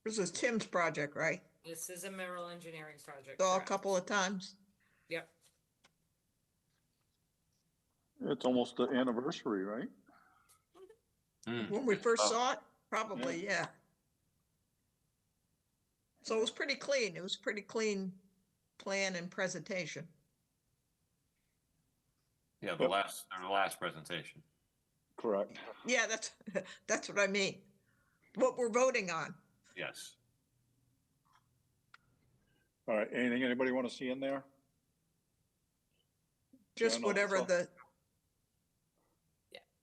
This is Tim's project, right? This is a Merrill Engineering project. Saw a correct? couple of times. Yep. It's almost the anniversary, right? When we first saw it, probably, yeah. So it was pretty clean. It was pretty clean plan and presentation. Yeah, the last presentation. Correct. Yeah, that's what I mean. What we're voting on. Yes. All right, anything anybody want to see in there? Just Jen, whatever Alyssa? the,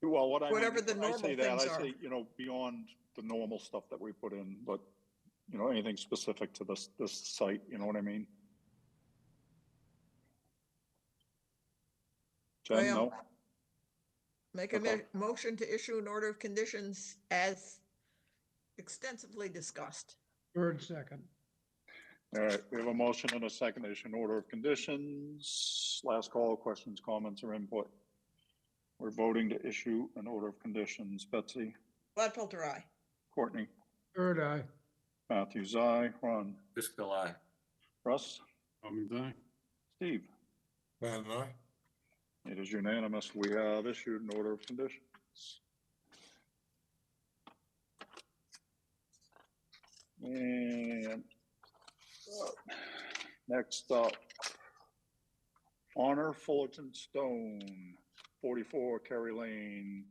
Well, what I mean, whatever the when I say normal that, things I are. say, beyond the normal stuff that we put in, but, anything specific to this site, you know what I mean? Jen, Well, no? make a Okay. motion to issue an order of conditions as extensively discussed. Bird second. All right, we have a motion and a second to issue an order of conditions. Last call, questions, comments, or input. We're voting to issue an order of conditions. Betsy, Gladfelter, aye. Courtney, Bird eye. Matthews, aye. Ron, Driscoll, aye. Russ, Evans, aye. Steve. and I. It is unanimous. We have issued an order of conditions. And next up, Honor Fullerton Stone, 44 Kerry Lane,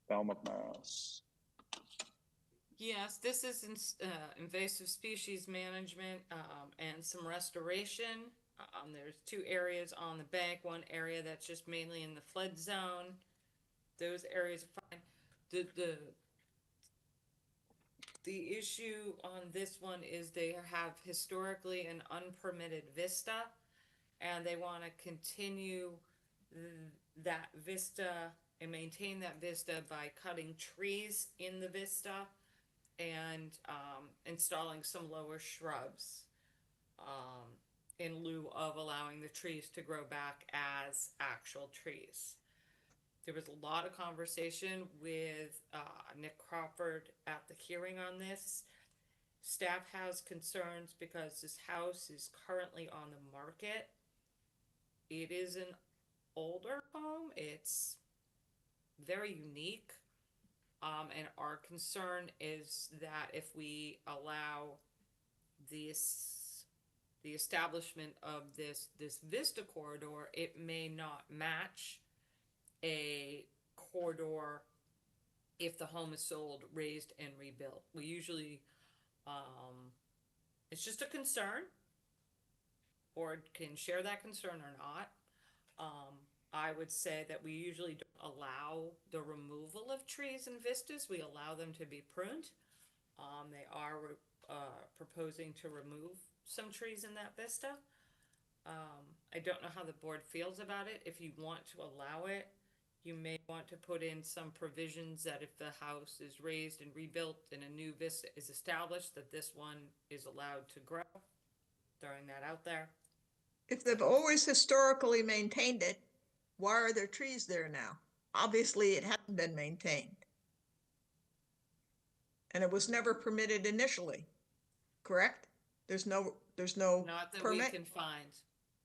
Falmouth, Mass. Yes, this is invasive species management and some restoration. There's 2 areas on the bank, one area that's just mainly in the flood zone. Those areas are fine. The issue on this one is they have historically an unpermitted vista, and they want to continue that vista and maintain that vista by cutting trees in the vista and installing some lower shrubs in lieu of allowing the trees to grow back as actual trees. There was a lot of conversation with Nick Crawford at the hearing on this. Staff has concerns because this house is currently on the market. It is an older home. It's very unique. And our concern is that if we allow this, the establishment of this vista corridor, it may not match a corridor if the home is sold, raised, and rebuilt. We usually, it's just a concern. Board can share that concern or not. I would say that we usually don't allow the removal of trees and vistas. We allow them to be pruned. They are proposing to remove some trees in that vista. I don't know how the board feels about it. If you want to allow it, you may want to put in some provisions that if the house is raised and rebuilt and a new vista is established, that this one is allowed to grow. Throwing that out there. If they've always historically maintained it, why are there trees there now? Obviously, it hasn't been maintained. And it was never permitted initially, correct? There's no Not that permit? we can find.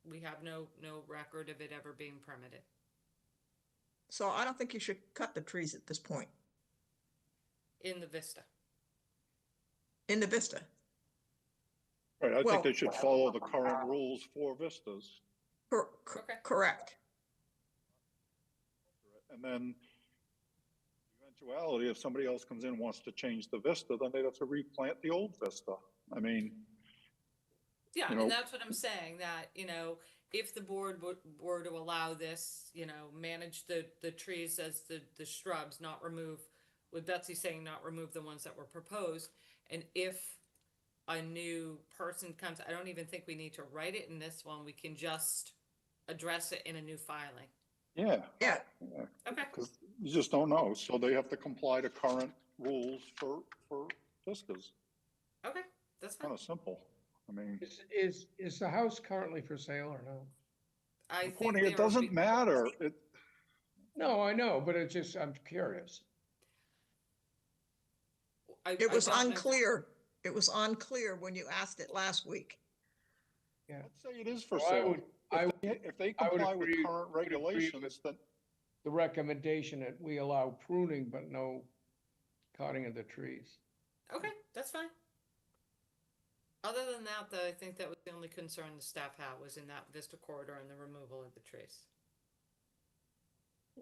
We have no record of it ever being permitted. So I don't think you should cut the trees at this point In the vista. in the vista. Right, I Well- think they should follow the current rules for vistas. Correct. And then eventuality, if somebody else comes in and wants to change the vista, then they'd have to replant the old vista. I mean, Yeah, you know- and that's what I'm saying, that, if the board were to allow this, manage the trees as the shrubs, not remove, with Betsy saying not remove the ones that were proposed, and if a new person comes, I don't even think we need to write it in this one, we can just address it in a new filing. yeah. Yeah. Okay. Because you just don't know, so they have to comply to current rules for vistas. Okay, that's fine. Kind of simple. I mean, Is the house currently for sale or no? I think Courtney, there it doesn't be- matter. No, I know, but it's just, I'm curious. It was I don't know. unclear. It was unclear when you asked it last week. Yeah. Let's say it is for Well, sale. I would If they I would comply with agree- current I would agree regulations, then the recommendation that we allow pruning but no cutting of the trees. Okay, that's fine. Other than that, though, I think that was the only concern the staff had, was in that vista corridor and the removal of the trees.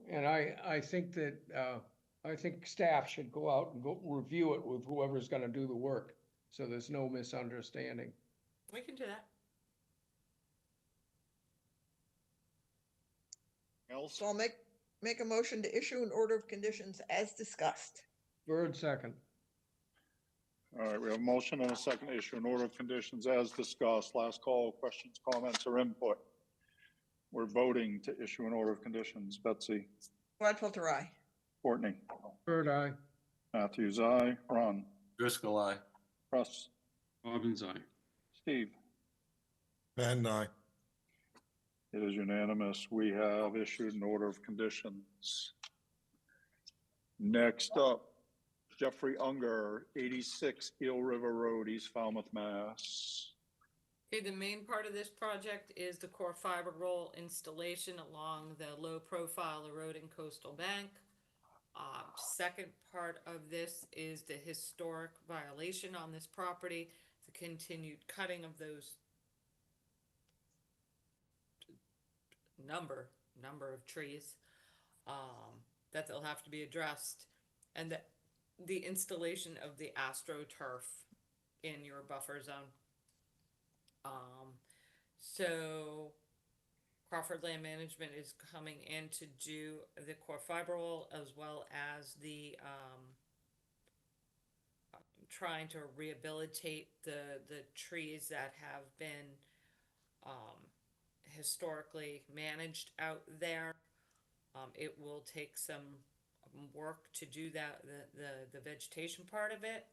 And I think that, I think staff should go out and go review it with whoever's gonna do the work, so there's no misunderstanding. We can do that. else, So I'll make a motion to issue an order of conditions as discussed. Bird second. all right, we have a motion and a second to issue an order of conditions as discussed. Last call, questions, comments, or input. We're voting to issue an order of conditions. Betsy, Gladfelter, aye. Courtney, Bird eye. Matthews, aye. Ron, Driscoll, aye. Russ, Robbins, aye. Steve. Van Dyne. It is unanimous. We have issued an order of conditions. Next up, Jeffrey Unger, 86 Eel River Road, East Falmouth, Mass. Okay, the main part of this project is the core fiber roll installation along the low profile eroding coastal bank. Second part of this is the historic violation on this property, the continued cutting of those number of trees that they'll have to be addressed, and the installation of the astroturf in your buffer zone. So Crawford Land Management is coming in to do the core fiber roll as well as the trying to rehabilitate the trees that have been historically managed out there. It will take some work to do that, the vegetation part of it.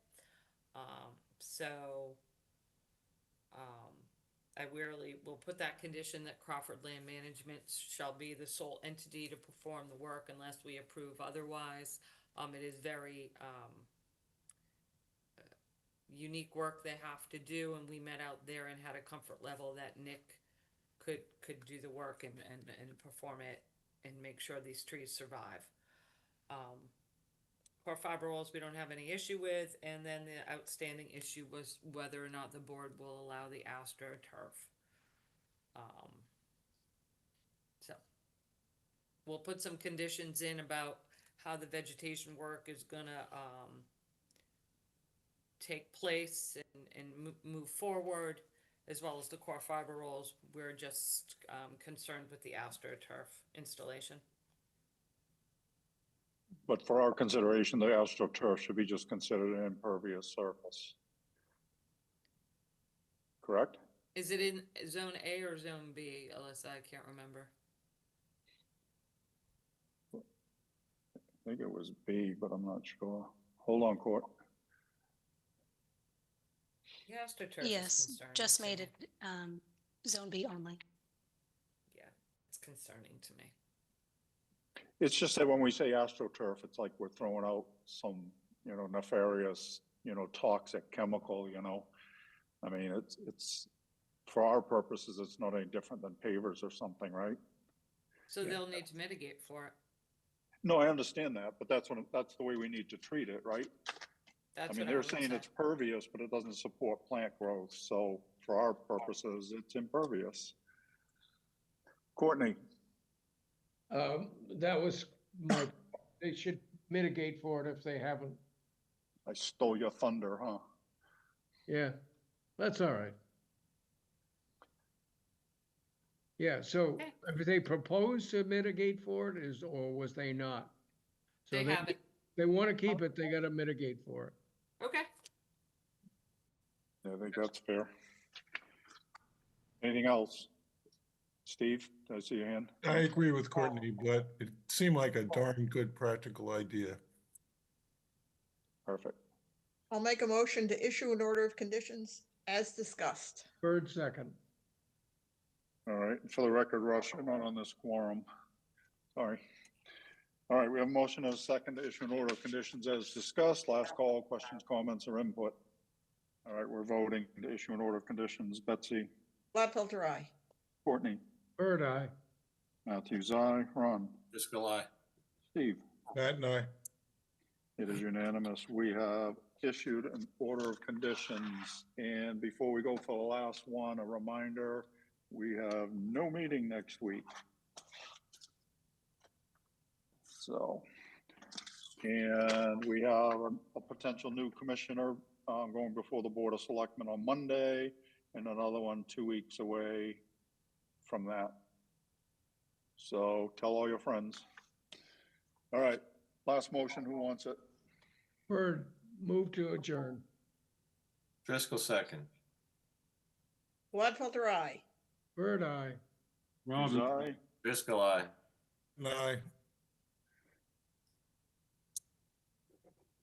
I really will put that condition that Crawford Land Management shall be the sole entity to perform the work unless we approve otherwise. It is very unique work they have to do, and we met out there and had a comfort level that Nick could do the work and perform it and make sure these trees survive. core fiber walls we don't have any issue with, and then the outstanding issue was whether or not the board will allow the astroturf. So we'll put some conditions in about how the vegetation work is gonna take place and move forward, as well as the core fiber rolls. We're just concerned with the astroturf installation. But for our consideration, the AstroTurf should be just considered an impervious surface. Correct? Is it in zone A or zone B, Alyssa? I can't remember. I think it was B, but I'm not sure. Hold on, Court. The astroturf is Yes, concerning just to made me. it Zone B only. Yeah, it's concerning to me. It's just that when we say AstroTurf, it's like we're throwing out some, nefarious, toxic chemical, I mean, it's, for our purposes, it's not any different than pavers or something, right? So they'll need to mitigate for it. No, I understand that, but that's the way we need to treat it, right? That's I mean, what they're would saying say. it's pervious, but it doesn't support plant growth. So for our purposes, it's impervious. Courtney, That was my, they should mitigate for it if they haven't. I stole your thunder, huh? Yeah, that's all right. Yeah, so Okay. have they proposed to mitigate for it or was they not? So They haven't. They want to keep it, they gotta mitigate for it. Okay. Yeah, I think that's fair. Anything else? Steve, did I see your hand? I agree with Courtney, but it seemed like a darn good practical idea. Perfect. I'll make a motion to issue an order of conditions as discussed. Bird second. All right, for the record, Russ, you're not on this quorum. Sorry. All right, we have a motion and a second to issue an order of conditions as discussed. Last call, questions, comments, or input. All right, we're voting to issue an order of conditions. Betsy, Gladfelter, aye. Courtney, Bird eye. Matthews, aye. Ron, Driscoll, aye. Steve. Matt and I, It is unanimous. We have issued an order of conditions. And before we go for the last one, a reminder, we have no meeting next week. So, and we have a potential new commissioner going before the Board of Selectmen on Monday, and another one 2 weeks away from that. So tell all your friends. All right, last motion, who wants it? Bird, move to adjourn. Driscoll, second. Gladfelter, aye. Bird eye. Matthews, Robin, aye. Driscoll, aye. and I.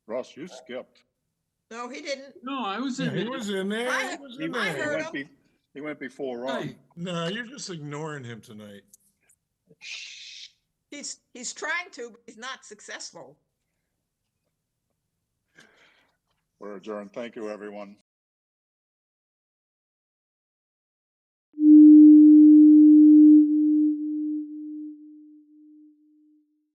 Russ, you skipped. No, he didn't. no, I was Yeah, in he there. was in there. I- He was in I there. heard him. He went before Ron. Hey, No, you're just ignoring him tonight. He's trying to, but he's not successful. We're adjourned. Thank you, everyone.